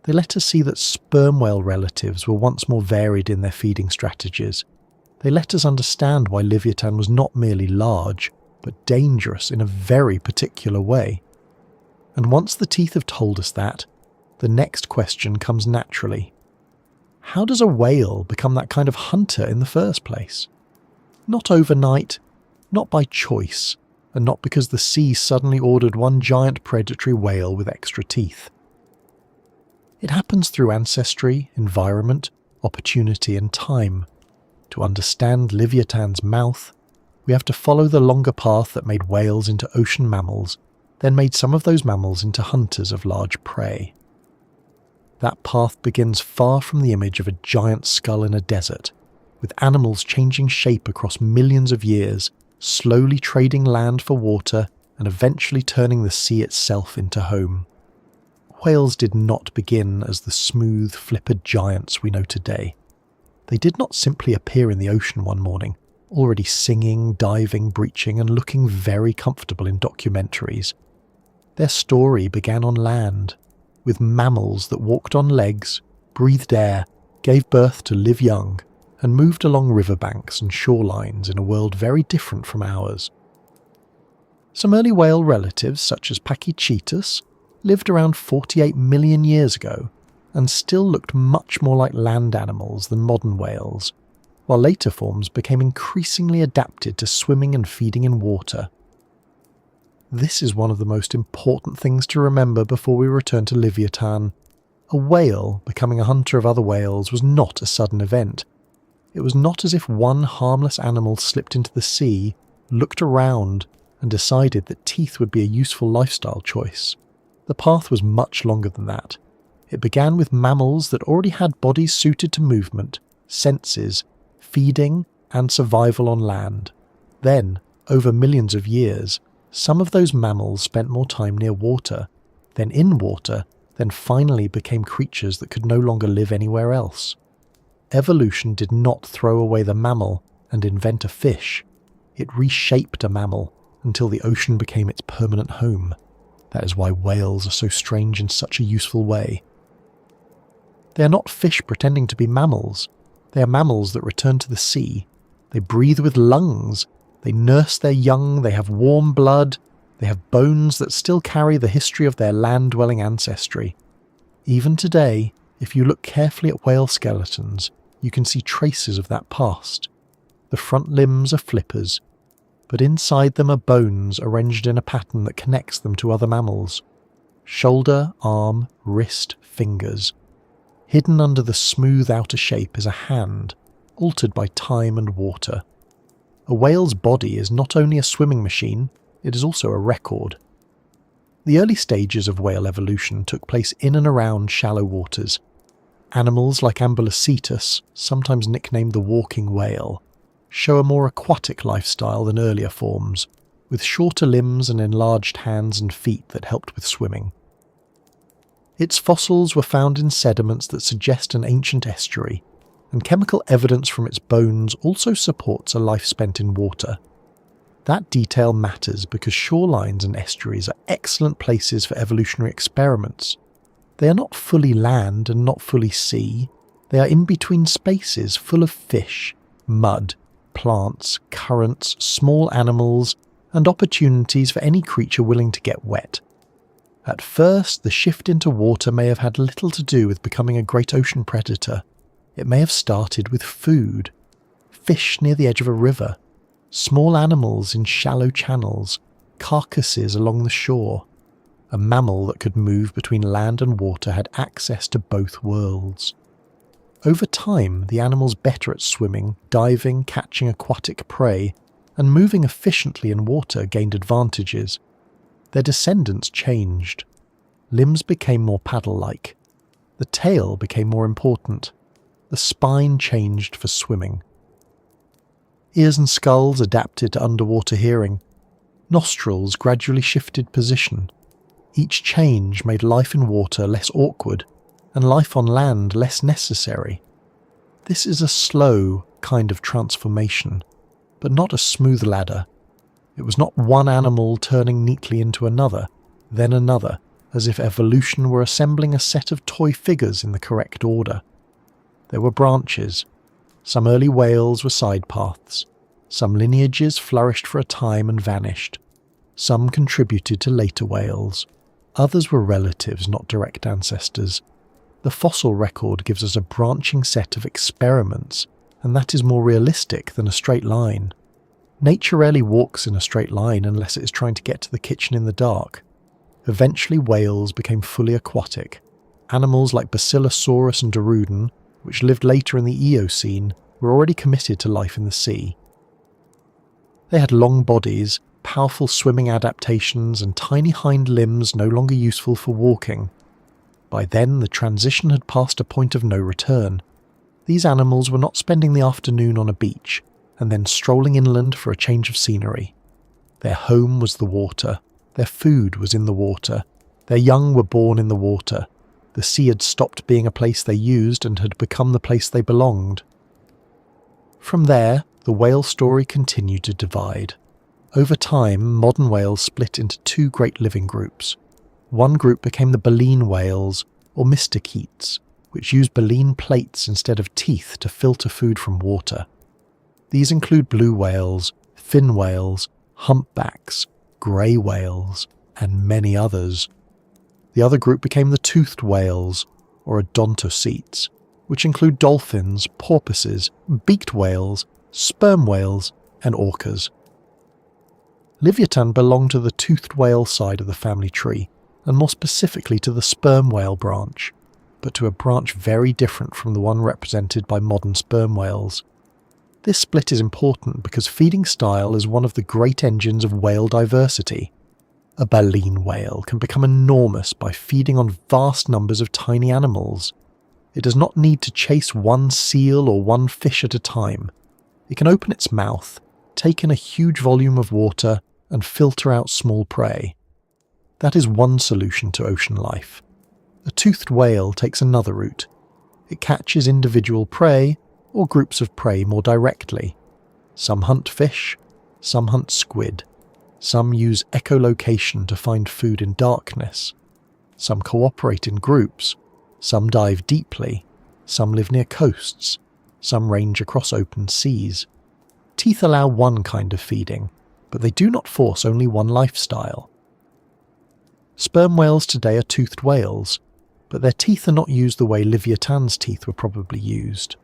They let us see that sperm whale relatives were once more varied in their feeding strategies. They let us understand why Livyatan was not merely large, but dangerous in a very particular way. And once the teeth have told us that, the next question comes naturally. How does a whale become that kind of hunter in the first place? Not overnight, not by choice, and not because the sea suddenly ordered one giant predatory whale with extra teeth. It happens through ancestry, environment, opportunity and time. To understand Livyatan's mouth, we have to follow the longer path that made whales into ocean mammals, then made some of those mammals into hunters of large prey. That path begins far from the image of a giant skull in a desert, with animals changing shape across millions of years, slowly trading land for water and eventually turning the sea itself into home. Whales did not begin as the smooth, flippered giants we know today. They did not simply appear in the ocean one morning, already singing, diving, breaching, and looking very comfortable in documentaries. Their story began on land, with mammals that walked on legs, breathed air, gave birth to live young, and moved along riverbanks and shorelines in a world very different from ours. Some early whale relatives, such as Pachycetus, lived around 48 million years ago, and still looked much more like land animals than modern whales, while later forms became increasingly adapted to swimming and feeding in water. This is one of the most important things to remember before we return to Livyatan. A whale becoming a hunter of other whales was not a sudden event. It was not as if one harmless animal slipped into the sea, looked around, and decided that teeth would be a useful lifestyle choice. The path was much longer than that. It began with mammals that already had bodies suited to movement, senses, feeding, and survival on land. Then, over millions of years, some of those mammals spent more time near water. then in water, then finally became creatures that could no longer live anywhere else. Evolution did not throw away the mammal and invent a fish. It reshaped a mammal until the ocean became its permanent home. That is why whales are so strange in such a useful way. They are not fish pretending to be mammals. They are mammals that return to the sea. They breathe with lungs. They nurse their young. They have warm blood. They have bones that still carry the history of their land-dwelling ancestry. Even today, if you look carefully at whale skeletons, you can see traces of that past. The front limbs are flippers, but inside them are bones arranged in a pattern that connects them to other mammals. Shoulder, arm, wrist, fingers. Hidden under the smooth outer shape is a hand, altered by time and water. A whale's body is not only a swimming machine, it is also a record. The early stages of whale evolution took place in and around shallow waters. Animals like Ambulocetus, sometimes nicknamed the walking whale, show a more aquatic lifestyle than earlier forms, with shorter limbs and enlarged hands and feet that helped with swimming. Its fossils were found in sediments that suggest an ancient estuary, and chemical evidence from its bones also supports a life spent in water. That detail matters because shorelines and estuaries are excellent places for evolutionary experiments. They are not fully land and not fully sea. They are in-between spaces full of fish, mud, plants, currents, small animals, and opportunities for any creature willing to get wet. At first, the shift into water may have had little to do with becoming a great ocean predator. It may have started with food. Fish near the edge of a river, small animals in shallow channels, carcasses along the shore. A mammal that could move between land and water had access to both worlds. Over time, the animals better at swimming, diving, catching aquatic prey, and moving efficiently in water gained advantages. Their descendants changed. Limbs became more paddle-like. The tail became more important. The spine changed for swimming. Ears and skulls adapted to underwater hearing. Nostrils gradually shifted position. Each change made life in water less awkward, and life on land less necessary. This is a slow kind of transformation, but not a smooth ladder. It was not one animal turning neatly into another, then another, as if evolution were assembling a set of toy figures in the correct order. There were branches. Some early whales were side paths. Some lineages flourished for a time and vanished. Some contributed to later whales. Others were relatives, not direct ancestors. The fossil record gives us a branching set of experiments, and that is more realistic than a straight line. Nature rarely walks in a straight line unless it is trying to get to the kitchen in the dark. Eventually whales became fully aquatic. Animals like Basilosaurus and Dorudon, which lived later in the Eocene, were already committed to life in the sea. They had long bodies, powerful swimming adaptations, and tiny hind limbs no longer useful for walking. By then, the transition had passed a point of no return. These animals were not spending the afternoon on a beach, and then strolling inland for a change of scenery. Their home was the water. Their food was in the water. Their young were born in the water. The sea had stopped being a place they used and had become the place they belonged. From there, the whale story continued to divide. Over time, modern whales split into two great living groups. One group became the baleen whales, or mystichetes, which use baleen plates instead of teeth to filter food from water. These include blue whales, fin whales, humpbacks, grey whales, and many others. The other group became the toothed whales, or odontocetes, which include dolphins, porpoises, beaked whales, sperm whales, and orcas. Livyatan belonged to the toothed whale side of the family tree, and more specifically to the sperm whale branch, but to a branch very different from the one represented by modern sperm whales. This split is important because feeding style is one of the great engines of whale diversity. A baleen whale can become enormous by feeding on vast numbers of tiny animals. It does not need to chase one seal or one fish at a time. It can open its mouth, take in a huge volume of water, and filter out small prey. That is one solution to ocean life. A toothed whale takes another route. It catches individual prey or groups of prey more directly. Some hunt fish, some hunt squid. Some use echolocation to find food in darkness. Some cooperate in groups. Some dive deeply. Some live near coasts. Some range across open seas. Teeth allow one kind of feeding, but they do not force only one lifestyle. Sperm whales today are toothed whales, but their teeth are not used the way Livyatan's teeth were probably used.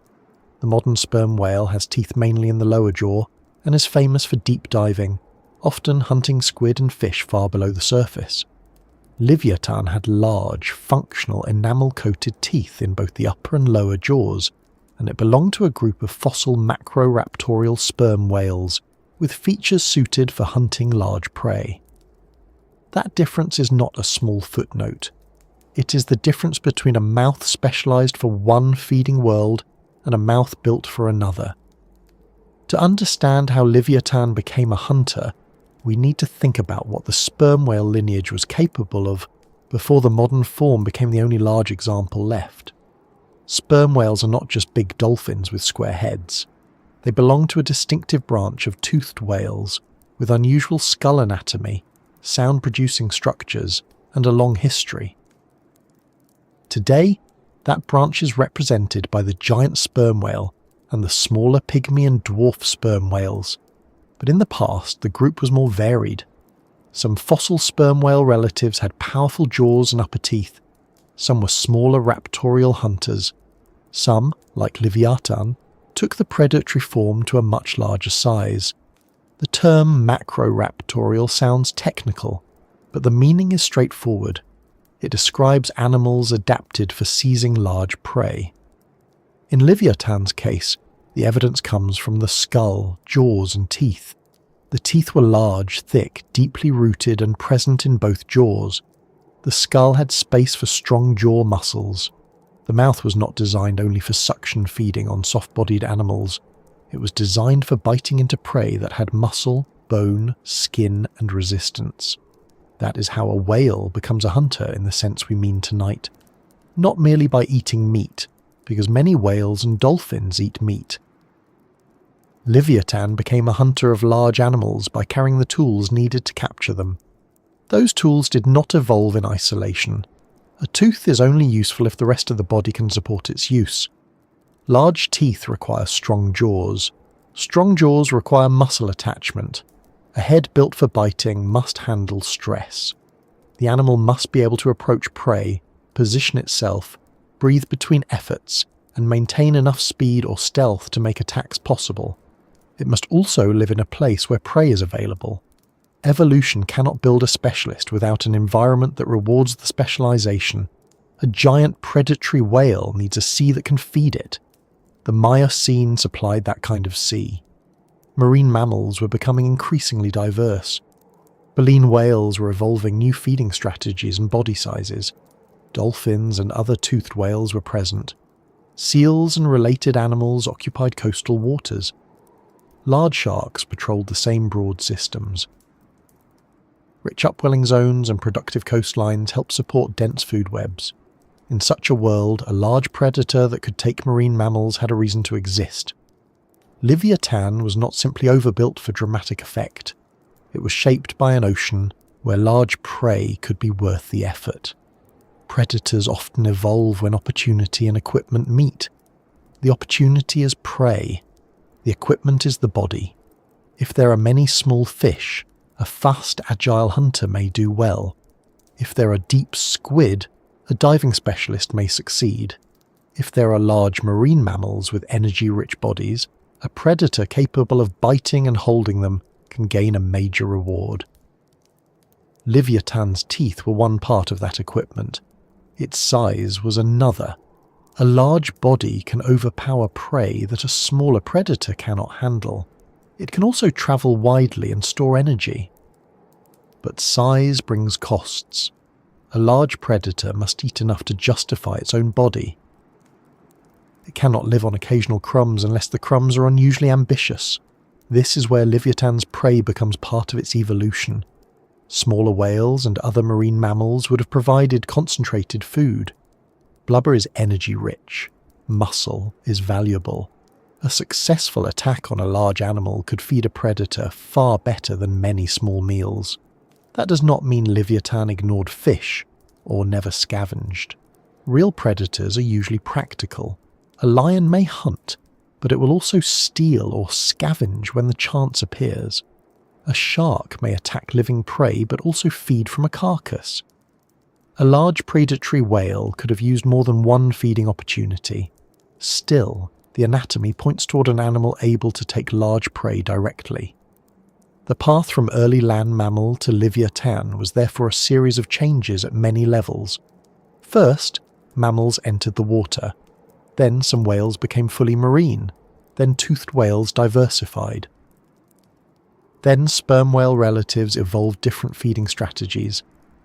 The modern sperm whale has teeth mainly in the lower jaw and is famous for deep diving, often hunting squid and fish far below the surface. Livyatan had large, functional, enamel-coated teeth in both the upper and lower jaws, and it belonged to a group of fossil macroraptorial sperm whales with features suited for hunting large prey. That difference is not a small footnote. It is the difference between a mouth specialised for one feeding world and a mouth built for another. To understand how Livyatan became a hunter, we need to think about what the sperm whale lineage was capable of before the modern form became the only large example left. Sperm whales are not just big dolphins with square heads. They belong to a distinctive branch of toothed whales with unusual skull anatomy, sound-producing structures, and a long history. Today, that branch is represented by the giant sperm whale and the smaller pygmy and dwarf sperm whales. But in the past, the group was more varied. Some fossil sperm whale relatives had powerful jaws and upper teeth. Some were smaller raptorial hunters. Some, like Livyatan, took the predatory form to a much larger size. The term macroraptorial sounds technical, but the meaning is straightforward. It describes animals adapted for seizing large prey. In Livyatan's case, the evidence comes from the skull, jaws and teeth. The teeth were large, thick, deeply rooted and present in both jaws. The skull had space for strong jaw muscles. The mouth was not designed only for suction feeding on soft-bodied animals. It was designed for biting into prey that had muscle, bone, skin and resistance. That is how a whale becomes a hunter in the sense we mean tonight. Not merely by eating meat, because many whales and dolphins eat meat. Livyatan became a hunter of large animals by carrying the tools needed to capture them. Those tools did not evolve in isolation. A tooth is only useful if the rest of the body can support its use. Large teeth require strong jaws. Strong jaws require muscle attachment. A head built for biting must handle stress. The animal must be able to approach prey, position itself, breathe between efforts, and maintain enough speed or stealth to make attacks possible. It must also live in a place where prey is available. Evolution cannot build a specialist without an environment that rewards the specialization. A giant predatory whale needs a sea that can feed it. The Miocene supplied that kind of sea. Marine mammals were becoming increasingly diverse. Baleen whales were evolving new feeding strategies and body sizes. Dolphins and other toothed whales were present. Seals and related animals occupied coastal waters. Large sharks patrolled the same broad systems. Rich upwelling zones and productive coastlines helped support dense food webs. In such a world, a large predator that could take marine mammals had a reason to exist. Livyatan was not simply overbuilt for dramatic effect. It was shaped by an ocean where large prey could be worth the effort. Predators often evolve when opportunity and equipment meet. The opportunity is prey. The equipment is the body. If there are many small fish, a fast, agile hunter may do well. If there are deep squid, a diving specialist may succeed. If there are large marine mammals with energy-rich bodies, a predator capable of biting and holding them can gain a major reward. Livyatan's teeth were one part of that equipment. Its size was another. A large body can overpower prey that a smaller predator cannot handle. It can also travel widely and store energy. But size brings costs. A large predator must eat enough to justify its own body. It cannot live on occasional crumbs unless the crumbs are unusually ambitious. This is where Livyatan's prey becomes part of its evolution. Smaller whales and other marine mammals would have provided concentrated food. Blubber is energy-rich. Muscle is valuable. A successful attack on a large animal could feed a predator far better than many small meals. That does not mean Livyatan ignored fish or never scavenged. Real predators are usually practical. A lion may hunt, but it will also steal or scavenge when the chance appears. A shark may attack living prey but also feed from a carcass. A large predatory whale could have used more than one feeding opportunity. Still, the anatomy points toward an animal able to take large prey directly. The path from early land mammal to Livyatan was therefore a series of changes at many levels. First, mammals entered the water. Then some whales became fully marine. Then toothed whales diversified. Then sperm whale relatives evolved different feeding strategies.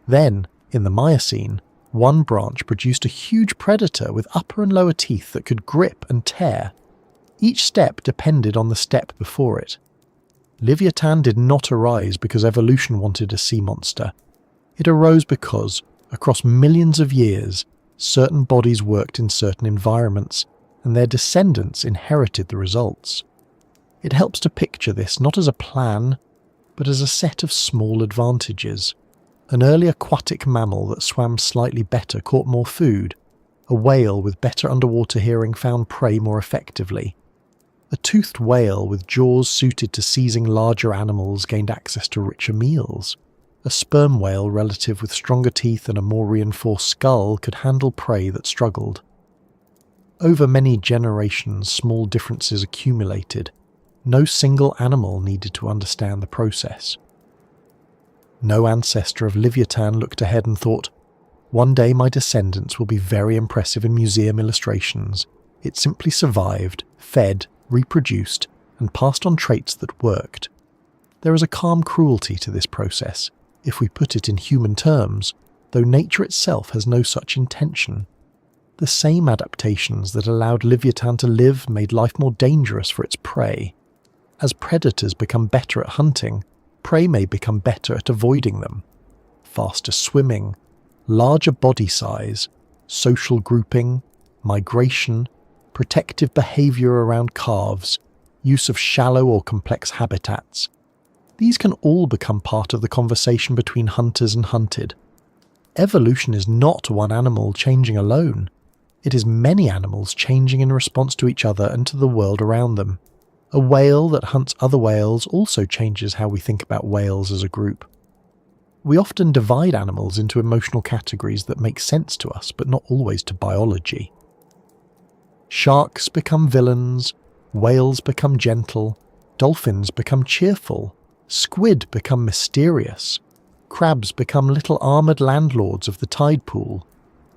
Then, in the Miocene, one branch produced a huge predator with upper and lower teeth that could grip and tear. Each step depended on the step before it. Livyatan did not arise because evolution wanted a sea monster. It arose because, across millions of years, certain bodies worked in certain environments, and their descendants inherited the results. It helps to picture this not as a plan, but as a set of small advantages. An early aquatic mammal that swam slightly better caught more food. A whale with better underwater hearing found prey more effectively. A toothed whale with jaws suited to seizing larger animals gained access to richer meals. A sperm whale relative with stronger teeth and a more reinforced skull could handle prey that struggled. Over many generations, small differences accumulated. No single animal needed to understand the process. No ancestor of Livyatan looked ahead and thought, "One day my descendants will be very impressive in museum illustrations." It simply survived, fed, reproduced, and passed on traits that worked. There is a calm cruelty to this process, if we put it in human terms, though nature itself has no such intention. The same adaptations that allowed Livyatan to live made life more dangerous for its prey. As predators become better at hunting, prey may become better at avoiding them. Faster swimming, larger body size, social grouping, migration, protective behavior around calves, use of shallow or complex habitats. These can all become part of the conversation between hunters and hunted. Evolution is not one animal changing alone. It is many animals changing in response to each other and to the world around them. A whale that hunts other whales also changes how we think about whales as a group. We often divide animals into emotional categories that make sense to us, but not always to biology. Sharks become villains, whales become gentle, dolphins become cheerful, squid become mysterious, crabs become little armoured landlords of the tide pool.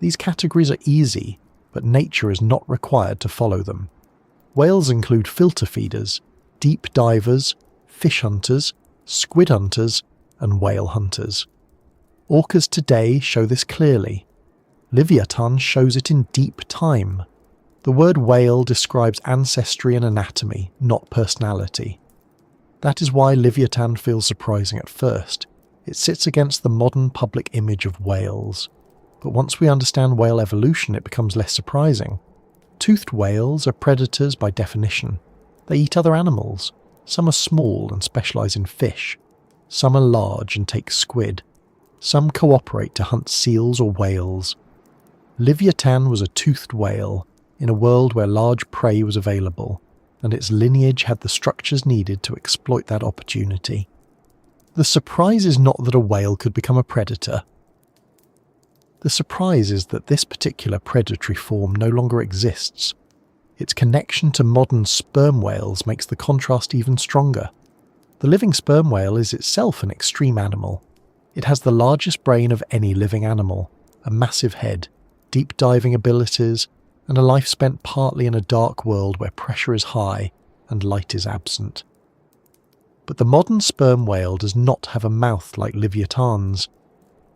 These categories are easy, but nature is not required to follow them. Whales include filter feeders, deep divers, fish hunters, squid hunters, and whale hunters. Orcas today show this clearly. Livyatan shows it in deep time. The word whale describes ancestry and anatomy, not personality. That is why Livyatan feels surprising at first. It sits against the modern public image of whales. But once we understand whale evolution, it becomes less surprising. Toothed whales are predators by definition. They eat other animals. Some are small and specialise in fish. Some are large and take squid. Some cooperate to hunt seals or whales. Livyatan was a toothed whale in a world where large prey was available, and its lineage had the structures needed to exploit that opportunity. The surprise is not that a whale could become a predator. The surprise is that this particular predatory form no longer exists. Its connection to modern sperm whales makes the contrast even stronger. The living sperm whale is itself an extreme animal. It has the largest brain of any living animal, a massive head, deep diving abilities, and a life spent partly in a dark world where pressure is high and light is absent. But the modern sperm whale does not have a mouth like Livyatan's.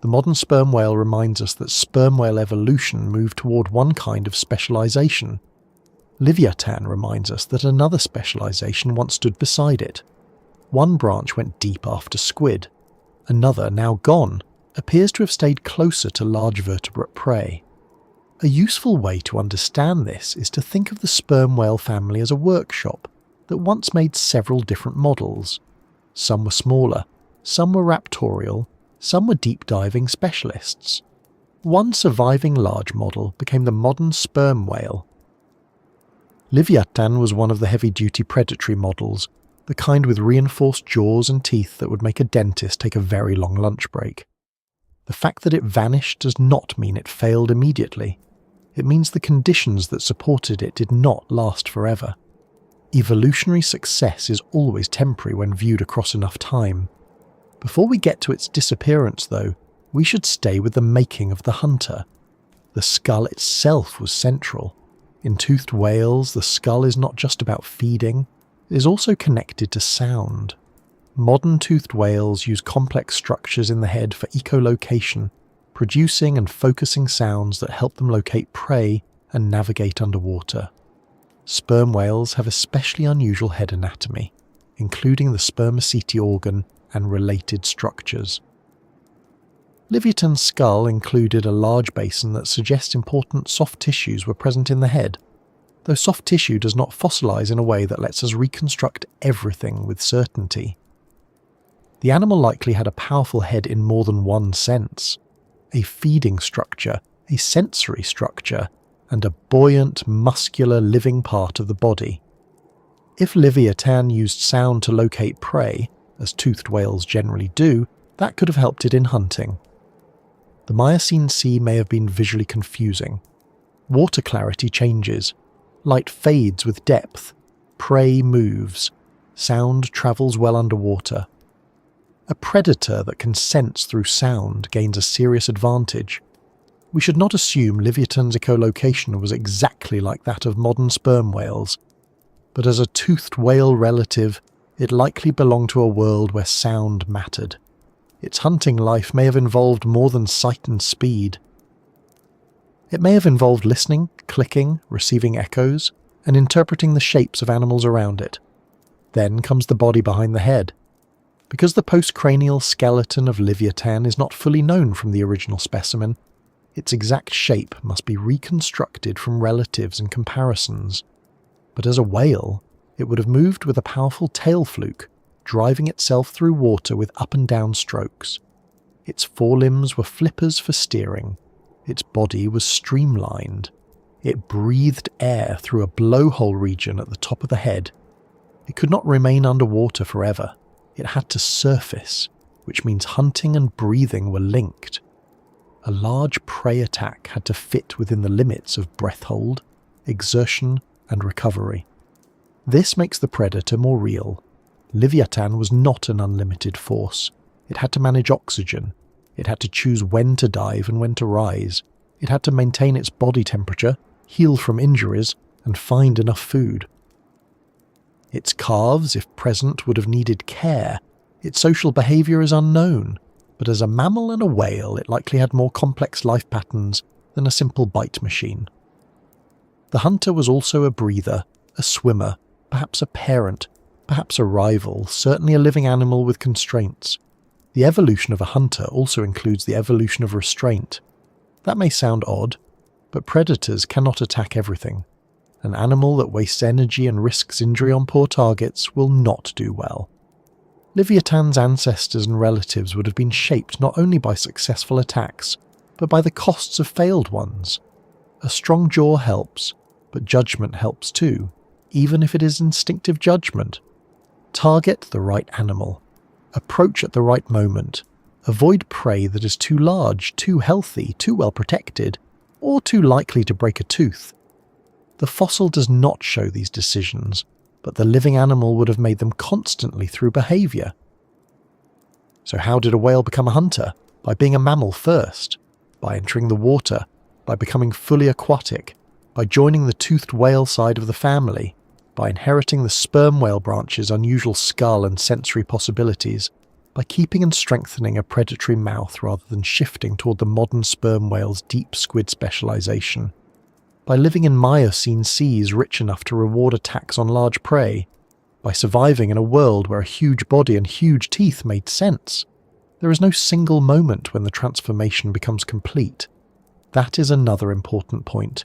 The modern sperm whale reminds us that sperm whale evolution moved toward one kind of specialization. Livyatan reminds us that another specialization once stood beside it. One branch went deep after squid. Another, now gone, appears to have stayed closer to large vertebrate prey. A useful way to understand this is to think of the sperm whale family as a workshop that once made several different models. Some were smaller, some were raptorial, some were deep-diving specialists. One surviving large model became the modern sperm whale. Livyatan was one of the heavy-duty predatory models, the kind with reinforced jaws and teeth that would make a dentist take a very long lunch break. The fact that it vanished does not mean it failed immediately. It means the conditions that supported it did not last forever. Evolutionary success is always temporary when viewed across enough time. Before we get to its disappearance, though, we should stay with the making of the hunter. The skull itself was central. In toothed whales, the skull is not just about feeding, it is also connected to sound. Modern toothed whales use complex structures in the head for echolocation, producing and focusing sounds that help them locate prey and navigate underwater. Sperm whales have especially unusual head anatomy, including the spermaceti organ and related structures. Livyatan's skull included a large basin that suggests important soft tissues were present in the head, though soft tissue does not fossilize in a way that lets us reconstruct everything with certainty. The animal likely had a powerful head in more than one sense: a feeding structure, a sensory structure, and a buoyant, muscular living part of the body. If Livyatan used sound to locate prey, as toothed whales generally do, that could have helped it in hunting. The Miocene sea may have been visually confusing. Water clarity changes, light fades with depth, prey moves, sound travels well underwater. A predator that can sense through sound gains a serious advantage. We should not assume Livyatan's echolocation was exactly like that of modern sperm whales, but as a toothed whale relative, it likely belonged to a world where sound mattered. Its hunting life may have involved more than sight and speed. It may have involved listening, clicking, receiving echoes, and interpreting the shapes of animals around it. Then comes the body behind the head. Because the postcranial skeleton of Livyatan is not fully known from the original specimen, its exact shape must be reconstructed from relatives and comparisons. But as a whale, it would have moved with a powerful tail fluke, driving itself through water with up and down strokes. Its forelimbs were flippers for steering. Its body was streamlined. It breathed air through a blowhole region at the top of the head. It could not remain underwater forever. It had to surface, which means hunting and breathing were linked. A large prey attack had to fit within the limits of breath hold, exertion, and recovery. This makes the predator more real. Livyatan was not an unlimited force. It had to manage oxygen. It had to choose when to dive and when to rise. It had to maintain its body temperature, heal from injuries, and find enough food. Its calves, if present, would have needed care. Its social behaviour is unknown, but as a mammal and a whale, it likely had more complex life patterns than a simple bite machine. The hunter was also a breather, a swimmer, perhaps a parent, perhaps a rival, certainly a living animal with constraints. The evolution of a hunter also includes the evolution of restraint. That may sound odd, but predators cannot attack everything. An animal that wastes energy and risks injury on poor targets will not do well. Livyatan's ancestors and relatives would have been shaped not only by successful attacks, but by the costs of failed ones. A strong jaw helps, but judgment helps too, even if it is instinctive judgment. Target the right animal. Approach at the right moment. Avoid prey that is too large, too healthy, too well protected, or too likely to break a tooth. The fossil does not show these decisions, but the living animal would have made them constantly through behaviour. So how did a whale become a hunter? By being a mammal first, by entering the water, by becoming fully aquatic, by joining the toothed whale side of the family, by inheriting the sperm whale branch's unusual skull and sensory possibilities, by keeping and strengthening a predatory mouth rather than shifting toward the modern sperm whale's deep squid specialization, by living in Miocene seas rich enough to reward attacks on large prey, by surviving in a world where a huge body and huge teeth made sense. There is no single moment when the transformation becomes complete. That is another important point.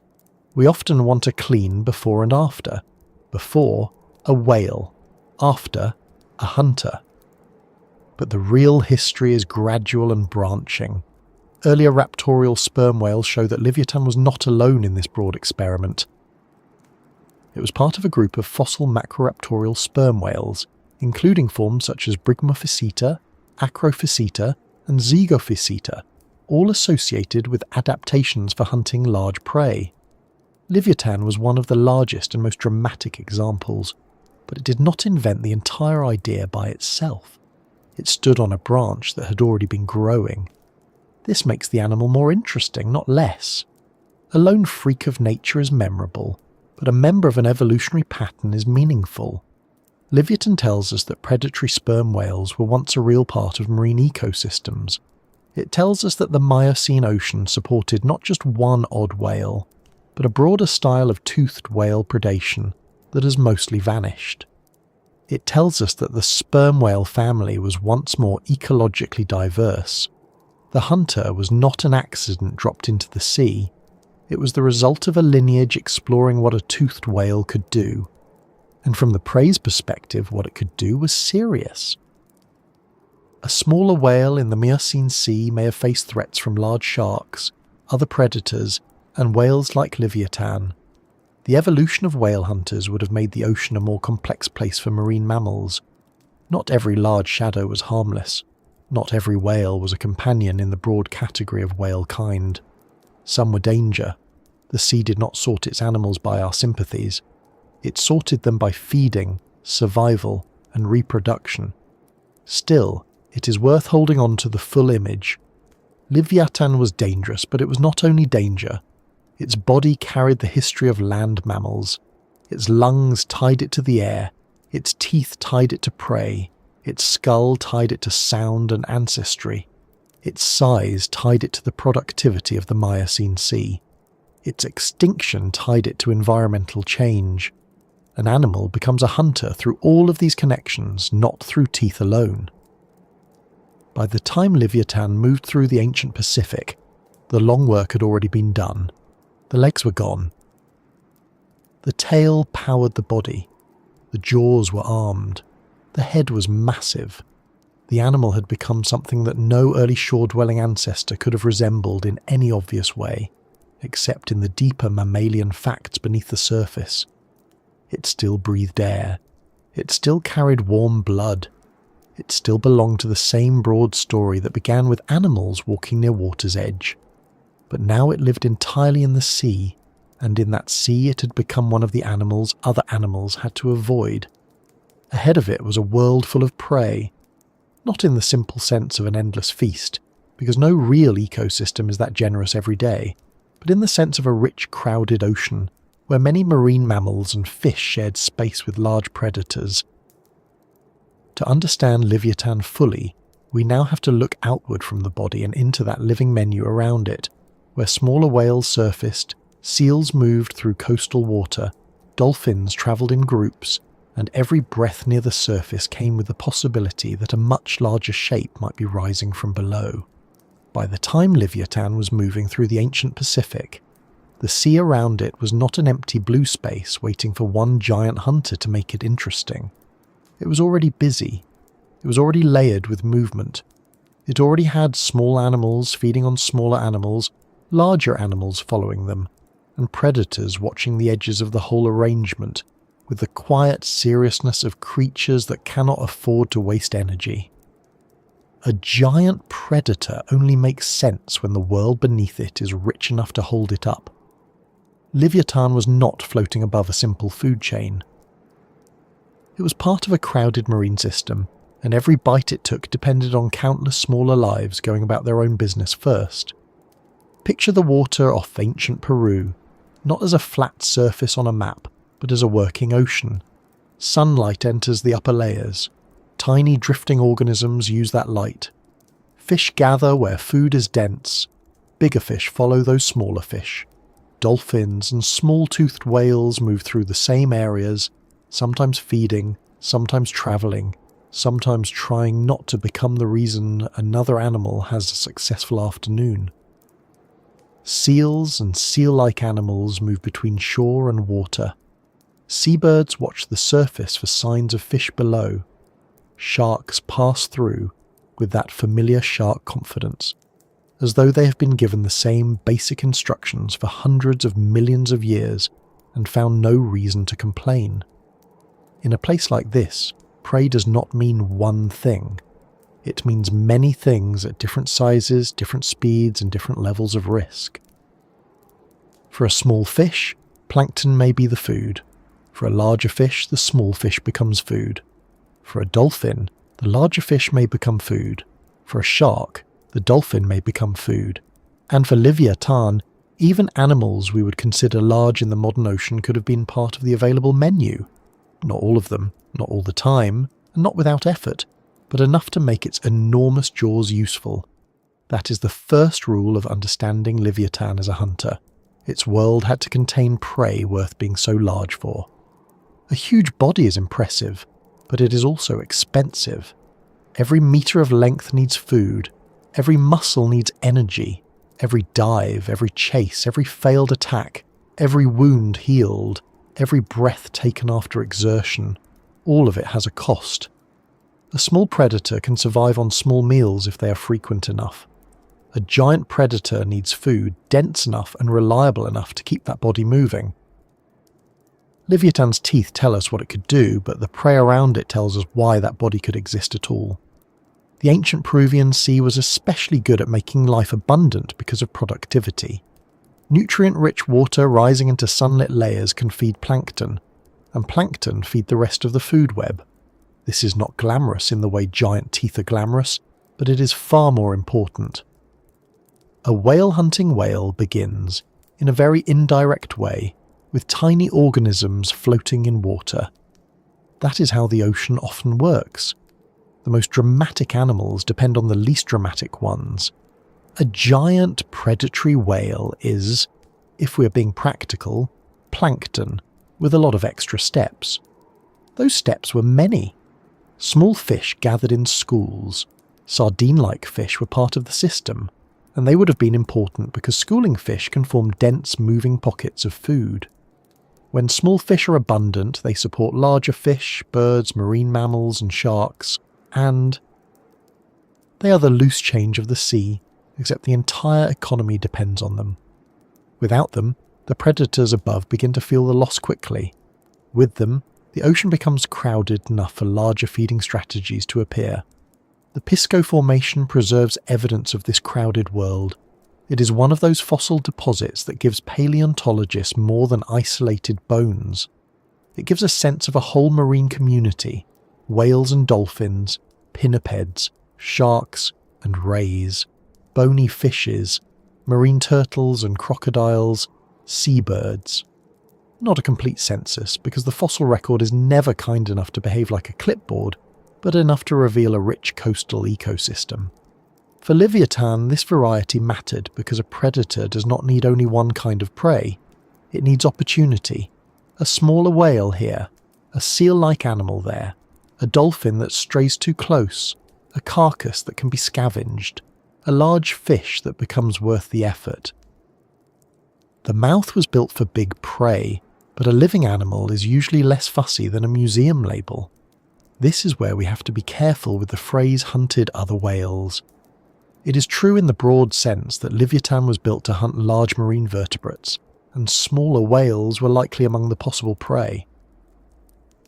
We often want a clean before and after. Before, a whale. After, a hunter. But the real history is gradual and branching. Earlier raptorial sperm whales show that Livyatan was not alone in this broad experiment. It was part of a group of fossil macroraptorial sperm whales, including forms such as Brigmophyceta, Acrophyceta, and Zygophyceta, all associated with adaptations for hunting large prey. Livyatan was one of the largest and most dramatic examples, but it did not invent the entire idea by itself. It stood on a branch that had already been growing. This makes the animal more interesting, not less. A lone freak of nature is memorable, but a member of an evolutionary pattern is meaningful. Livyatan tells us that predatory sperm whales were once a real part of marine ecosystems. It tells us that the Miocene ocean supported not just one odd whale, but a broader style of toothed whale predation that has mostly vanished. It tells us that the sperm whale family was once more ecologically diverse. The hunter was not an accident dropped into the sea. It was the result of a lineage exploring what a toothed whale could do. And from the prey's perspective, what it could do was serious. A smaller whale in the Miocene Sea may have faced threats from large sharks, other predators, and whales like Livyatan. The evolution of whale hunters would have made the ocean a more complex place for marine mammals. Not every large shadow was harmless. Not every whale was a companion in the broad category of whale kind. Some were danger. The sea did not sort its animals by our sympathies. It sorted them by feeding, survival, and reproduction. Still, it is worth holding on to the full image. Livyatan was dangerous, but it was not only danger. Its body carried the history of land mammals. Its lungs tied it to the air. Its teeth tied it to prey. Its skull tied it to sound and ancestry. Its size tied it to the productivity of the Miocene Sea. Its extinction tied it to environmental change. An animal becomes a hunter through all of these connections, not through teeth alone. By the time Livyatan moved through the ancient Pacific, the long work had already been done. The legs were gone. The tail powered the body. The jaws were armed. The head was massive. The animal had become something that no early shore-dwelling ancestor could have resembled in any obvious way, except in the deeper mammalian facts beneath the surface. It still breathed air. It still carried warm blood. It still belonged to the same broad story that began with animals walking near water's edge. But now it lived entirely in the sea, and in that sea it had become one of the animals other animals had to avoid. Ahead of it was a world full of prey, not in the simple sense of an endless feast, because no real ecosystem is that generous every day, but in the sense of a rich, crowded ocean, where many marine mammals and fish shared space with large predators. To understand Livyatan fully, we now have to look outward from the body and into that living menu around it, where smaller whales surfaced, seals moved through coastal water, dolphins travelled in groups, and every breath near the surface came with the possibility that a much larger shape might be rising from below. By the time Livyatan was moving through the ancient Pacific, the sea around it was not an empty blue space waiting for one giant hunter to make it interesting. It was already busy. It was already layered with movement. It already had small animals feeding on smaller animals, larger animals following them, and predators watching the edges of the whole arrangement, with the quiet seriousness of creatures that cannot afford to waste energy. A giant predator only makes sense when the world beneath it is rich enough to hold it up. Livyatan was not floating above a simple food chain. It was part of a crowded marine system, and every bite it took depended on countless smaller lives going about their own business first. Picture the water off ancient Peru, not as a flat surface on a map, but as a working ocean. Sunlight enters the upper layers. Tiny drifting organisms use that light. Fish gather where food is dense. Bigger fish follow those smaller fish. Dolphins and small-toothed whales move through the same areas, sometimes feeding, sometimes travelling, sometimes trying not to become the reason another animal has a successful afternoon. Seals and seal-like animals move between shore and water. Seabirds watch the surface for signs of fish below. Sharks pass through with that familiar shark confidence, as though they have been given the same basic instructions for hundreds of millions of years and found no reason to complain. In a place like this, prey does not mean one thing. It means many things at different sizes, different speeds, and different levels of risk. For a small fish, plankton may be the food. For a larger fish, the small fish becomes food. For a dolphin, the larger fish may become food. For a shark, the dolphin may become food. And for Livyatan, even animals we would consider large in the modern ocean could have been part of the available menu. Not all of them, not all the time, and not without effort, but enough to make its enormous jaws useful. That is the first rule of understanding Livyatan as a hunter. Its world had to contain prey worth being so large for. A huge body is impressive, but it is also expensive. Every metre of length needs food. Every muscle needs energy. Every dive, every chase, every failed attack, every wound healed, every breath taken after exertion, all of it has a cost. A small predator can survive on small meals if they are frequent enough. A giant predator needs food dense enough and reliable enough to keep that body moving. Livyatan's teeth tell us what it could do, but the prey around it tells us why that body could exist at all. The ancient Peruvian sea was especially good at making life abundant because of productivity. Nutrient-rich water rising into sunlit layers can feed plankton, and plankton feed the rest of the food web. This is not glamorous in the way giant teeth are glamorous, but it is far more important. A whale-hunting whale begins, in a very indirect way, with tiny organisms floating in water. That is how the ocean often works. The most dramatic animals depend on the least dramatic ones. A giant predatory whale is, if we are being practical, plankton, with a lot of extra steps. Those steps were many. Small fish gathered in schools. Sardine-like fish were part of the system, and they would have been important because schooling fish can form dense, moving pockets of food. When small fish are abundant, they support larger fish, birds, marine mammals, and sharks, and they are the loose change of the sea, except the entire economy depends on them. Without them, the predators above begin to feel the loss quickly. With them, the ocean becomes crowded enough for larger feeding strategies to appear. The Pisco Formation preserves evidence of this crowded world. It is one of those fossil deposits that gives paleontologists more than isolated bones. It gives a sense of a whole marine community: whales and dolphins, pinnipeds, sharks and rays, bony fishes, marine turtles and crocodiles, seabirds. Not a complete census, because the fossil record is never kind enough to behave like a clipboard, but enough to reveal a rich coastal ecosystem. For Livyatan, this variety mattered because a predator does not need only one kind of prey. It needs opportunity. A smaller whale here, a seal-like animal there, a dolphin that strays too close, a carcass that can be scavenged, a large fish that becomes worth the effort. The mouth was built for big prey, but a living animal is usually less fussy than a museum label. This is where we have to be careful with the phrase hunted other whales. It is true in the broad sense that Livyatan was built to hunt large marine vertebrates, and smaller whales were likely among the possible prey.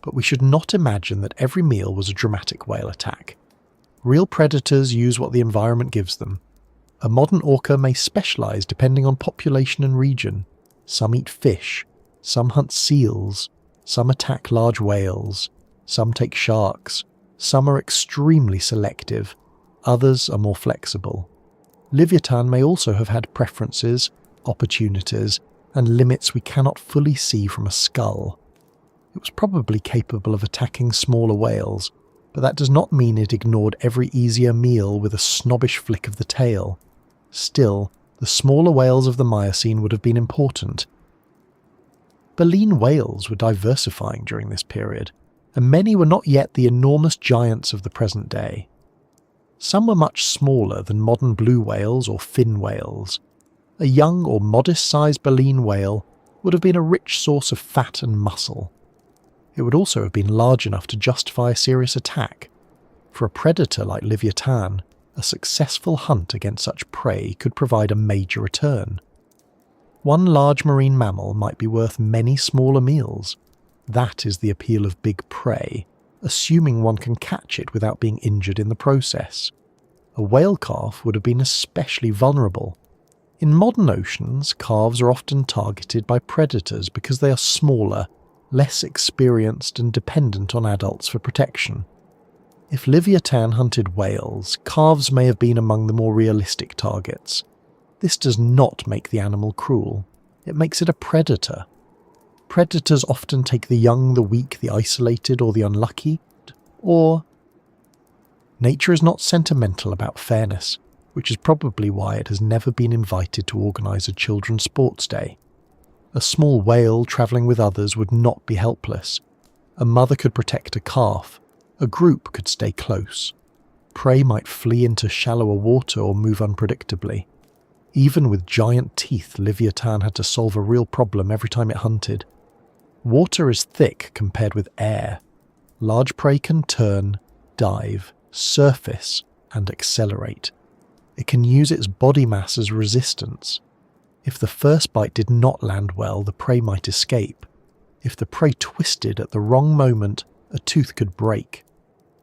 But we should not imagine that every meal was a dramatic whale attack. Real predators use what the environment gives them. A modern orca may specialise depending on population and region. Some eat fish, some hunt seals, some attack large whales, some take sharks, some are extremely selective, others are more flexible. Livyatan may also have had preferences, opportunities, and limits we cannot fully see from a skull. It was probably capable of attacking smaller whales, but that does not mean it ignored every easier meal with a snobbish flick of the tail. Still, the smaller whales of the Miocene would have been important. Baleen whales were diversifying during this period. and many were not yet the enormous giants of the present day. Some were much smaller than modern blue whales or fin whales. A young or modest-sized baleen whale would have been a rich source of fat and muscle. It would also have been large enough to justify a serious attack. For a predator like Livyatan, a successful hunt against such prey could provide a major return. One large marine mammal might be worth many smaller meals. That is the appeal of big prey, assuming one can catch it without being injured in the process. A whale calf would have been especially vulnerable. In modern oceans, calves are often targeted by predators because they are smaller, less experienced and dependent on adults for protection. If Livyatan hunted whales, calves may have been among the more realistic targets. This does not make the animal cruel. It makes it a predator. Predators often take the young, the weak, the isolated, or the unlucky, or... Nature is not sentimental about fairness, which is probably why it has never been invited to organise a children's sports day. A small whale travelling with others would not be helpless. A mother could protect a calf. A group could stay close. Prey might flee into shallower water or move unpredictably. Even with giant teeth, Livyatan had to solve a real problem every time it hunted. Water is thick compared with air. Large prey can turn, dive, surface, and accelerate. It can use its body mass as resistance. If the first bite did not land well, the prey might escape. If the prey twisted at the wrong moment, a tooth could break.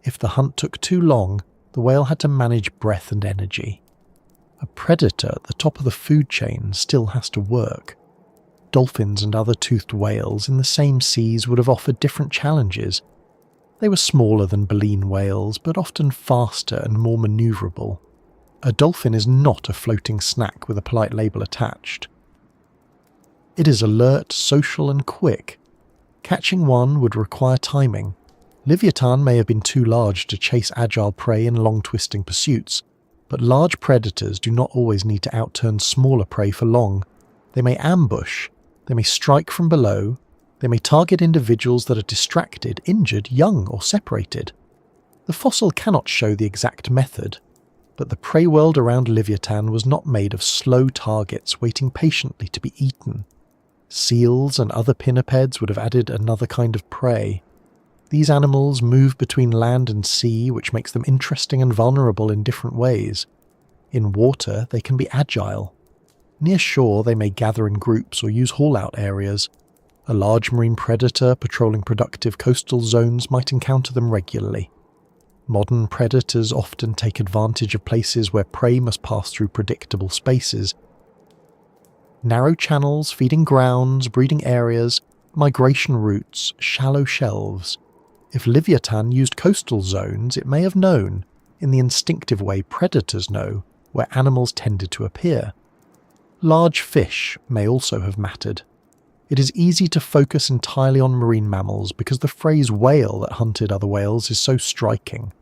If the hunt took too long, the whale had to manage breath and energy. A predator at the top of the food chain still has to work. Dolphins and other toothed whales in the same seas would have offered different challenges. They were smaller than baleen whales, but often faster and more manoeuvrable. A dolphin is not a floating snack with a polite label attached. It is alert, social and quick. Catching one would require timing. Livyatan may have been too large to chase agile prey in long twisting pursuits, but large predators do not always need to outturn smaller prey for long. They may ambush, they may strike from below, they may target individuals that are distracted, injured, young or separated. The fossil cannot show the exact method, but the prey world around Livyatan was not made of slow targets waiting patiently to be eaten. Seals and other pinnipeds would have added another kind of prey. These animals move between land and sea, which makes them interesting and vulnerable in different ways. In water, they can be agile. Near shore, they may gather in groups or use haul-out areas. A large marine predator patrolling productive coastal zones might encounter them regularly. Modern predators often take advantage of places where prey must pass through predictable spaces. Narrow channels, feeding grounds, breeding areas, migration routes, shallow shelves. If Livyatan used coastal zones, it may have known, in the instinctive way predators know, where animals tended to appear. Large fish may also have mattered. It is easy to focus entirely on marine mammals because the phrase whale that hunted other whales is so striking.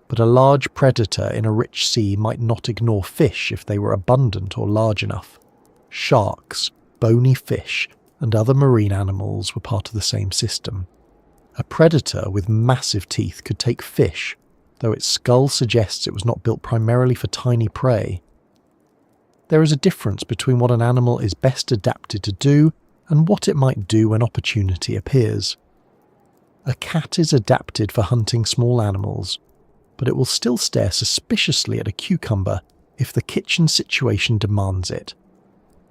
But a large predator in a rich sea might not ignore fish if they were abundant or large enough. Sharks, bony fish, and other marine animals were part of the same system. A predator with massive teeth could take fish, though its skull suggests it was not built primarily for tiny prey. There is a difference between what an animal is best adapted to do and what it might do when opportunity appears. A cat is adapted for hunting small animals, but it will still stare suspiciously at a cucumber if the kitchen situation demands it.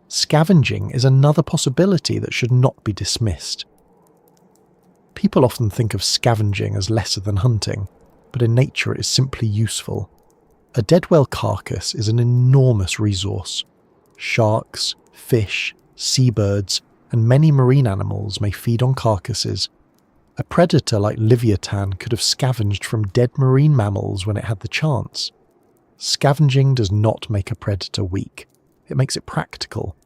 Scavenging is another possibility that should not be dismissed. People often think of scavenging as lesser than hunting, but in nature it is simply useful. A dead whale carcass is an enormous resource. Sharks, fish, seabirds, and many marine animals may feed on carcasses. A predator like Livyatan could have scavenged from dead marine mammals when it had the chance. Scavenging does not make a predator weak. It makes it practical.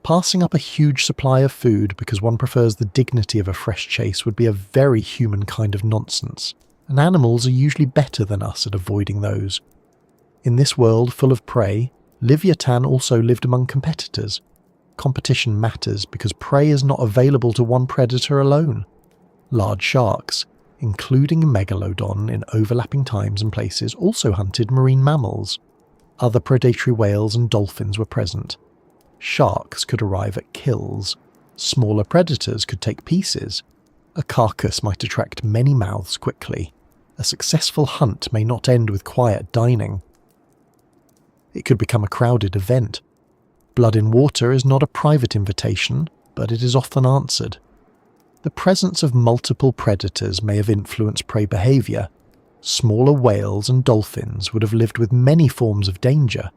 Passing up a huge supply of food because one prefers the dignity of a fresh chase would be a very human kind of nonsense, and animals are usually better than us at avoiding those. In this world full of prey, Livyatan also lived among competitors. Competition matters because prey is not available to one predator alone. Large sharks, including Megalodon in overlapping times and places, also hunted marine mammals. Other predatory whales and dolphins were present. Sharks could arrive at kills. Smaller predators could take pieces. A carcass might attract many mouths quickly. A successful hunt may not end with quiet dining. It could become a crowded event. Blood in water is not a private invitation, but it is often answered. The presence of multiple predators may have influenced prey behaviour. Smaller whales and dolphins would have lived with many forms of danger.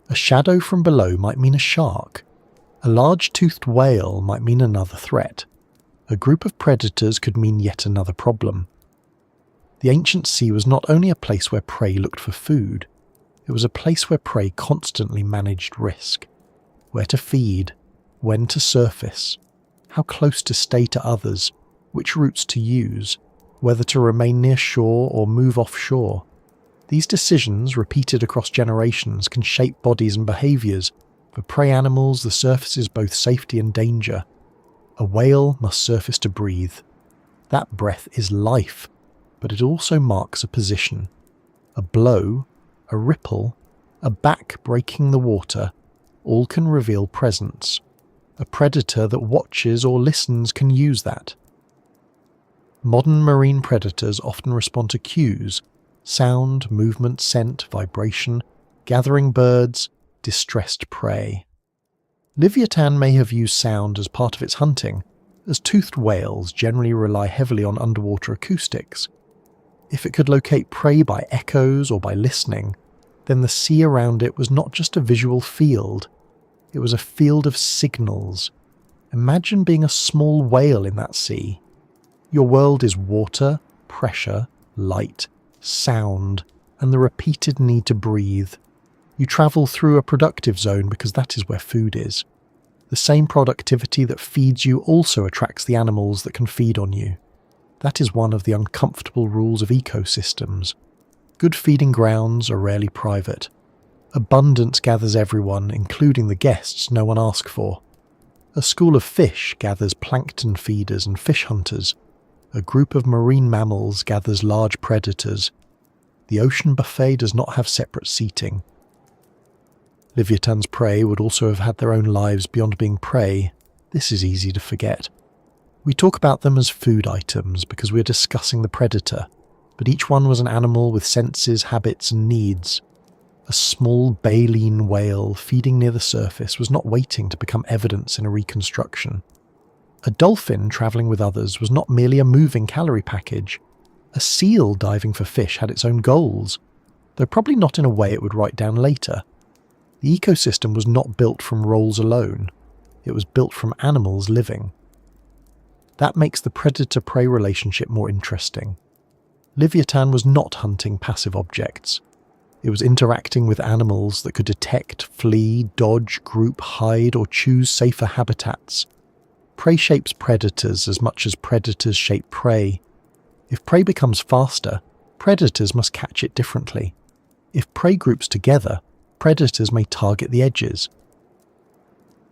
A shadow from below might mean a shark. A large-toothed whale might mean another threat. A group of predators could mean yet another problem. The ancient sea was not only a place where prey looked for food, it was a place where prey constantly managed risk. Where to feed, when to surface, how close to stay to others, which routes to use, whether to remain near shore or move offshore. These decisions, repeated across generations, can shape bodies and behaviours. For prey animals, the surface is both safety and danger. A whale must surface to breathe. That breath is life, but it also marks a position. A blow, a ripple, a back breaking the water, all can reveal presence. A predator that watches or listens can use that. Modern marine predators often respond to cues: sound, movement, scent, vibration, gathering birds, distressed prey. Livyatan may have used sound as part of its hunting, as toothed whales generally rely heavily on underwater acoustics. If it could locate prey by echoes or by listening, then the sea around it was not just a visual field, it was a field of signals. Imagine being a small whale in that sea. Your world is water, pressure, light, sound, and the repeated need to breathe. You travel through a productive zone because that is where food is. The same productivity that feeds you also attracts the animals that can feed on you. That is one of the uncomfortable rules of ecosystems. Good feeding grounds are rarely private. Abundance gathers everyone, including the guests no one asked for. A school of fish gathers plankton feeders and fish hunters. A group of marine mammals gathers large predators. The ocean buffet does not have separate seating. Livyatan's prey would also have had their own lives beyond being prey. This is easy to forget. We talk about them as food items because we are discussing the predator, but each one was an animal with senses, habits, and needs. A small baleen whale feeding near the surface was not waiting to become evidence in a reconstruction. A dolphin travelling with others was not merely a moving calorie package. A seal diving for fish had its own goals, though probably not in a way it would write down later. The ecosystem was not built from roles alone, it was built from animals living. That makes the predator-prey relationship more interesting. Livyatan was not hunting passive objects. It was interacting with animals that could detect, flee, dodge, group, hide, or choose safer habitats. Prey shapes predators as much as predators shape prey. If prey becomes faster, predators must catch it differently. If prey groups together, predators may target the edges.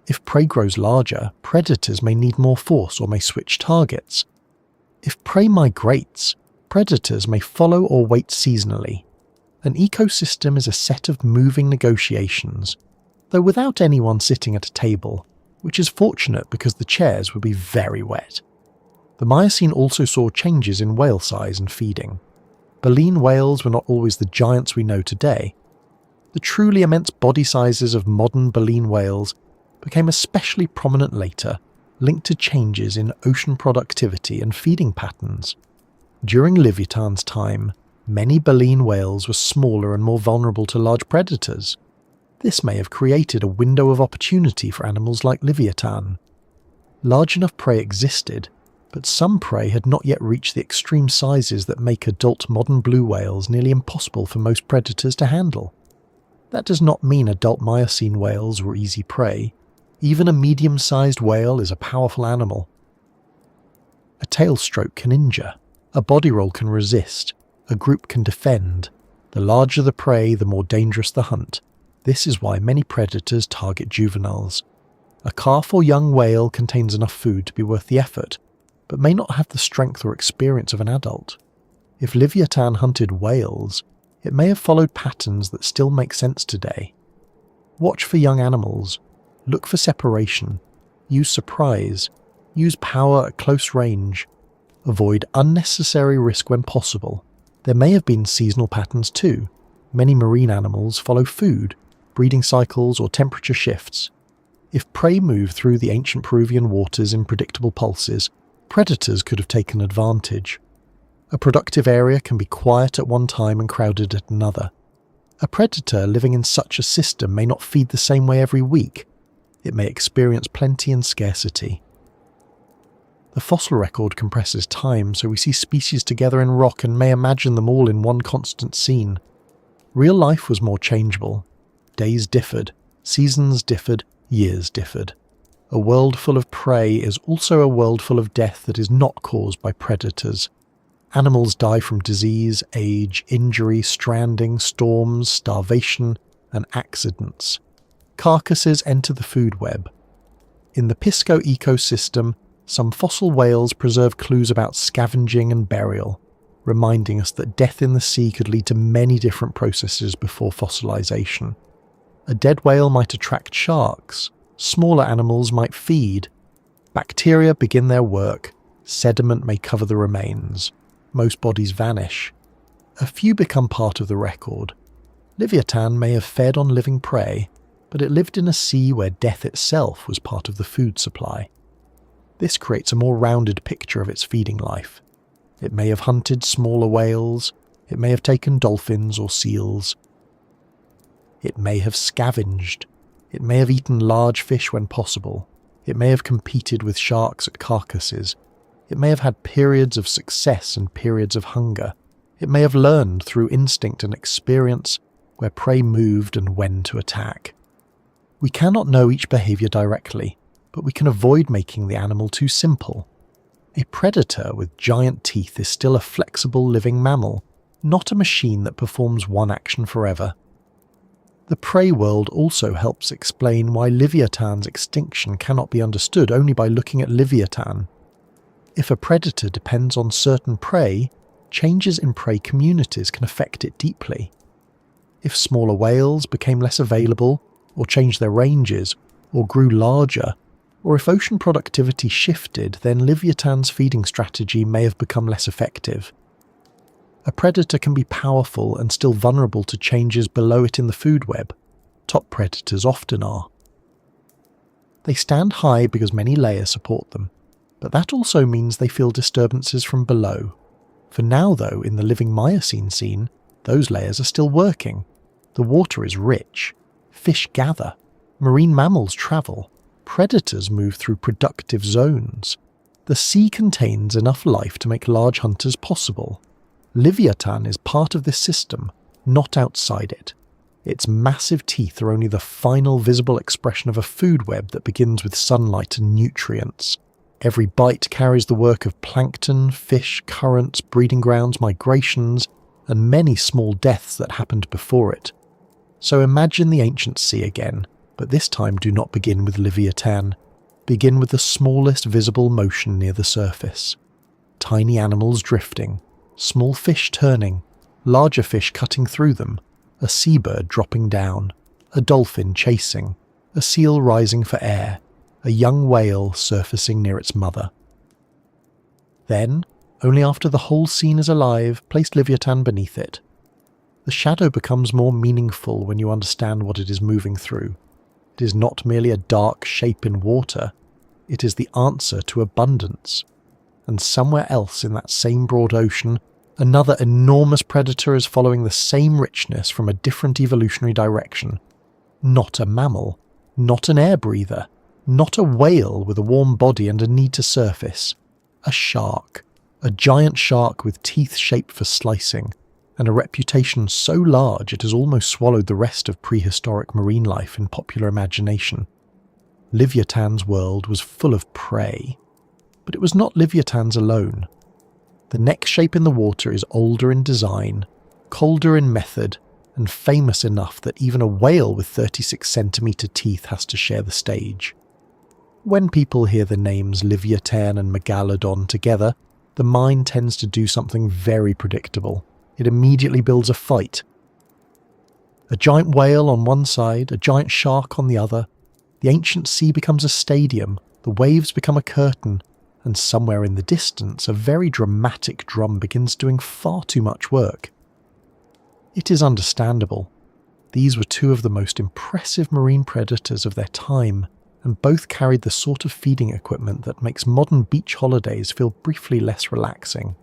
If prey grows larger, predators may need more force or may switch targets. If prey migrates, predators may follow or wait seasonally. An ecosystem is a set of moving negotiations, though without anyone sitting at a table, which is fortunate because the chairs would be very wet. The Miocene also saw changes in whale size and feeding. Baleen whales were not always the giants we know today. The truly immense body sizes of modern baleen whales became especially prominent later, linked to changes in ocean productivity and feeding patterns. During Livyatan's time, many baleen whales were smaller and more vulnerable to large predators. This may have created a window of opportunity for animals like Livyatan. Large enough prey existed, but some prey had not yet reached the extreme sizes that make adult modern blue whales nearly impossible for most predators to handle. That does not mean adult Miocene whales were easy prey. Even a medium-sized whale is a powerful animal. A tail stroke can injure, a body roll can resist, a group can defend. The larger the prey, the more dangerous the hunt. This is why many predators target juveniles. A calf or young whale contains enough food to be worth the effort, but may not have the strength or experience of an adult. If Livyatan hunted whales, it may have followed patterns that still make sense today. Watch for young animals, look for separation, use surprise, use power at close range, avoid unnecessary risk when possible. There may have been seasonal patterns too. Many marine animals follow food, breeding cycles or temperature shifts. If prey moved through the ancient Peruvian waters in predictable pulses, predators could have taken advantage. A productive area can be quiet at one time and crowded at another. A predator living in such a system may not feed the same way every week. It may experience plenty and scarcity. The fossil record compresses time, so we see species together in rock and may imagine them all in one constant scene. Real life was more changeable. Days differed, seasons differed, years differed. A world full of prey is also a world full of death that is not caused by predators. Animals die from disease, age, injury, stranding, storms, starvation, and accidents. Carcasses enter the food web. In the Pisco ecosystem, some fossil whales preserve clues about scavenging and burial, reminding us that death in the sea could lead to many different processes before fossilization. A dead whale might attract sharks, smaller animals might feed, bacteria begin their work, sediment may cover the remains, most bodies vanish. A few become part of the record. Livyatan may have fed on living prey, but it lived in a sea where death itself was part of the food supply. This creates a more rounded picture of its feeding life. It may have hunted smaller whales, it may have taken dolphins or seals. It may have scavenged, it may have eaten large fish when possible, it may have competed with sharks at carcasses, it may have had periods of success and periods of hunger, it may have learned through instinct and experience where prey moved and when to attack. We cannot know each behaviour directly, but we can avoid making the animal too simple. A predator with giant teeth is still a flexible living mammal, not a machine that performs one action forever. The prey world also helps explain why Livyatan's extinction cannot be understood only by looking at Livyatan. If a predator depends on certain prey, changes in prey communities can affect it deeply. If smaller whales became less available, or changed their ranges, or grew larger, or if ocean productivity shifted, then Livyatan's feeding strategy may have become less effective. A predator can be powerful and still vulnerable to changes below it in the food web. Top predators often are. They stand high because many layers support them, but that also means they feel disturbances from below. For now though, in the living Miocene scene, those layers are still working. The water is rich. Fish gather. Marine mammals travel. Predators move through productive zones. The sea contains enough life to make large hunters possible. Livyatan is part of this system, not outside it. Its massive teeth are only the final visible expression of a food web that begins with sunlight and nutrients. Every bite carries the work of plankton, fish, currents, breeding grounds, migrations, and many small deaths that happened before it. So imagine the ancient sea again, but this time do not begin with Livyatan. Begin with the smallest visible motion near the surface. Tiny animals drifting, small fish turning, larger fish cutting through them, a seabird dropping down, a dolphin chasing, a seal rising for air, a young whale surfacing near its mother. Then, only after the whole scene is alive, place Livyatan beneath it. The shadow becomes more meaningful when you understand what it is moving through. It is not merely a dark shape in water, it is the answer to abundance. And somewhere else in that same broad ocean, another enormous predator is following the same richness from a different evolutionary direction. Not a mammal, not an air breather, not a whale with a warm body and a need to surface. A shark, a giant shark with teeth shaped for slicing, and a reputation so large it has almost swallowed the rest of prehistoric marine life in popular imagination. Livyatan's world was full of prey, but it was not Livyatan's alone. The next shape in the water is older in design, colder in method, and famous enough that even a whale with 36 centimetre teeth has to share the stage. When people hear the names Livyatan and Megalodon together, the mind tends to do something very predictable. It immediately builds a fight. A giant whale on one side, a giant shark on the other. The ancient sea becomes a stadium, the waves become a curtain, and somewhere in the distance a very dramatic drum begins doing far too much work. It is understandable. These were two of the most impressive marine predators of their time, and both carried the sort of feeding equipment that makes modern beach holidays feel briefly less relaxing.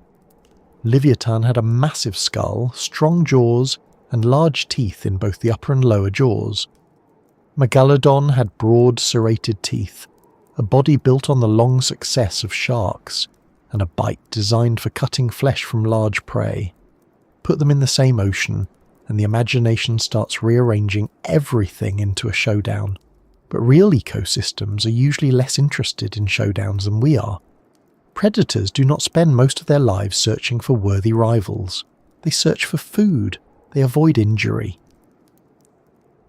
Livyatan had a massive skull, strong jaws, and large teeth in both the upper and lower jaws. Megalodon had broad, serrated teeth, a body built on the long success of sharks, and a bite designed for cutting flesh from large prey. Put them in the same ocean, and the imagination starts rearranging everything into a showdown. But real ecosystems are usually less interested in showdowns than we are. Predators do not spend most of their lives searching for worthy rivals. They search for food. They avoid injury.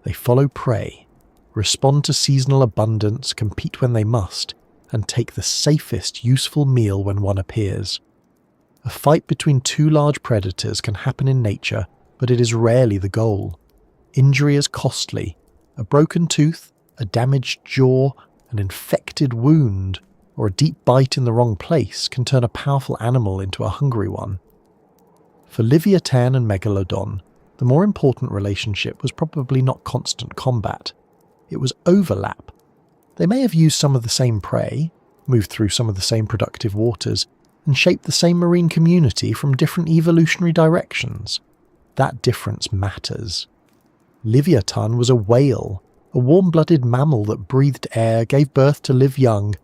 They follow prey, respond to seasonal abundance, compete when they must, and take the safest, useful meal when one appears. A fight between two large predators can happen in nature, but it is rarely the goal. Injury is costly. A broken tooth, a damaged jaw, an infected wound, or a deep bite in the wrong place can turn a powerful animal into a hungry one. For Livyatan and Megalodon, the more important relationship was probably not constant combat. It was overlap. They may have used some of the same prey, moved through some of the same productive waters, and shaped the same marine community from different evolutionary directions. That difference matters. Livyatan was a whale, a warm-blooded mammal that breathed air, gave birth to live young,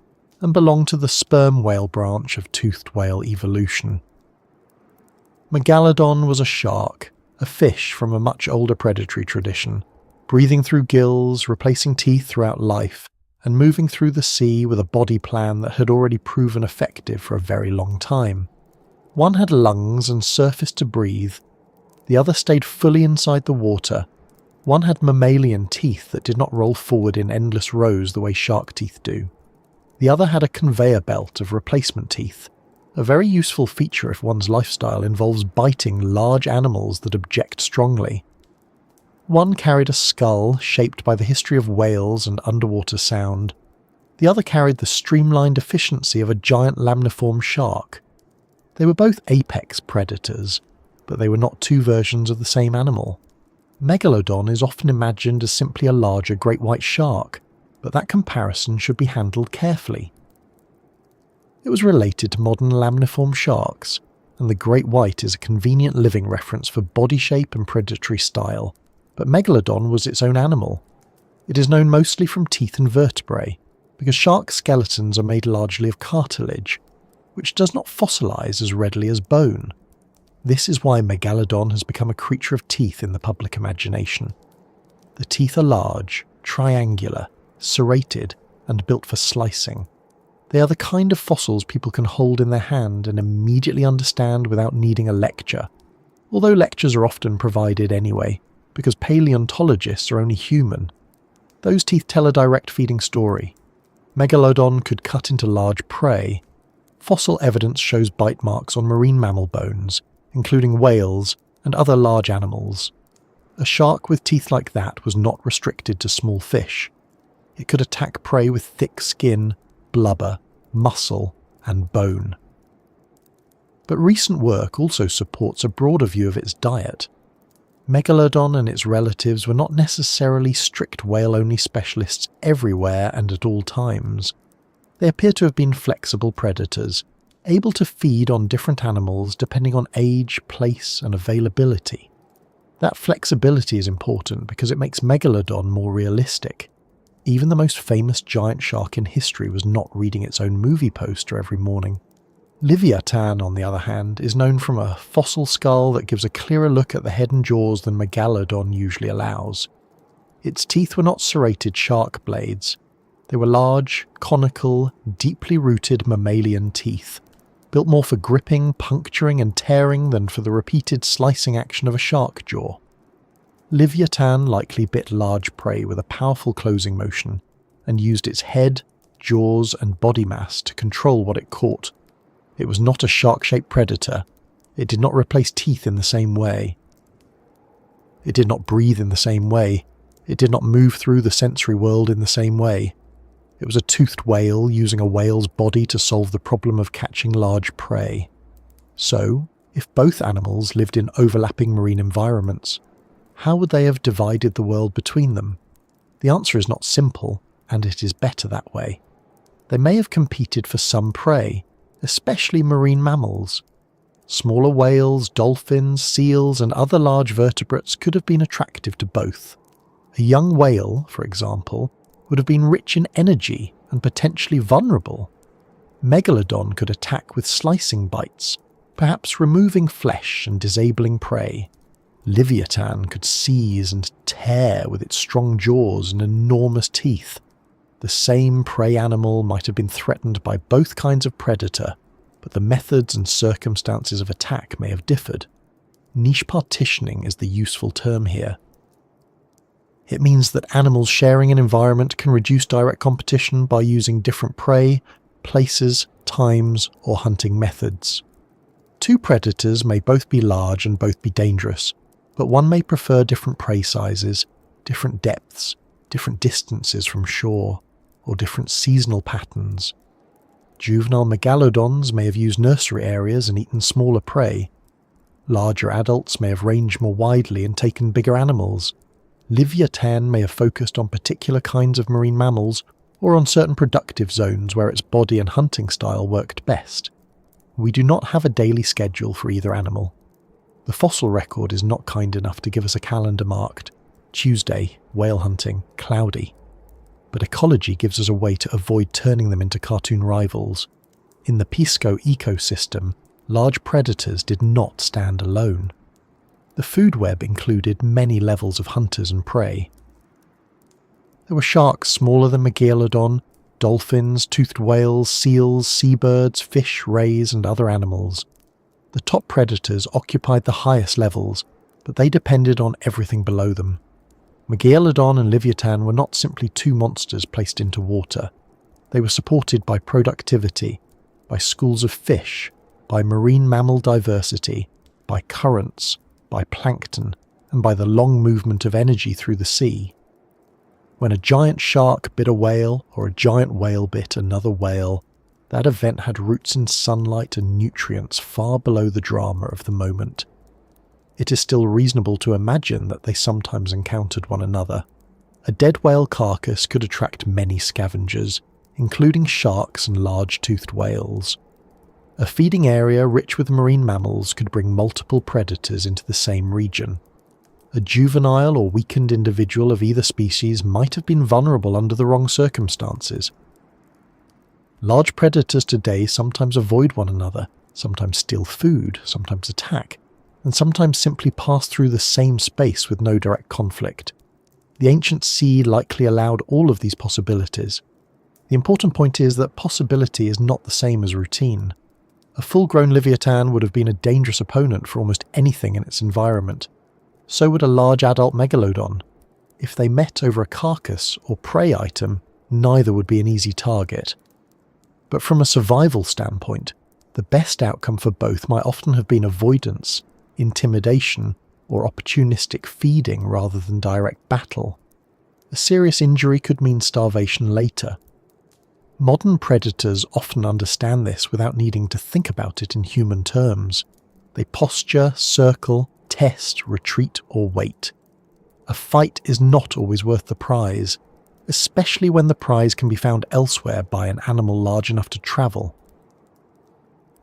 and belonged to the sperm whale branch of toothed whale evolution. Megalodon was a shark, a fish from a much older predatory tradition, breathing through gills, replacing teeth throughout life, and moving through the sea with a body plan that had already proven effective for a very long time. One had lungs and surface to breathe, the other stayed fully inside the water. One had mammalian teeth that did not roll forward in endless rows the way shark teeth do. The other had a conveyor belt of replacement teeth, a very useful feature if one's lifestyle involves biting large animals that object strongly. One carried a skull shaped by the history of whales and underwater sound. The other carried the streamlined efficiency of a giant lamniform shark. They were both apex predators, but they were not two versions of the same animal. Megalodon is often imagined as simply a larger great white shark, but that comparison should be handled carefully. It was related to modern lamniform sharks, and the great white is a convenient living reference for body shape and predatory style, but Megalodon was its own animal. It is known mostly from teeth and vertebrae, because shark skeletons are made largely of cartilage, which does not fossilize as readily as bone. This is why Megalodon has become a creature of teeth in the public imagination. The teeth are large, triangular, serrated, and built for slicing. They are the kind of fossils people can hold in their hand and immediately understand without needing a lecture, although lectures are often provided anyway, because paleontologists are only human. Those teeth tell a direct feeding story. Megalodon could cut into large prey. Fossil evidence shows bite marks on marine mammal bones, including whales and other large animals. A shark with teeth like that was not restricted to small fish. It could attack prey with thick skin, blubber, muscle, and bone. But recent work also supports a broader view of its diet. Megalodon and its relatives were not necessarily strict whale-only specialists everywhere and at all times. They appear to have been flexible predators, able to feed on different animals depending on age, place, and availability. That flexibility is important because it makes Megalodon more realistic. Even the most famous giant shark in history was not reading its own movie poster every morning. Livyatan, on the other hand, is known from a fossil skull that gives a clearer look at the head and jaws than Megalodon usually allows. Its teeth were not serrated shark blades. They were large, conical, deeply rooted mammalian teeth, built more for gripping, puncturing, and tearing than for the repeated slicing action of a shark jaw. Livyatan likely bit large prey with a powerful closing motion, and used its head, jaws, and body mass to control what it caught. It was not a shark-shaped predator. It did not replace teeth in the same way. It did not breathe in the same way. It did not move through the sensory world in the same way. It was a toothed whale using a whale's body to solve the problem of catching large prey. So, if both animals lived in overlapping marine environments, how would they have divided the world between them? The answer is not simple, and it is better that way. They may have competed for some prey, especially marine mammals. Smaller whales, dolphins, seals, and other large vertebrates could have been attractive to both. A young whale, for example, would have been rich in energy and potentially vulnerable. Megalodon could attack with slicing bites, perhaps removing flesh and disabling prey. Livyatan could seize and tear with its strong jaws and enormous teeth. The same prey animal might have been threatened by both kinds of predator, but the methods and circumstances of attack may have differed. Niche partitioning is the useful term here. It means that animals sharing an environment can reduce direct competition by using different prey, places, times, or hunting methods. Two predators may both be large and both be dangerous, but one may prefer different prey sizes, different depths, different distances from shore, or different seasonal patterns. Juvenile megalodons may have used nursery areas and eaten smaller prey. Larger adults may have ranged more widely and taken bigger animals. Livyatan may have focused on particular kinds of marine mammals or on certain productive zones where its body and hunting style worked best. We do not have a daily schedule for either animal. The fossil record is not kind enough to give us a calendar marked Tuesday, whale hunting, cloudy. But ecology gives us a way to avoid turning them into cartoon rivals. In the Pisco ecosystem, large predators did not stand alone. The food web included many levels of hunters and prey. There were sharks smaller than Megalodon, dolphins, toothed whales, seals, seabirds, fish, rays, and other animals. The top predators occupied the highest levels, but they depended on everything below them. Megalodon and Livyatan were not simply two monsters placed into water. They were supported by productivity, by schools of fish, by marine mammal diversity, by currents, by plankton, and by the long movement of energy through the sea. When a giant shark bit a whale or a giant whale bit another whale, that event had roots in sunlight and nutrients far below the drama of the moment. It is still reasonable to imagine that they sometimes encountered one another. A dead whale carcass could attract many scavengers, including sharks and large-toothed whales. A feeding area rich with marine mammals could bring multiple predators into the same region. A juvenile or weakened individual of either species might have been vulnerable under the wrong circumstances. Large predators today sometimes avoid one another, sometimes steal food, sometimes attack, and sometimes simply pass through the same space with no direct conflict. The ancient sea likely allowed all of these possibilities. The important point is that possibility is not the same as routine. A full-grown Livyatan would have been a dangerous opponent for almost anything in its environment. So would a large adult megalodon. If they met over a carcass or prey item, neither would be an easy target. But from a survival standpoint, the best outcome for both might often have been avoidance, intimidation, or opportunistic feeding rather than direct battle. A serious injury could mean starvation later. Modern predators often understand this without needing to think about it in human terms. They posture, circle, test, retreat, or wait. A fight is not always worth the prize, especially when the prize can be found elsewhere by an animal large enough to travel.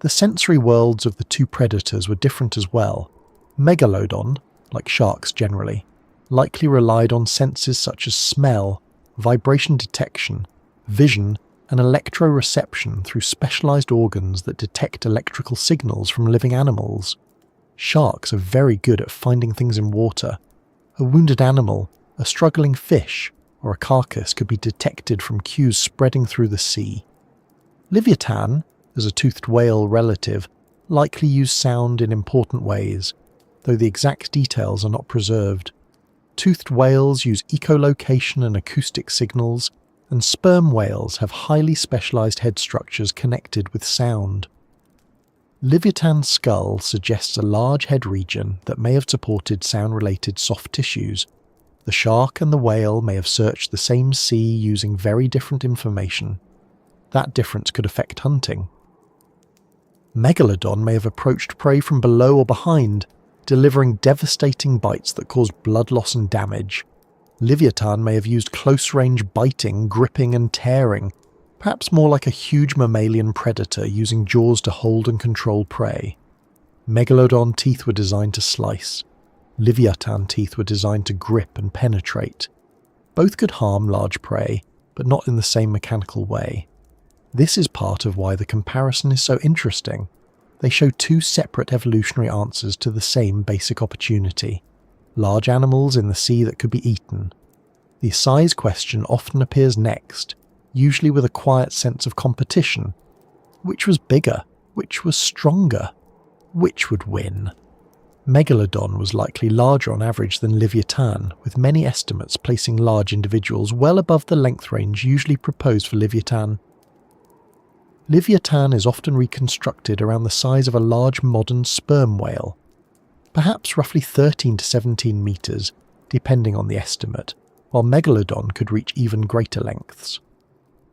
The sensory worlds of the two predators were different as well. Megalodon, like sharks generally, likely relied on senses such as smell, vibration detection, vision, and electroreception through specialized organs that detect electrical signals from living animals. Sharks are very good at finding things in water. A wounded animal, a struggling fish, or a carcass could be detected from cues spreading through the sea. Livyatan, as a toothed whale relative, likely used sound in important ways, though the exact details are not preserved. Toothed whales use echolocation and acoustic signals, and sperm whales have highly specialised head structures connected with sound. Livyatan skull suggests a large head region that may have supported sound-related soft tissues. The shark and the whale may have searched the same sea using very different information. That difference could affect hunting. Megalodon may have approached prey from below or behind, delivering devastating bites that caused blood loss and damage. Livyatan may have used close-range biting, gripping and tearing, perhaps more like a huge mammalian predator using jaws to hold and control prey. Megalodon teeth were designed to slice. Livyatan teeth were designed to grip and penetrate. Both could harm large prey, but not in the same mechanical way. This is part of why the comparison is so interesting. They show two separate evolutionary answers to the same basic opportunity. Large animals in the sea that could be eaten. The size question often appears next, usually with a quiet sense of competition. Which was bigger? Which was stronger? Which would win? Megalodon was likely larger on average than Livyatan, with many estimates placing large individuals well above the length range usually proposed for Livyatan. Livyatan is often reconstructed around the size of a large modern sperm whale, perhaps roughly 13 to 17 metres, depending on the estimate, while Megalodon could reach even greater lengths.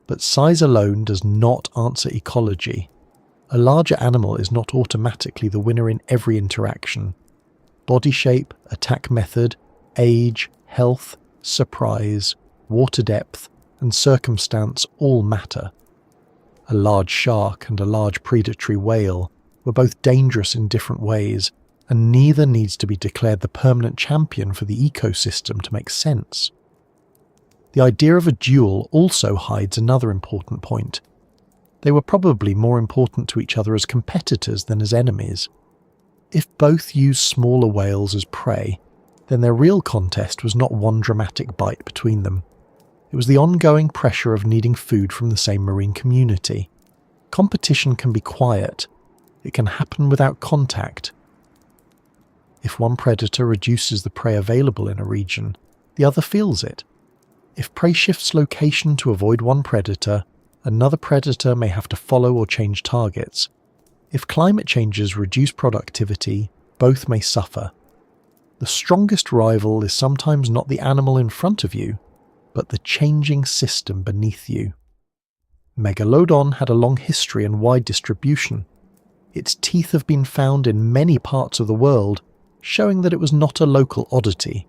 But size alone does not answer ecology. A larger animal is not automatically the winner in every interaction. Body shape, attack method, age, health, surprise, water depth, and circumstance all matter. A large shark and a large predatory whale were both dangerous in different ways, and neither needs to be declared the permanent champion for the ecosystem to make sense. The idea of a duel also hides another important point. They were probably more important to each other as competitors than as enemies. If both used smaller whales as prey, then their real contest was not one dramatic bite between them. It was the ongoing pressure of needing food from the same marine community. Competition can be quiet. It can happen without contact. If one predator reduces the prey available in a region, the other feels it. If prey shifts location to avoid one predator, another predator may have to follow or change targets. If climate changes reduce productivity, both may suffer. The strongest rival is sometimes not the animal in front of you, but the changing system beneath you. Megalodon had a long history and wide distribution. Its teeth have been found in many parts of the world, showing that it was not a local oddity.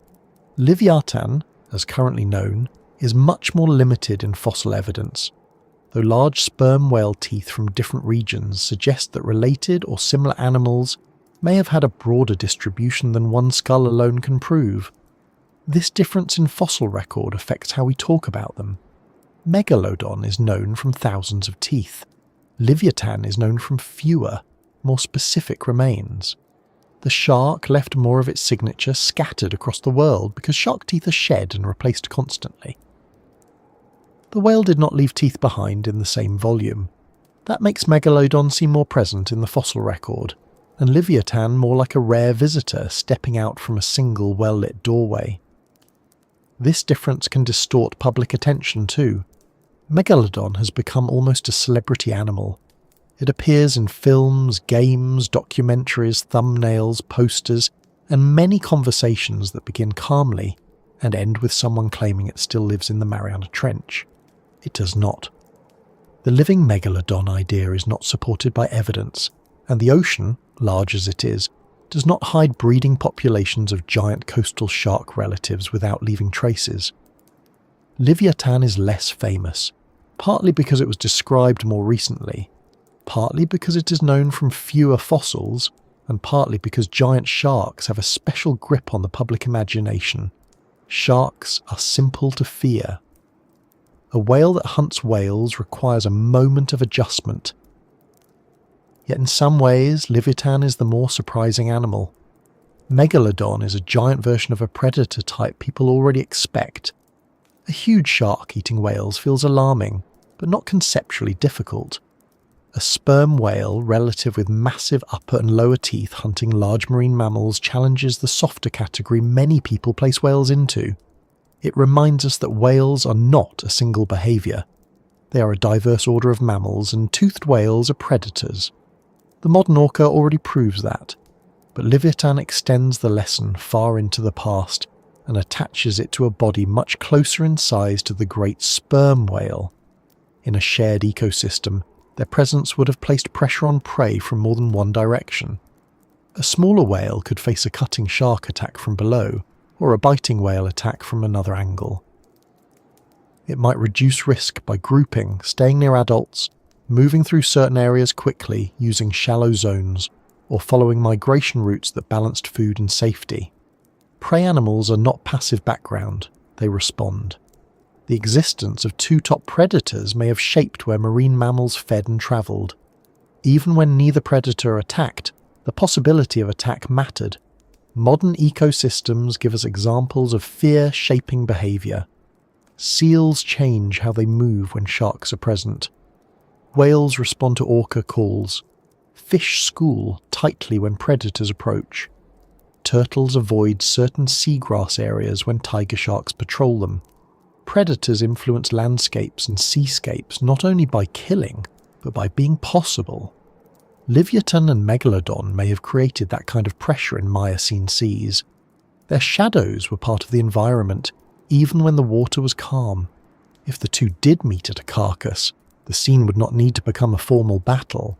Livyatan, as currently known, is much more limited in fossil evidence, though large sperm whale teeth from different regions suggest that related or similar animals may have had a broader distribution than one skull alone can prove. This difference in fossil record affects how we talk about them. Megalodon is known from thousands of teeth. Livyatan is known from fewer, more specific remains. The shark left more of its signature scattered across the world because shark teeth are shed and replaced constantly. The whale did not leave teeth behind in the same volume. That makes Megalodon seem more present in the fossil record, and Livyatan more like a rare visitor stepping out from a single well-lit doorway. This difference can distort public attention too. Megalodon has become almost a celebrity animal. It appears in films, games, documentaries, thumbnails, posters, and many conversations that begin calmly and end with someone claiming it still lives in the Mariana Trench. It does not. The living megalodon idea is not supported by evidence, and the ocean, large as it is, does not hide breeding populations of giant coastal shark relatives without leaving traces. Livyatan is less famous, partly because it was described more recently, partly because it is known from fewer fossils, and partly because giant sharks have a special grip on the public imagination. Sharks are simple to fear. A whale that hunts whales requires a moment of adjustment. Yet in some ways, Livyatan is the more surprising animal. Megalodon is a giant version of a predator type people already expect. A huge shark eating whales feels alarming, but not conceptually difficult. A sperm whale relative with massive upper and lower teeth hunting large marine mammals challenges the softer category many people place whales into. It reminds us that whales are not a single behaviour. They are a diverse order of mammals, and toothed whales are predators. The modern orca already proves that, but Livyatan extends the lesson far into the past and attaches it to a body much closer in size to the great sperm whale. In a shared ecosystem, their presence would have placed pressure on prey from more than one direction. A smaller whale could face a cutting shark attack from below, or a biting whale attack from another angle. It might reduce risk by grouping, staying near adults, moving through certain areas quickly using shallow zones, or following migration routes that balanced food and safety. Prey animals are not passive background, they respond. The existence of two top predators may have shaped where marine mammals fed and travelled. Even when neither predator attacked, the possibility of attack mattered. Modern ecosystems give us examples of fear shaping behaviour. Seals change how they move when sharks are present. Whales respond to orca calls. Fish school tightly when predators approach. Turtles avoid certain seagrass areas when tiger sharks patrol them. Predators influence landscapes and seascapes not only by killing, but by being possible. Livotan and Megalodon may have created that kind of pressure in Miocene seas. Their shadows were part of the environment, even when the water was calm. If the two did meet at a carcass, the scene would not need to become a formal battle.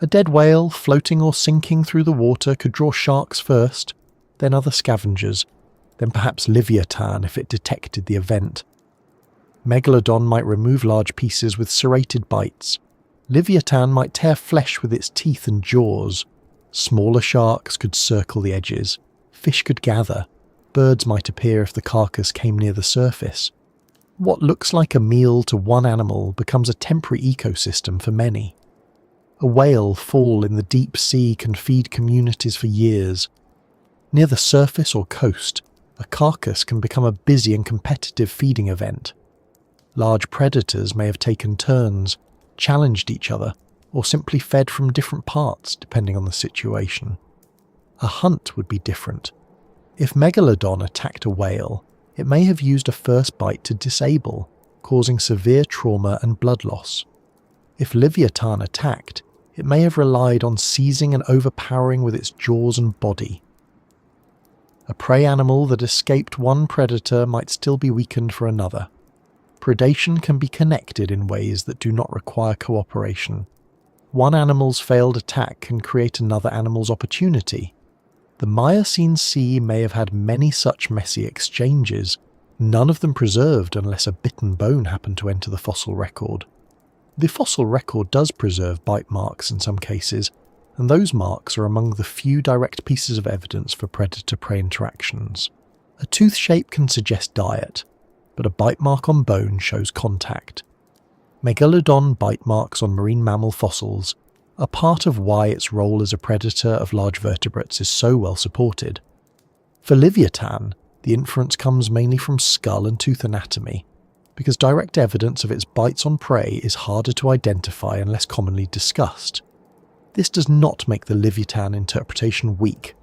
A dead whale floating or sinking through the water could draw sharks first, then other scavengers, then perhaps Livyatan if it detected the event. Megalodon might remove large pieces with serrated bites. Livyatan might tear flesh with its teeth and jaws. Smaller sharks could circle the edges. Fish could gather. Birds might appear if the carcass came near the surface. What looks like a meal to one animal becomes a temporary ecosystem for many. A whale fall in the deep sea can feed communities for years. Near the surface or coast, a carcass can become a busy and competitive feeding event. Large predators may have taken turns, challenged each other, or simply fed from different parts depending on the situation. A hunt would be different. If Megalodon attacked a whale, it may have used a first bite to disable, causing severe trauma and blood loss. If Livyatan attacked, it may have relied on seizing and overpowering with its jaws and body. A prey animal that escaped one predator might still be weakened for another. Predation can be connected in ways that do not require cooperation. One animal's failed attack can create another animal's opportunity. The Miocene Sea may have had many such messy exchanges, none of them preserved unless a bitten bone happened to enter the fossil record. The fossil record does preserve bite marks in some cases, and those marks are among the few direct pieces of evidence for predator-prey interactions. A tooth shape can suggest diet, but a bite mark on bone shows contact. Megalodon bite marks on marine mammal fossils are part of why its role as a predator of large vertebrates is so well supported. For Livyatan, the inference comes mainly from skull and tooth anatomy, because direct evidence of its bites on prey is harder to identify and less commonly discussed. This does not make the Livyatan interpretation weak.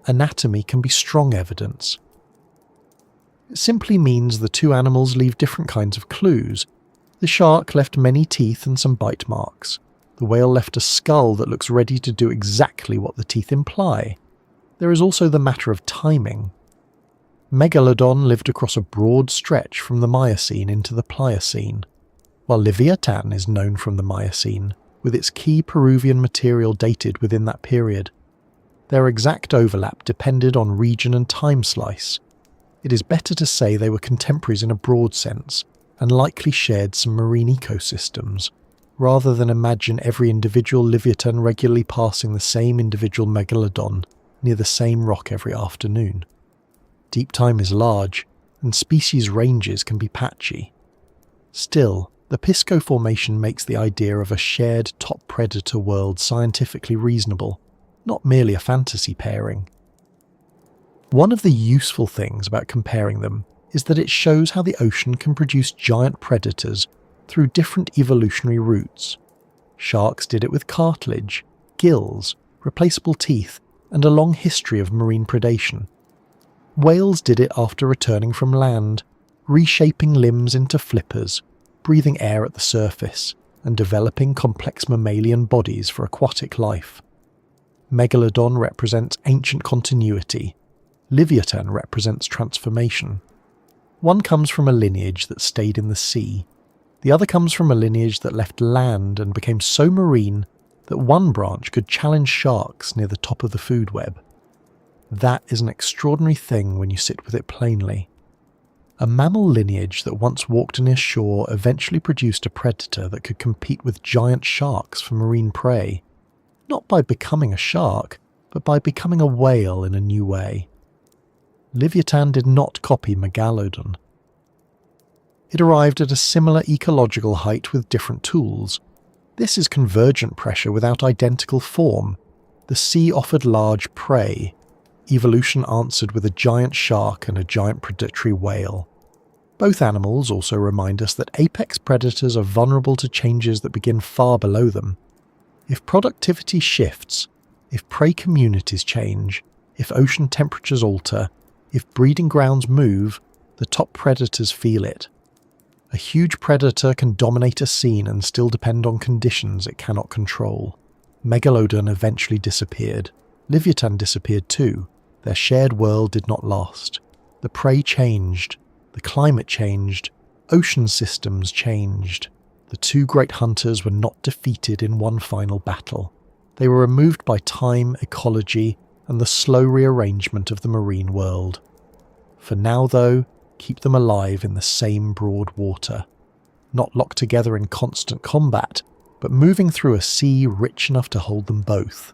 Anatomy can be strong evidence. It simply means the two animals leave different kinds of clues. The shark left many teeth and some bite marks. The whale left a skull that looks ready to do exactly what the teeth imply. There is also the matter of timing. Megalodon lived across a broad stretch from the Miocene into the Pliocene, while Livyatan is known from the Miocene, with its key Peruvian material dated within that period. Their exact overlap depended on region and time slice. It is better to say they were contemporaries in a broad sense, and likely shared some marine ecosystems, rather than imagine every individual Livyatan regularly passing the same individual Megalodon near the same rock every afternoon. Deep time is large, and species ranges can be patchy. Still, the Pisco Formation makes the idea of a shared top predator world scientifically reasonable, not merely a fantasy pairing. One of the useful things about comparing them is that it shows how the ocean can produce giant predators through different evolutionary routes. Sharks did it with cartilage, gills, replaceable teeth, and a long history of marine predation. Whales did it after returning from land, reshaping limbs into flippers, breathing air at the surface, and developing complex mammalian bodies for aquatic life. Megalodon represents ancient continuity. Livyatan represents transformation. One comes from a lineage that stayed in the sea. The other comes from a lineage that left land and became so marine that one branch could challenge sharks near the top of the food web. That is an extraordinary thing when you sit with it plainly. A mammal lineage that once walked near shore eventually produced a predator that could compete with giant sharks for marine prey, not by becoming a shark, but by becoming a whale in a new way. Livyatan did not copy Megalodon. It arrived at a similar ecological height with different tools. This is convergent pressure without identical form. The sea offered large prey. Evolution answered with a giant shark and a giant predatory whale. Both animals also remind us that apex predators are vulnerable to changes that begin far below them. If productivity shifts, if prey communities change, if ocean temperatures alter, if breeding grounds move, the top predators feel it. A huge predator can dominate a scene and still depend on conditions it cannot control. Megalodon eventually disappeared. Livyatan disappeared too. Their shared world did not last. The prey changed. The climate changed. Ocean systems changed. The two great hunters were not defeated in one final battle. They were removed by time, ecology, and the slow rearrangement of the marine world. For now, though, keep them alive in the same broad water, not locked together in constant combat, but moving through a sea rich enough to hold them both.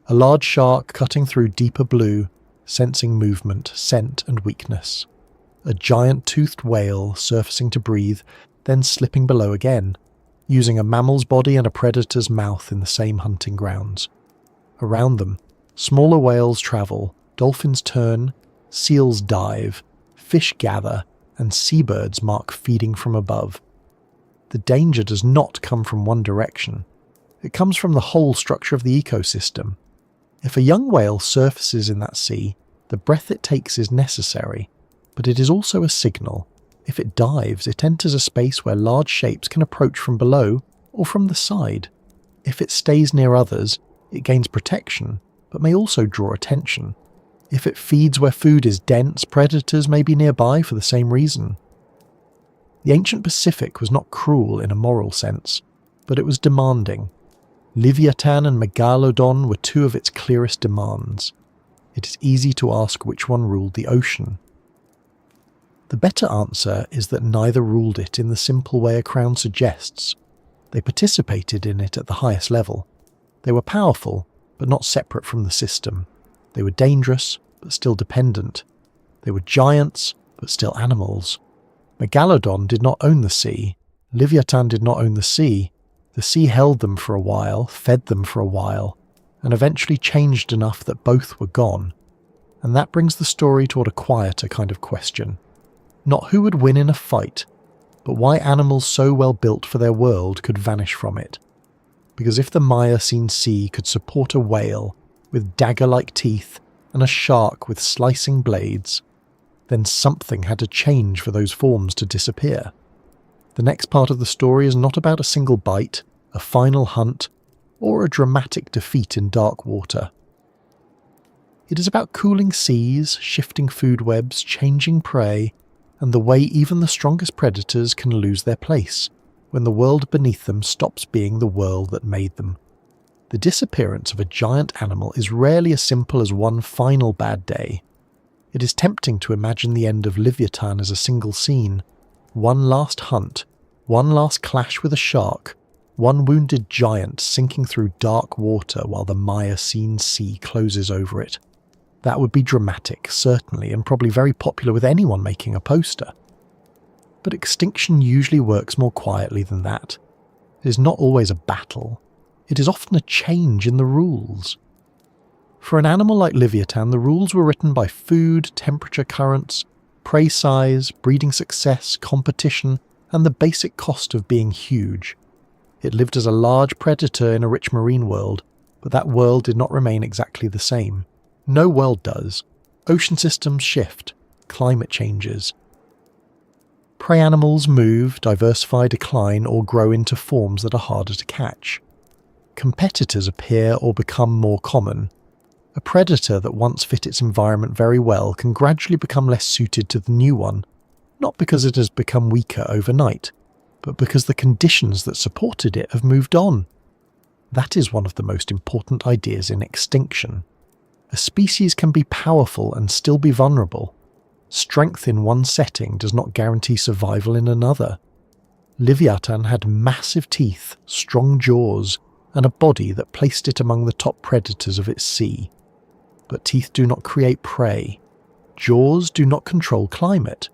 A large shark cutting through deeper blue, sensing movement, scent and weakness. A giant toothed whale surfacing to breathe, then slipping below again, using a mammal's body and a predator's mouth in the same hunting grounds. Around them, smaller whales travel, dolphins turn, seals dive, fish gather, and seabirds mark feeding from above. The danger does not come from one direction. It comes from the whole structure of the ecosystem. If a young whale surfaces in that sea, the breath it takes is necessary, but it is also a signal. If it dives, it enters a space where large shapes can approach from below or from the side. If it stays near others, it gains protection, but may also draw attention. If it feeds where food is dense, predators may be nearby for the same reason. The ancient Pacific was not cruel in a moral sense, but it was demanding. Livyatan and Megalodon were two of its clearest demands. It is easy to ask which one ruled the ocean. The better answer is that neither ruled it in the simple way a crown suggests. They participated in it at the highest level. They were powerful, but not separate from the system. They were dangerous, but still dependent. They were giants, but still animals. Megalodon did not own the sea. Livyatan did not own the sea. The sea held them for a while, fed them for a while, and eventually changed enough that both were gone. And that brings the story toward a quieter kind of question. Not who would win in a fight, but why animals so well built for their world could vanish from it. Because if the Miocene sea could support a whale with dagger-like teeth and a shark with slicing blades, then something had to change for those forms to disappear. The next part of the story is not about a single bite, a final hunt, or a dramatic defeat in dark water. It is about cooling seas, shifting food webs, changing prey, and the way even the strongest predators can lose their place when the world beneath them stops being the world that made them. The disappearance of a giant animal is rarely as simple as one final bad day. It is tempting to imagine the end of Livyatan as a single scene, one last hunt, one last clash with a shark, one wounded giant sinking through dark water while the Miocene sea closes over it. That would be dramatic, certainly, and probably very popular with anyone making a poster. But Extinction usually works more quietly than that. It is not always a battle. It is often a change in the rules. For an animal like Livyatan, the rules were written by food, temperature currents, prey size, breeding success, competition, and the basic cost of being huge. It lived as a large predator in a rich marine world, but that world did not remain exactly the same. No world does. Ocean systems shift, climate changes. Prey animals move, diversify, decline, or grow into forms that are harder to catch. Competitors appear or become more common. A predator that once fit its environment very well can gradually become less suited to the new one, not because it has become weaker overnight, but because the conditions that supported it have moved on. That is one of the most important ideas in Extinction. A species can be powerful and still be vulnerable. Strength in one setting does not guarantee survival in another. Livyatan had massive teeth, strong jaws, and a body that placed it among the top predators of its sea. But teeth do not create prey. Jaws do not control climate.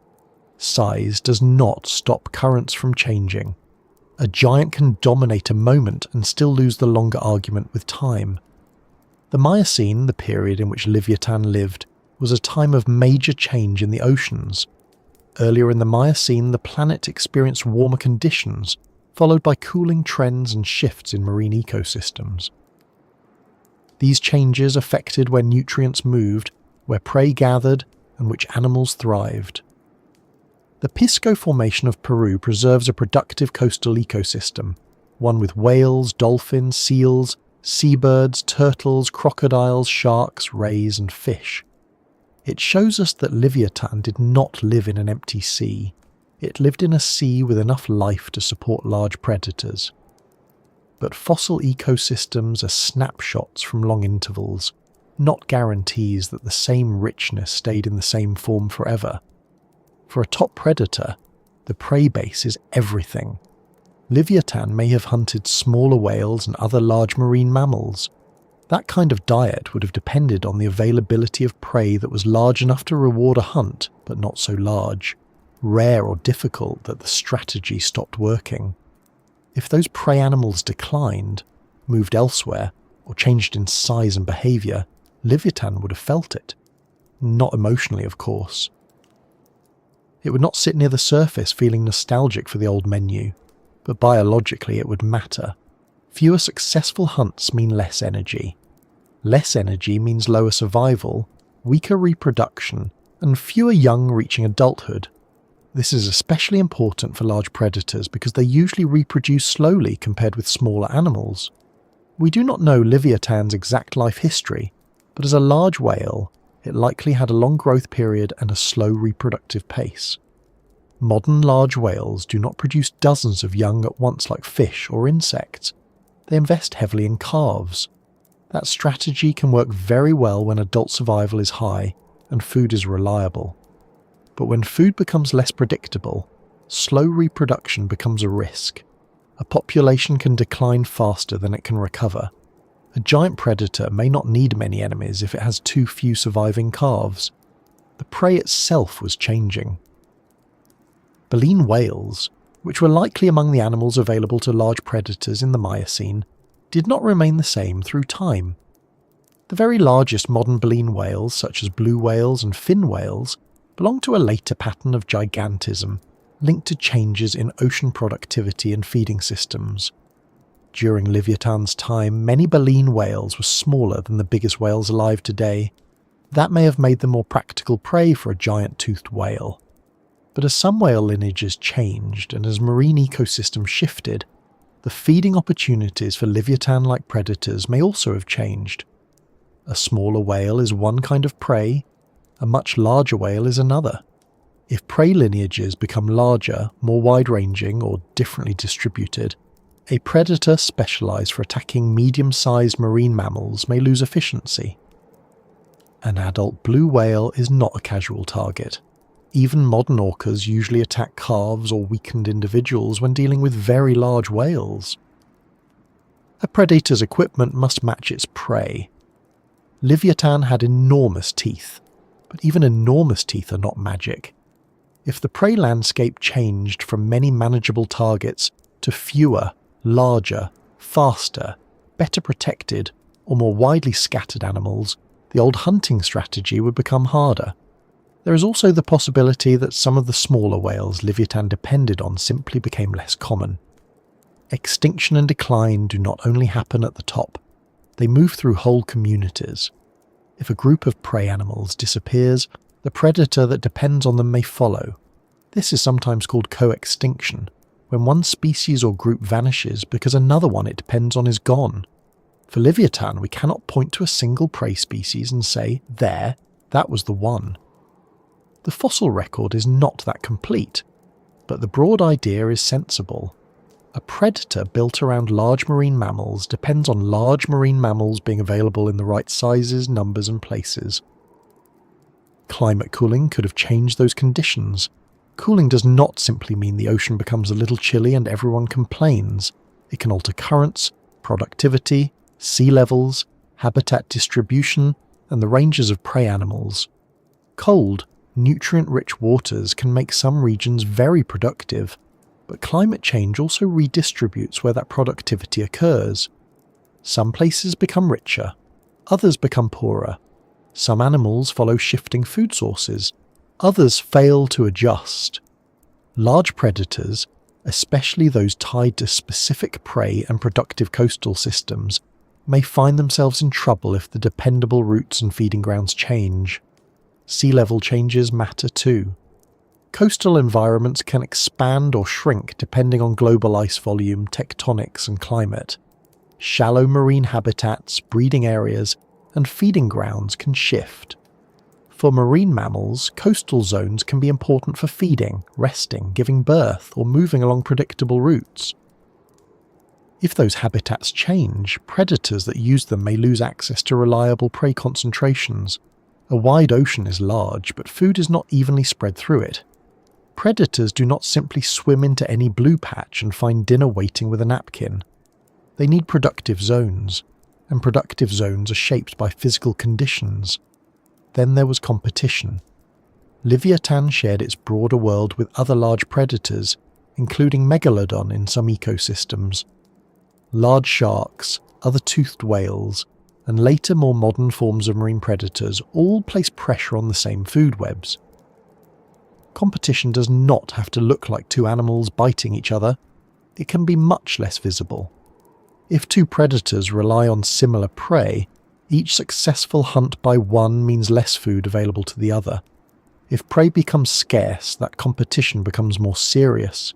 Size does not stop currents from changing. A giant can dominate a moment and still lose the longer argument with time. The Miocene, the period in which Livyatan lived, was a time of major change in the oceans. Earlier in the Miocene, the planet experienced warmer conditions, followed by cooling trends and shifts in marine ecosystems. These changes affected where nutrients moved, where prey gathered, and which animals thrived. The Pisco Formation of Peru preserves a productive coastal ecosystem, one with whales, dolphins, seals, seabirds, turtles, crocodiles, sharks, rays, and fish. It shows us that Livyatan did not live in an empty sea. It lived in a sea with enough life to support large predators. But fossil ecosystems are snapshots from long intervals, not guarantees that the same richness stayed in the same form forever. For a top predator, the prey base is everything. Livyatan may have hunted smaller whales and other large marine mammals. That kind of diet would have depended on the availability of prey that was large enough to reward a hunt, but not so large, rare or difficult that the strategy stopped working. If those prey animals declined, moved elsewhere, or changed in size and behaviour, Livyatan would have felt it. Not emotionally, of course. It would not sit near the surface feeling nostalgic for the old menu, but biologically it would matter. Fewer successful hunts mean less energy. Less energy means lower survival, weaker reproduction, and fewer young reaching adulthood. This is especially important for large predators because they usually reproduce slowly compared with smaller animals. We do not know Livyatan's exact life history, but as a large whale, it likely had a long growth period and a slow reproductive pace. Modern large whales do not produce dozens of young at once like fish or insects. They invest heavily in calves. That strategy can work very well when adult survival is high and food is reliable. But when food becomes less predictable, slow reproduction becomes a risk. A population can decline faster than it can recover. A giant predator may not need many enemies if it has too few surviving calves. The prey itself was changing. Baleen whales, which were likely among the animals available to large predators in the Miocene, did not remain the same through time. The very largest modern baleen whales, such as blue whales and fin whales, belong to a later pattern of gigantism, linked to changes in ocean productivity and feeding systems. During Livyatan's time, many baleen whales were smaller than the biggest whales alive today. That may have made them more practical prey for a giant-toothed whale. But as some whale lineages changed and as marine ecosystems shifted, the feeding opportunities for Livyatan-like predators may also have changed. A smaller whale is one kind of prey, a much larger whale is another. If prey lineages become larger, more wide-ranging or differently distributed, a predator specialised for attacking medium-sized marine mammals may lose efficiency. An adult blue whale is not a casual target. Even modern orcas usually attack calves or weakened individuals when dealing with very large whales. A predator's equipment must match its prey. Livyatan had enormous teeth, but even enormous teeth are not magic. If the prey landscape changed from many manageable targets to fewer, larger, faster, better protected, or more widely scattered animals, the old hunting strategy would become harder. There is also the possibility that some of the smaller whales Livyatan depended on simply became less common. Extinction and decline do not only happen at the top, they move through whole communities. If a group of prey animals disappears, the predator that depends on them may follow. This is sometimes called co-extinction, when one species or group vanishes because another one it depends on is gone. For Livyatan, we cannot point to a single prey species and say, there, that was the one. The fossil record is not that complete, but the broad idea is sensible. A predator built around large marine mammals depends on large marine mammals being available in the right sizes, numbers and places. Climate cooling could have changed those conditions. Cooling does not simply mean the ocean becomes a little chilly and everyone complains. It can alter currents, productivity, sea levels, habitat distribution, and the ranges of prey animals. Cold, nutrient-rich waters can make some regions very productive, but climate change also redistributes where that productivity occurs. Some places become richer, others become poorer. Some animals follow shifting food sources, others fail to adjust. Large predators, especially those tied to specific prey and productive coastal systems, may find themselves in trouble if the dependable routes and feeding grounds change. Sea level changes matter too. Coastal environments can expand or shrink depending on global ice volume, tectonics and climate. Shallow marine habitats, breeding areas, and feeding grounds can shift. For marine mammals, coastal zones can be important for feeding, resting, giving birth, or moving along predictable routes. If those habitats change, predators that use them may lose access to reliable prey concentrations. A wide ocean is large, but food is not evenly spread through it. Predators do not simply swim into any blue patch and find dinner waiting with a napkin. They need productive zones, and productive zones are shaped by physical conditions. Then there was competition. Livyatan shared its broader world with other large predators, including Megalodon in some ecosystems. Large sharks, other toothed whales, and later more modern forms of marine predators all place pressure on the same food webs. Competition does not have to look like two animals biting each other. It can be much less visible. If two predators rely on similar prey, each successful hunt by one means less food available to the other. If prey becomes scarce, that competition becomes more serious.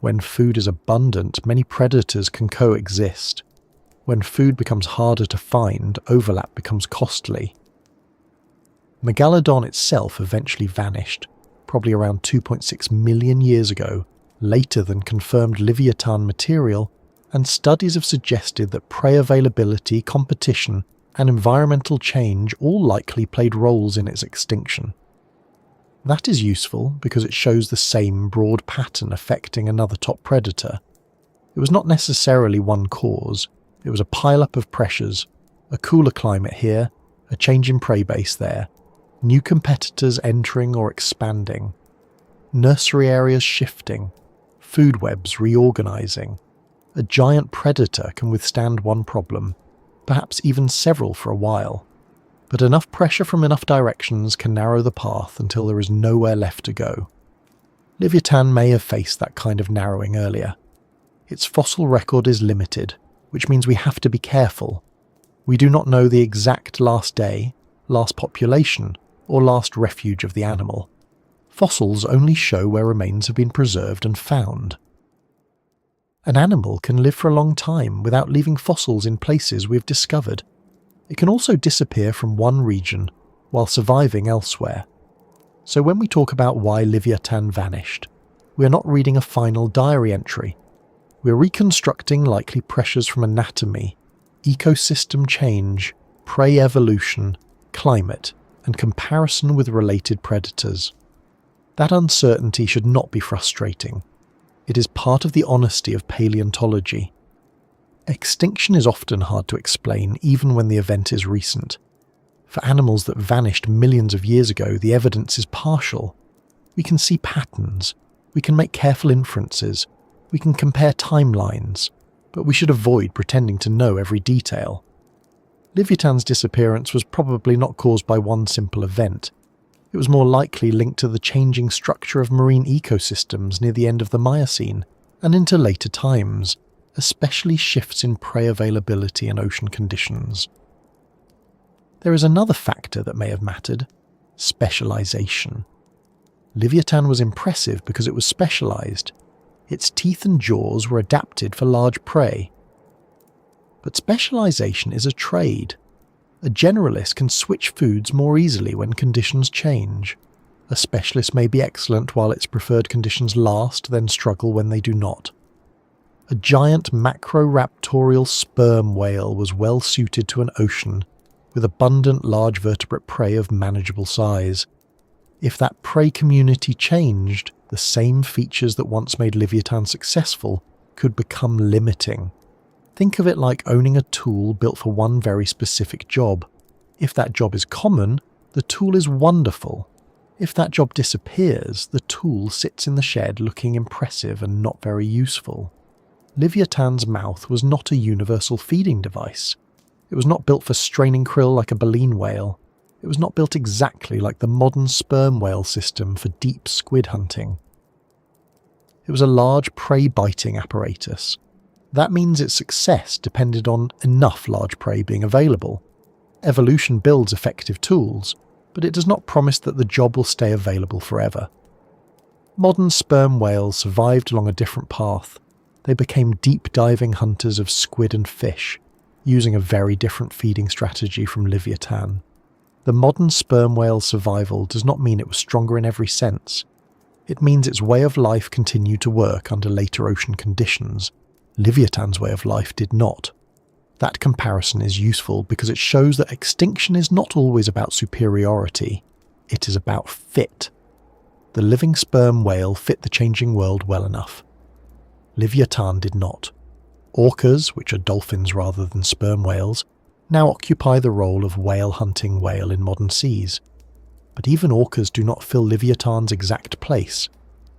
When food is abundant, many predators can coexist. When food becomes harder to find, overlap becomes costly. Megalodon itself eventually vanished, probably around 2.6 million years ago, later than confirmed Livyatan material, and studies have suggested that prey availability, competition, and environmental change all likely played roles in its extinction. That is useful because it shows the same broad pattern affecting another top predator. It was not necessarily one cause, it was a pile-up of pressures, a cooler climate here, a change in prey base there, new competitors entering or expanding, nursery areas shifting, food webs reorganizing. A giant predator can withstand one problem, perhaps even several for a while, but enough pressure from enough directions can narrow the path until there is nowhere left to go. Livyatan may have faced that kind of narrowing earlier. Its fossil record is limited, which means we have to be careful. We do not know the exact last day, last population, or last refuge of the animal. Fossils only show where remains have been preserved and found. An animal can live for a long time without leaving fossils in places we've discovered. It can also disappear from one region while surviving elsewhere. So when we talk about why Livyatan vanished, we are not reading a final diary entry. We are reconstructing likely pressures from anatomy, ecosystem change, prey evolution, climate, and comparison with related predators. That uncertainty should not be frustrating. It is part of the honesty of paleontology. Extinction is often hard to explain even when the event is recent. For animals that vanished millions of years ago, the evidence is partial. We can see patterns, we can make careful inferences, we can compare timelines, but we should avoid pretending to know every detail. Livyatan's disappearance was probably not caused by one simple event. It was more likely linked to the changing structure of marine ecosystems near the end of the Miocene and into later times, especially shifts in prey availability and ocean conditions. There is another factor that may have mattered: specialization. Livyatan was impressive because it was specialized. Its teeth and jaws were adapted for large prey. But specialization is a trade. A generalist can switch foods more easily when conditions change. A specialist may be excellent while its preferred conditions last, then struggle when they do not. A giant macroraptorial sperm whale was well suited to an ocean, with abundant large vertebrate prey of manageable size. If that prey community changed, the same features that once made Livyatan successful could become limiting. Think of it like owning a tool built for one very specific job. If that job is common, the tool is wonderful. If that job disappears, the tool sits in the shed looking impressive and not very useful. Livyatan's mouth was not a universal feeding device. It was not built for straining krill like a baleen whale. It was not built exactly like the modern sperm whale system for deep squid hunting. It was a large prey-biting apparatus. That means its success depended on enough large prey being available. Evolution builds effective tools, but it does not promise that the job will stay available forever. Modern sperm whales survived along a different path. They became deep-diving hunters of squid and fish, using a very different feeding strategy from Livyatan. The modern sperm whale's survival does not mean it was stronger in every sense. It means its way of life continued to work under later ocean conditions. Livyatan's way of life did not. That comparison is useful because it shows that extinction is not always about superiority. It is about fit. The living sperm whale fit the changing world well enough. Livyatan did not. Orcas, which are dolphins rather than sperm whales, now occupy the role of whale-hunting whale in modern seas. But even orcas do not fill Livyatan's exact place.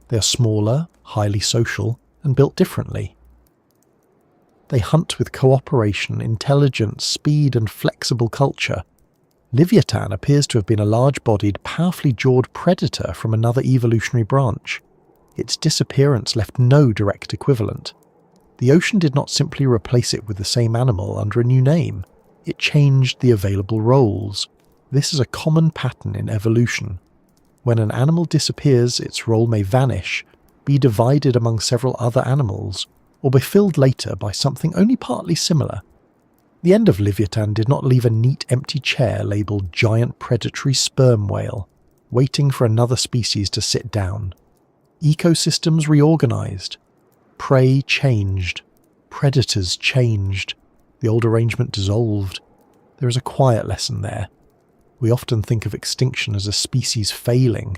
They are smaller, highly social, and built differently. They hunt with cooperation, intelligence, speed, and flexible culture. Livyatan appears to have been a large-bodied, powerfully jawed predator from another evolutionary branch. Its disappearance left no direct equivalent. The ocean did not simply replace it with the same animal under a new name. It changed the available roles. This is a common pattern in evolution. When an animal disappears, its role may vanish, be divided among several other animals, or be filled later by something only partly similar. The end of Livyatan did not leave a neat empty chair labelled giant predatory sperm whale, waiting for another species to sit down. Ecosystems reorganized. Prey changed. Predators changed. The old arrangement dissolved. There is a quiet lesson there. We often think of extinction as a species failing,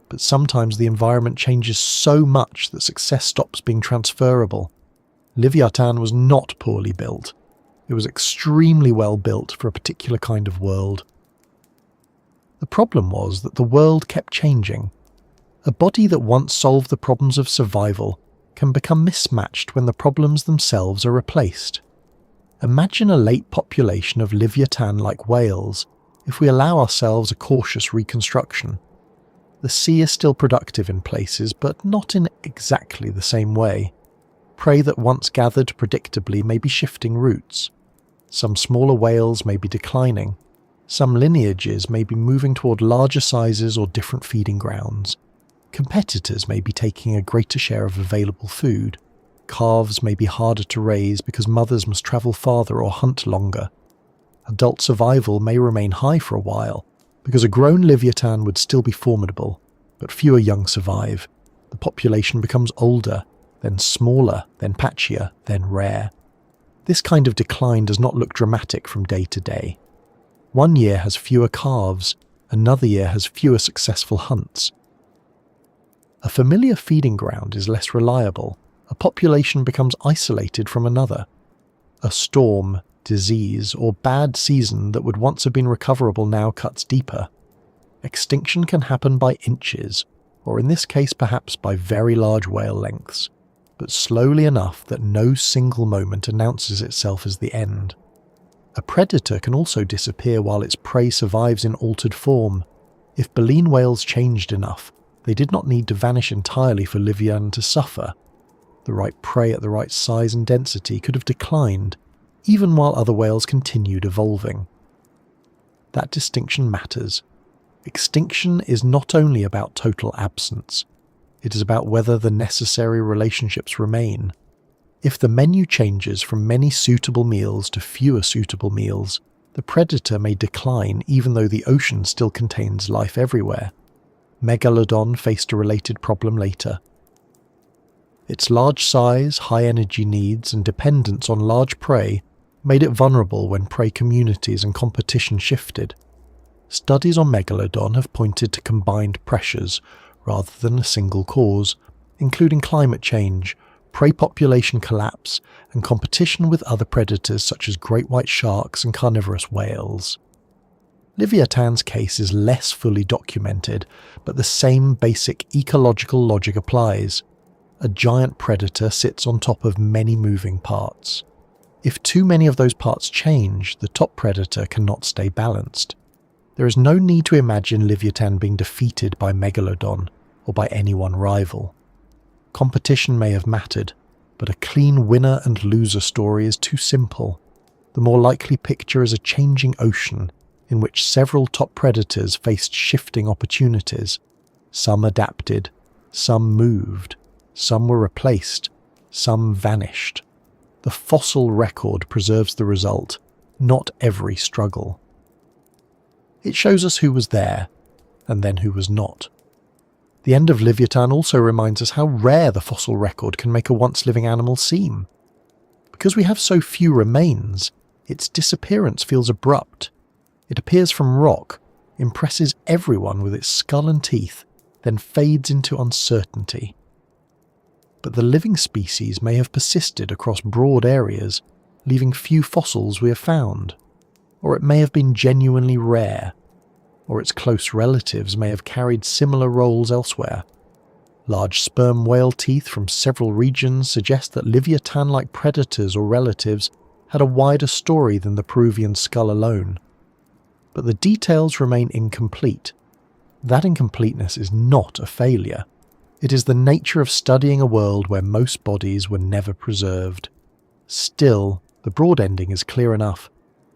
but sometimes the environment changes so much that success stops being transferable. Livyatan was not poorly built. It was extremely well built for a particular kind of world. The problem was that the world kept changing. A body that once solved the problems of survival can become mismatched when the problems themselves are replaced. Imagine a late population of Livyatan-like whales if we allow ourselves a cautious reconstruction. The sea is still productive in places, but not in exactly the same way. Prey that once gathered predictably may be shifting routes. Some smaller whales may be declining. Some lineages may be moving toward larger sizes or different feeding grounds. Competitors may be taking a greater share of available food. Calves may be harder to raise because mothers must travel farther or hunt longer. Adult survival may remain high for a while, because a grown Livyatan would still be formidable, but fewer young survive. The population becomes older, then smaller, then patchier, then rare. This kind of decline does not look dramatic from day to day. One year has fewer calves, another year has fewer successful hunts. A familiar feeding ground is less reliable. A population becomes isolated from another. A storm, disease, or bad season that would once have been recoverable now cuts deeper. Extinction can happen by inches, or in this case perhaps by very large whale lengths, but slowly enough that no single moment announces itself as the end. A predator can also disappear while its prey survives in altered form. If baleen whales changed enough, they did not need to vanish entirely for Livyatan to suffer. The right prey at the right size and density could have declined, even while other whales continued evolving. that distinction matters. Extinction is not only about total absence, it is about whether the necessary relationships remain. If the menu changes from many suitable meals to fewer suitable meals, the predator may decline even though the ocean still contains life everywhere. Megalodon faced a related problem later. Its large size, high energy needs, and dependence on large prey made it vulnerable when prey communities and competition shifted. Studies on Megalodon have pointed to combined pressures rather than a single cause, including climate change, prey population collapse, and competition with other predators such as great white sharks and carnivorous whales. Livyatan's case is less fully documented, but the same basic ecological logic applies. A giant predator sits on top of many moving parts. If too many of those parts change, the top predator cannot stay balanced. There is no need to imagine Livyatan being defeated by Megalodon or by any one rival. Competition may have mattered, but a clean winner and loser story is too simple. The more likely picture is a changing ocean in which several top predators faced shifting opportunities. Some adapted, some moved, some were replaced, some vanished. The fossil record preserves the result, not every struggle. It shows us who was there, and then who was not. The end of Livyatan also reminds us how rare the fossil record can make a once-living animal seem. Because we have so few remains, its disappearance feels abrupt. It appears from rock, impresses everyone with its skull and teeth, then fades into uncertainty. But the living species may have persisted across broad areas, leaving few fossils we have found. Or it may have been genuinely rare, or its close relatives may have carried similar roles elsewhere. Large sperm whale teeth from several regions suggest that Livyatan-like predators or relatives had a wider story than the Peruvian skull alone. But the details remain incomplete. That incompleteness is not a failure. It is the nature of studying a world where most bodies were never preserved. Still, the broad ending is clear enough.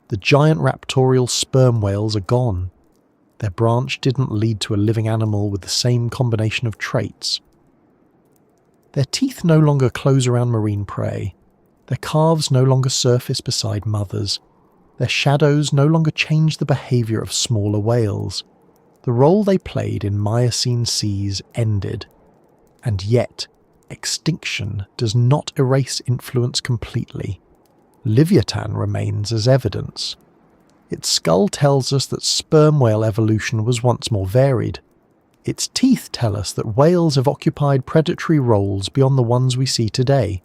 The giant raptorial sperm whales are gone. Their branch didn't lead to a living animal with the same combination of traits. Their teeth no longer close around marine prey. Their calves no longer surface beside mothers. Their shadows no longer change the behaviour of smaller whales. The role they played in Miocene seas ended. And yet, extinction does not erase influence completely. Livyatan remains as evidence. Its skull tells us that sperm whale evolution was once more varied. Its teeth tell us that whales have occupied predatory roles beyond the ones we see today.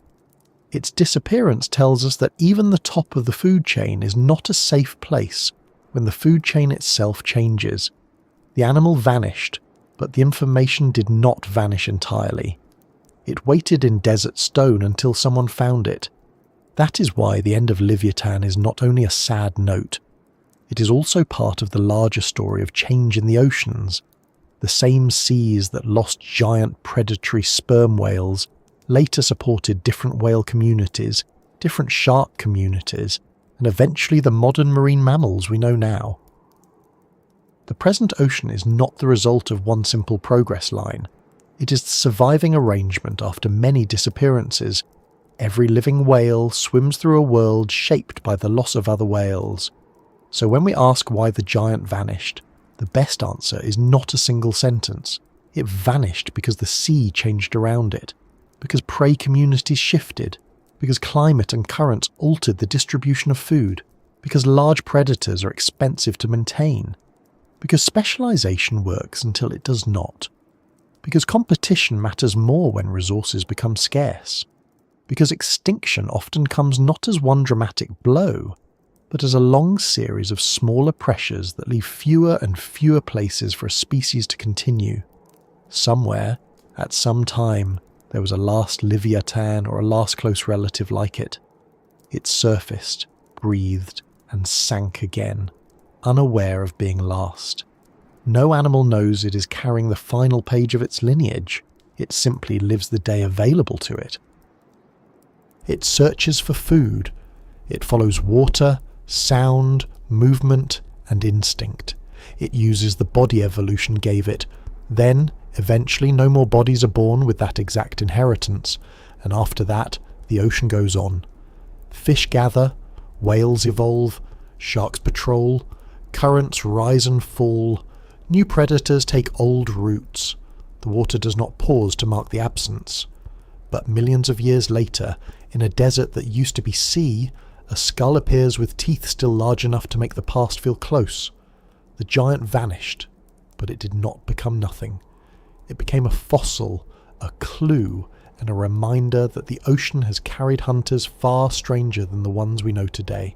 Its disappearance tells us that even the top of the food chain is not a safe place when the food chain itself changes. The animal vanished, but the information did not vanish entirely. It waited in desert stone until someone found it. That is why the end of Livyatan is not only a sad note, it is also part of the larger story of change in the oceans. The same seas that lost giant predatory sperm whales later supported different whale communities, different shark communities, and eventually the modern marine mammals we know now. The present ocean is not the result of one simple progress line. It is the surviving arrangement after many disappearances. Every living whale swims through a world shaped by the loss of other whales. So when we ask why the giant vanished, the best answer is not a single sentence. It vanished because the sea changed around it, because prey communities shifted, because climate and currents altered the distribution of food, because large predators are expensive to maintain, because specialization works until it does not, because competition matters more when resources become scarce, because extinction often comes not as one dramatic blow, but as a long series of smaller pressures that leave fewer and fewer places for a species to continue. Somewhere, at some time, there was a last Livyatan or a last close relative like it. It surfaced, breathed, and sank again, unaware of being last. No animal knows it is carrying the final page of its lineage. It simply lives the day available to it. It searches for food. It follows water, sound, movement, and instinct. It uses the body evolution gave it. Then, eventually, no more bodies are born with that exact inheritance, and after that, the ocean goes on. Fish gather, whales evolve, sharks patrol, currents rise and fall, new predators take old routes. The water does not pause to mark the absence. But millions of years later, in a desert that used to be sea, a skull appears with teeth still large enough to make the past feel close. The giant vanished, but it did not become nothing. It became a fossil, a clue, and a reminder that the ocean has carried hunters far stranger than the ones we know today.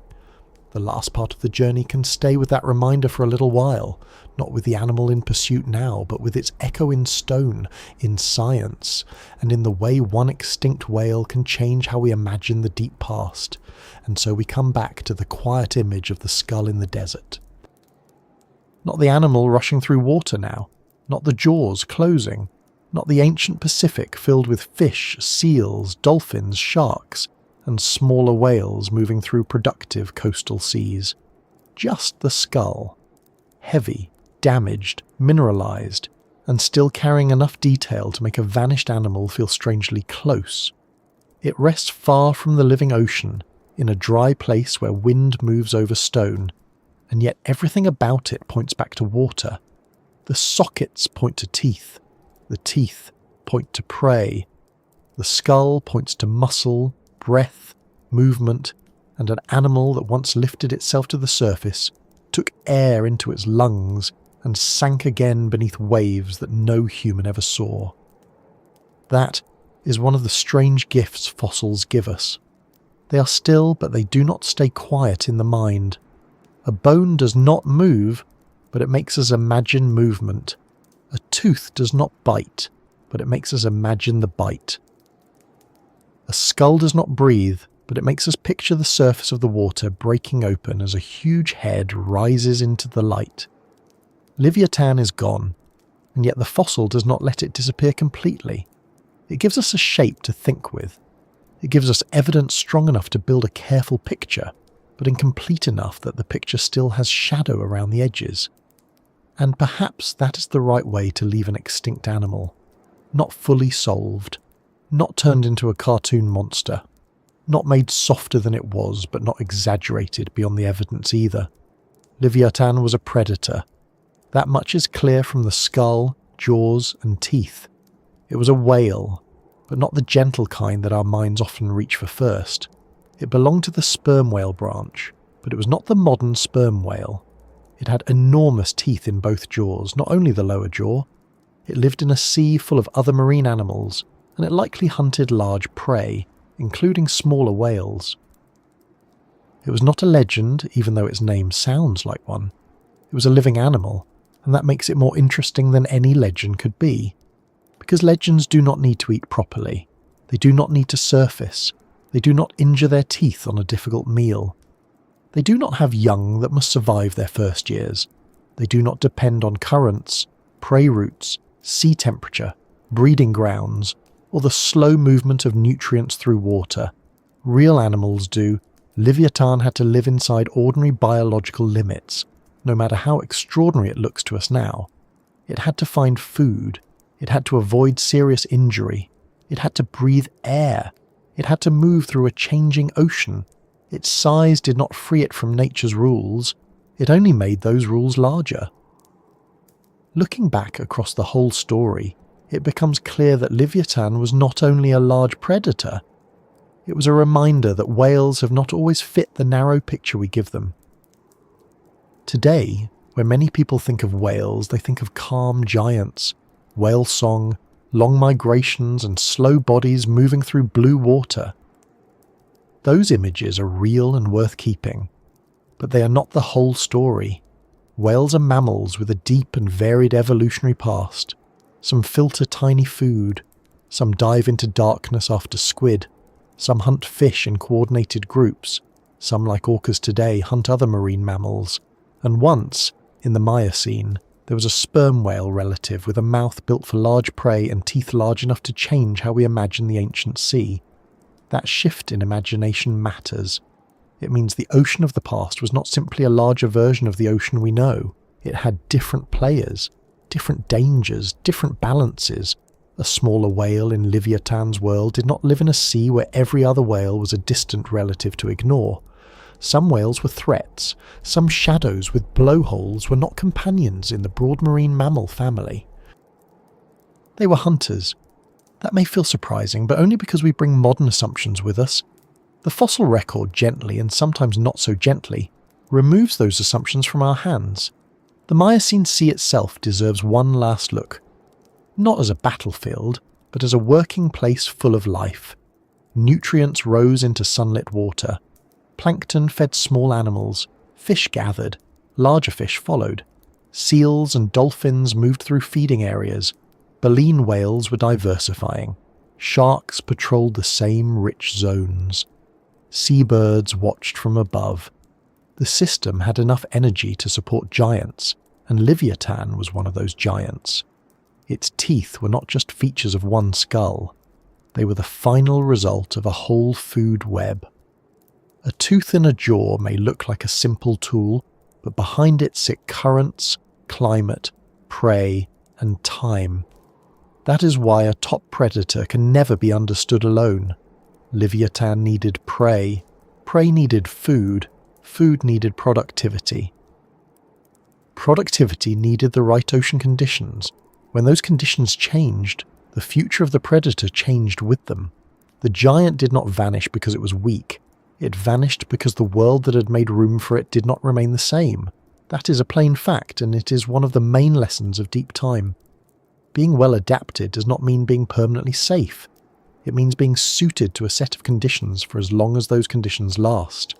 The last part of the journey can stay with that reminder for a little while, not with the animal in pursuit now, but with its echo in stone, in science, and in the way one extinct whale can change how we imagine the deep past. And so we come back to the quiet image of the skull in the desert. Not the animal rushing through water now, not the jaws closing, not the ancient Pacific filled with fish, seals, dolphins, sharks, and smaller whales moving through productive coastal seas. Just the skull. Heavy, damaged, mineralized, and still carrying enough detail to make a vanished animal feel strangely close. It rests far from the living ocean, in a dry place where wind moves over stone, and yet everything about it points back to water. The sockets point to teeth. The teeth point to prey. The skull points to muscle, breath, movement, and an animal that once lifted itself to the surface, took air into its lungs, and sank again beneath waves that no human ever saw. That is one of the strange gifts fossils give us. They are still, but they do not stay quiet in the mind. A bone does not move, but it makes us imagine movement. A tooth does not bite, but it makes us imagine the bite. A skull does not breathe, but it makes us picture the surface of the water breaking open as a huge head rises into the light. Livyatan is gone, and yet the fossil does not let it disappear completely. It gives us a shape to think with. It gives us evidence strong enough to build a careful picture, but incomplete enough that the picture still has shadow around the edges. And perhaps that is the right way to leave an extinct animal. Not fully solved, not turned into a cartoon monster, not made softer than it was, but not exaggerated beyond the evidence either. Livyatan was a predator. That much is clear from the skull, jaws, and teeth. It was a whale, but not the gentle kind that our minds often reach for first. It belonged to the sperm whale branch, but it was not the modern sperm whale. It had enormous teeth in both jaws, not only the lower jaw. It lived in a sea full of other marine animals, and it likely hunted large prey, including smaller whales. It was not a legend, even though its name sounds like one. It was a living animal, and that makes it more interesting than any legend could be. Because legends do not need to eat properly. They do not need to surface. They do not injure their teeth on a difficult meal. They do not have young that must survive their first years. They do not depend on currents, prey routes, sea temperature, breeding grounds, or the slow movement of nutrients through water. Real animals do. Livyatan had to live inside ordinary biological limits, no matter how extraordinary it looks to us now. It had to find food. It had to avoid serious injury. It had to breathe air. It had to move through a changing ocean. Its size did not free it from nature's rules. It only made those rules larger. Looking back across the whole story, it becomes clear that Livyatan was not only a large predator, it was a reminder that whales have not always fit the narrow picture we give them. Today, when many people think of whales, they think of calm giants, whale song, long migrations and slow bodies moving through blue water. Those images are real and worth keeping, but they are not the whole story. Whales are mammals with a deep and varied evolutionary past. Some filter tiny food, some dive into darkness after squid, some hunt fish in coordinated groups, some like orcas today hunt other marine mammals, and once, in the Miocene, there was a sperm whale relative with a mouth built for large prey and teeth large enough to change how we imagine the ancient sea. That shift in imagination matters. It means the ocean of the past was not simply a larger version of the ocean we know. It had different players, different dangers, different balances. A smaller whale in Livyatan's world did not live in a sea where every other whale was a distant relative to ignore. Some whales were threats. Some shadows with blowholes were not companions in the broad marine mammal family. They were hunters. That may feel surprising, but only because we bring modern assumptions with us. The fossil record gently, and sometimes not so gently, removes those assumptions from our hands. The Miocene Sea itself deserves one last look. Not as a battlefield, but as a working place full of life. Nutrients rose into sunlit water. Plankton fed small animals. Fish gathered. Larger fish followed. Seals and dolphins moved through feeding areas. Baleen whales were diversifying. Sharks patrolled the same rich zones. Seabirds watched from above. The system had enough energy to support giants, and Livyatan was one of those giants. Its teeth were not just features of one skull. They were the final result of a whole food web. A tooth in a jaw may look like a simple tool, but behind it sit currents, climate, prey, and time. That is why a top predator can never be understood alone. Livyatan needed prey. Prey needed food. Food needed productivity. Productivity needed the right ocean conditions. When those conditions changed, the future of the predator changed with them. The giant did not vanish because it was weak. It vanished because the world that had made room for it did not remain the same. That is a plain fact, and it is one of the main lessons of deep time. Being well adapted does not mean being permanently safe. It means being suited to a set of conditions for as long as those conditions last.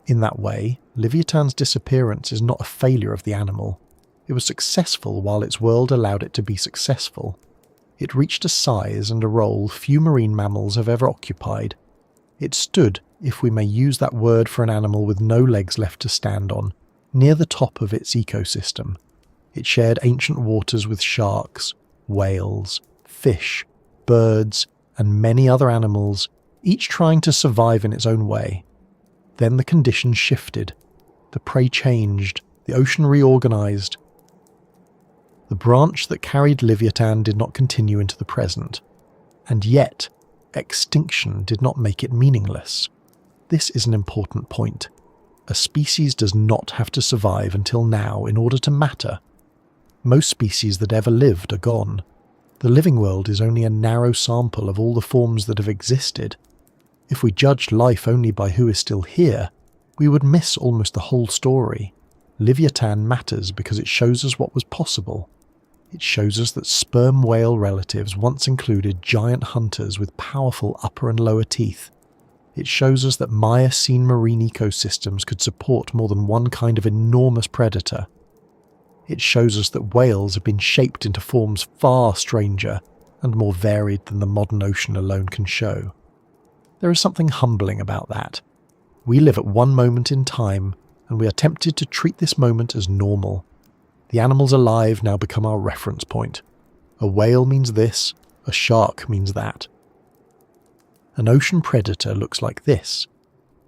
In that way, Livyatan's disappearance is not a failure of the animal. It was successful while its world allowed it to be successful. It reached a size and a role few marine mammals have ever occupied. It stood, if we may use that word for an animal with no legs left to stand on, near the top of its ecosystem. It shared ancient waters with sharks, whales, fish, birds, and many other animals, each trying to survive in its own way. Then the conditions shifted. The prey changed. The ocean reorganized. The branch that carried Livyatan did not continue into the present. And yet, extinction did not make it meaningless. This is an important point. A species does not have to survive until now in order to matter. Most species that ever lived are gone. The living world is only a narrow sample of all the forms that have existed. If we judged life only by who is still here, we would miss almost the whole story. Livyatan matters because it shows us what was possible. It shows us that sperm whale relatives once included giant hunters with powerful upper and lower teeth. It shows us that Miocene marine ecosystems could support more than one kind of enormous predator. It shows us that whales have been shaped into forms far stranger and more varied than the modern ocean alone can show. There is something humbling about that. We live at one moment in time, and we are tempted to treat this moment as normal. The animals alive now become our reference point. A whale means this, a shark means that. An ocean predator looks like this.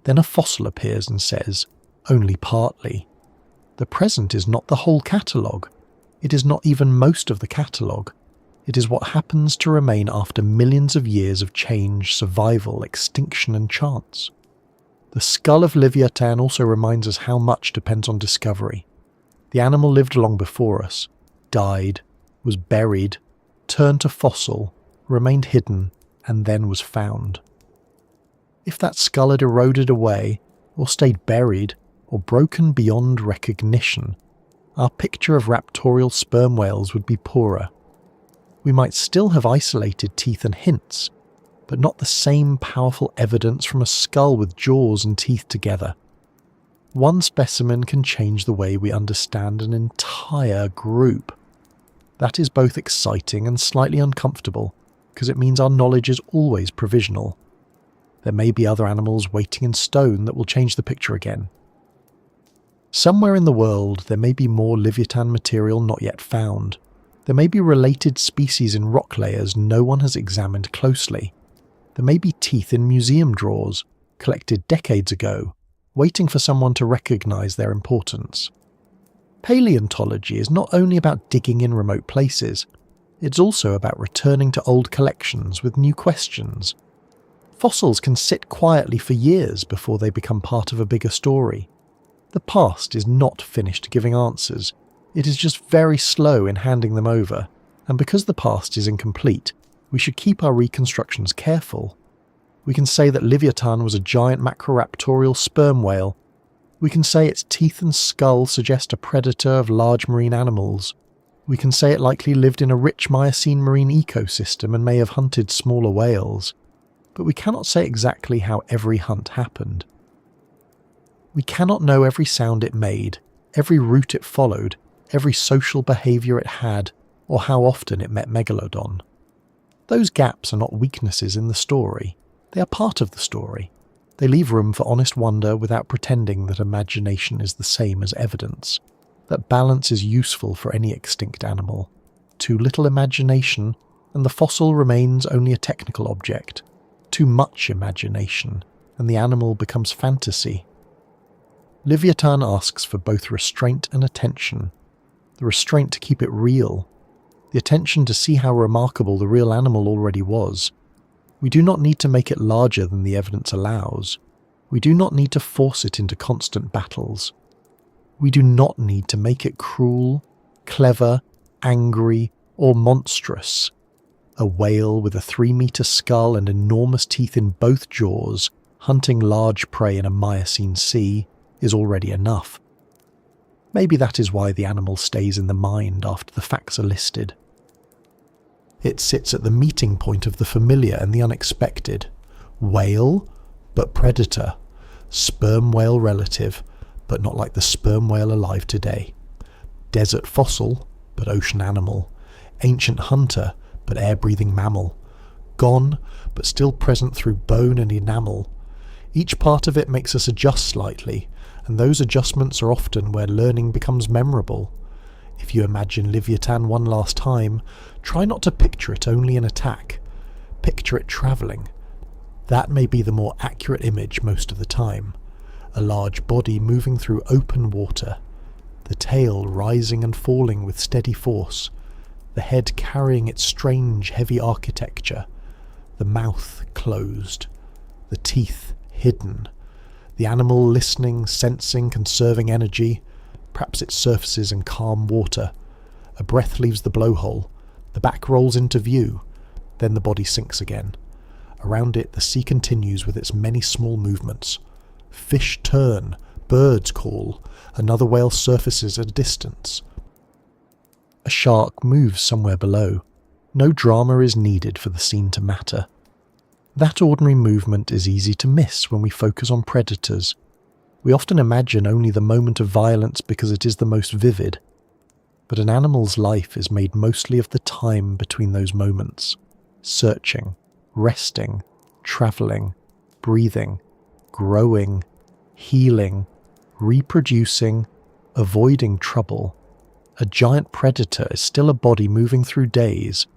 Then a fossil appears and says, only partly. The present is not the whole catalogue. It is not even most of the catalogue. It is what happens to remain after millions of years of change, survival, extinction and chance. The skull of Livyatan also reminds us how much depends on discovery. The animal lived long before us, died, was buried, turned to fossil, remained hidden, and then was found. If that skull had eroded away, or stayed buried, or broken beyond recognition, our picture of raptorial sperm whales would be poorer. We might still have isolated teeth and hints, but not the same powerful evidence from a skull with jaws and teeth together. One specimen can change the way we understand an entire group. That is both exciting and slightly uncomfortable, because it means our knowledge is always provisional. There may be other animals waiting in stone that will change the picture again. Somewhere in the world there may be more Livyatan material not yet found. There may be related species in rock layers no one has examined closely. There may be teeth in museum drawers, collected decades ago, waiting for someone to recognise their importance. Paleontology is not only about digging in remote places, it's also about returning to old collections with new questions. Fossils can sit quietly for years before they become part of a bigger story. The past is not finished giving answers, it is just very slow in handing them over, and because the past is incomplete, we should keep our reconstructions careful. We can say that Livyatan was a giant macroraptorial sperm whale. We can say its teeth and skull suggest a predator of large marine animals. We can say it likely lived in a rich Miocene marine ecosystem and may have hunted smaller whales. But we cannot say exactly how every hunt happened. We cannot know every sound it made, every route it followed, every social behaviour it had, or how often it met Megalodon. Those gaps are not weaknesses in the story. They are part of the story. They leave room for honest wonder without pretending that imagination is the same as evidence. That balance is useful for any extinct animal. Too little imagination, and the fossil remains only a technical object. Too much imagination, and the animal becomes fantasy. Livyatan asks for both restraint and attention. The restraint to keep it real. The attention to see how remarkable the real animal already was. We do not need to make it larger than the evidence allows. We do not need to force it into constant battles. We do not need to make it cruel, clever, angry, or monstrous. A whale with a 3-metre skull and enormous teeth in both jaws, hunting large prey in a Miocene sea, is already enough. Maybe that is why the animal stays in the mind after the facts are listed. It sits at the meeting point of the familiar and the unexpected. Whale, but predator. Sperm whale relative, but not like the sperm whale alive today. Desert fossil, but ocean animal. Ancient hunter, but air-breathing mammal. Gone, but still present through bone and enamel. Each part of it makes us adjust slightly, and those adjustments are often where learning becomes memorable. If you imagine Livyatan one last time, try not to picture it only in attack. Picture it travelling. That may be the more accurate image most of the time. A large body moving through open water. The tail rising and falling with steady force. The head carrying its strange, heavy architecture. The mouth closed. The teeth hidden. The animal listening, sensing, conserving energy. Perhaps it surfaces in calm water. A breath leaves the blowhole. The back rolls into view. Then the body sinks again. Around it the sea continues with its many small movements. Fish turn. Birds call. Another whale surfaces at a distance. A shark moves somewhere below. No drama is needed for the scene to matter. That ordinary movement is easy to miss when we focus on predators. We often imagine only the moment of violence because it is the most vivid. But an animal's life is made mostly of the time between those moments. Searching, resting, travelling, breathing, growing, healing, reproducing, avoiding trouble. A giant predator is still a body moving through days.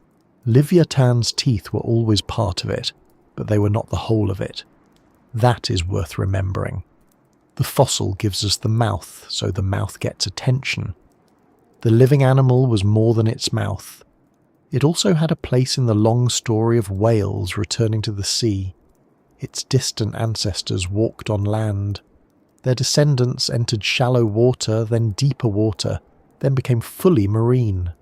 Livyatan's teeth were always part of it, but they were not the whole of it. That is worth remembering. The fossil gives us the mouth, so the mouth gets attention. The living animal was more than its mouth. It also had a place in the long story of whales returning to the sea. Its distant ancestors walked on land. Their descendants entered shallow water, then deeper water, then became fully marine.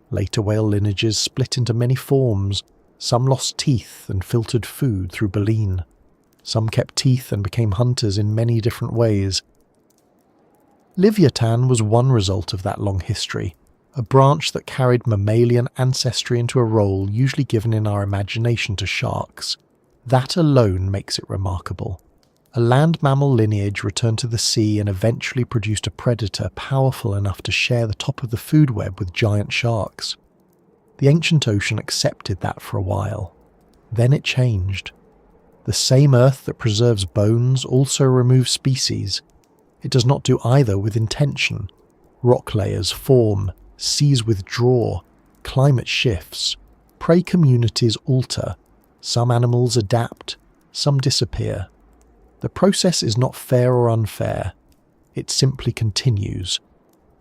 Later whale lineages split into many forms. Some lost teeth and filtered food through baleen. Some kept teeth and became hunters in many different ways. Livyatan was one result of that long history, a branch that carried mammalian ancestry into a role usually given in our imagination to sharks. That alone makes it remarkable. A land mammal lineage returned to the sea and eventually produced a predator powerful enough to share the top of the food web with giant sharks. The ancient ocean accepted that for a while. Then it changed. The same earth that preserves bones also removes species. It does not do either with intention. Rock layers form, seas withdraw, climate shifts, prey communities alter, some animals adapt, some disappear. The process is not fair or unfair. It simply continues.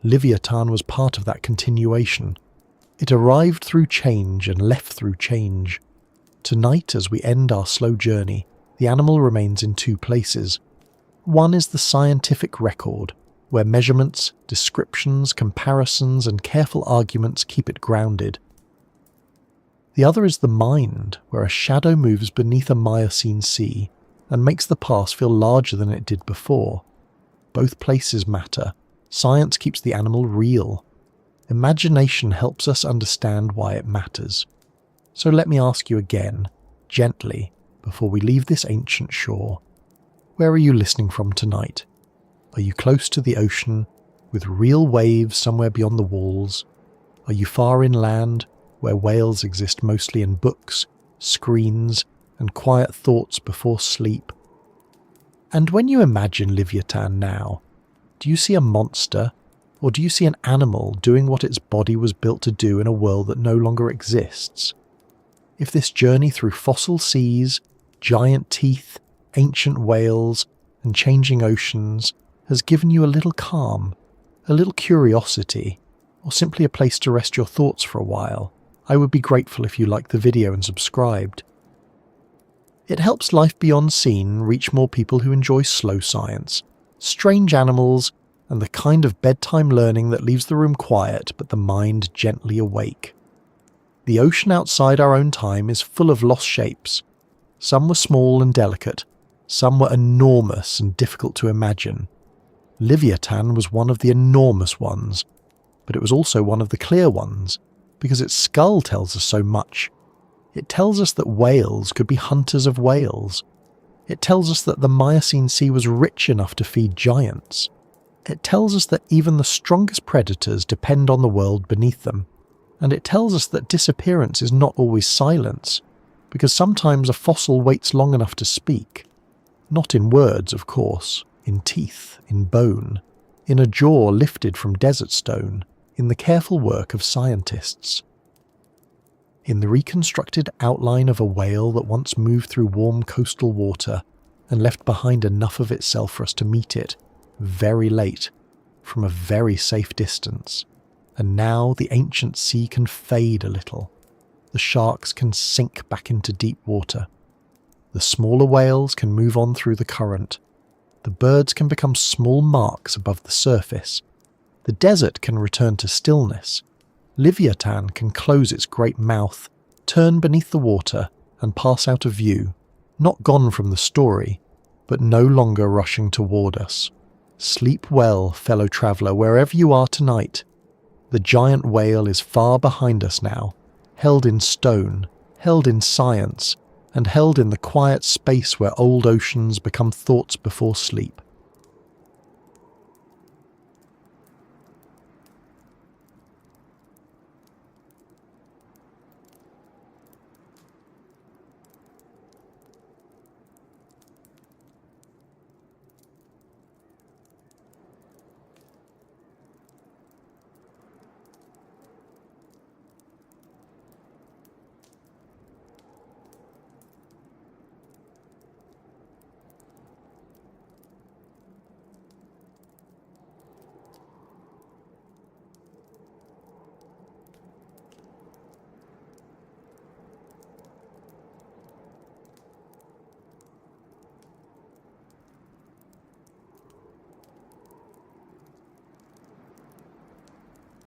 Livyatan was part of that continuation. It arrived through change and left through change. Tonight, as we end our slow journey, the animal remains in two places. One is the scientific record, where measurements, descriptions, comparisons, and careful arguments keep it grounded. The other is the mind, where a shadow moves beneath a Miocene sea and makes the past feel larger than it did before. Both places matter. Science keeps the animal real. Imagination helps us understand why it matters. So let me ask you again, gently, before we leave this ancient shore. Where are you listening from tonight? Are you close to the ocean, with real waves somewhere beyond the walls? Are you far inland, where whales exist mostly in books, screens, and quiet thoughts before sleep? And when you imagine Livyatan now, do you see a monster, or do you see an animal doing what its body was built to do in a world that no longer exists? If this journey through fossil seas, giant teeth, ancient whales, and changing oceans has given you a little calm, a little curiosity, or simply a place to rest your thoughts for a while, I would be grateful if you liked the video and subscribed. It helps Life Beyond Seen reach more people who enjoy slow science, strange animals, and the kind of bedtime learning that leaves the room quiet but the mind gently awake. The ocean outside our own time is full of lost shapes. Some were small and delicate, some were enormous and difficult to imagine. Livyatan was one of the enormous ones, but it was also one of the clear ones, because its skull tells us so much. It tells us that whales could be hunters of whales. It tells us that the Miocene Sea was rich enough to feed giants. It tells us that even the strongest predators depend on the world beneath them. And it tells us that disappearance is not always silence, because sometimes a fossil waits long enough to speak. Not in words, of course, in teeth, in bone, in a jaw lifted from desert stone, in the careful work of scientists. In the reconstructed outline of a whale that once moved through warm coastal water and left behind enough of itself for us to meet it, very late, from a very safe distance. And now the ancient sea can fade a little. The sharks can sink back into deep water. The smaller whales can move on through the current. The birds can become small marks above the surface. The desert can return to stillness. Livyatan can close its great mouth, turn beneath the water, and pass out of view, not gone from the story, but no longer rushing toward us. Sleep well, fellow traveller, wherever you are tonight. The giant whale is far behind us now, held in stone, held in science, and held in the quiet space where old oceans become thoughts before sleep.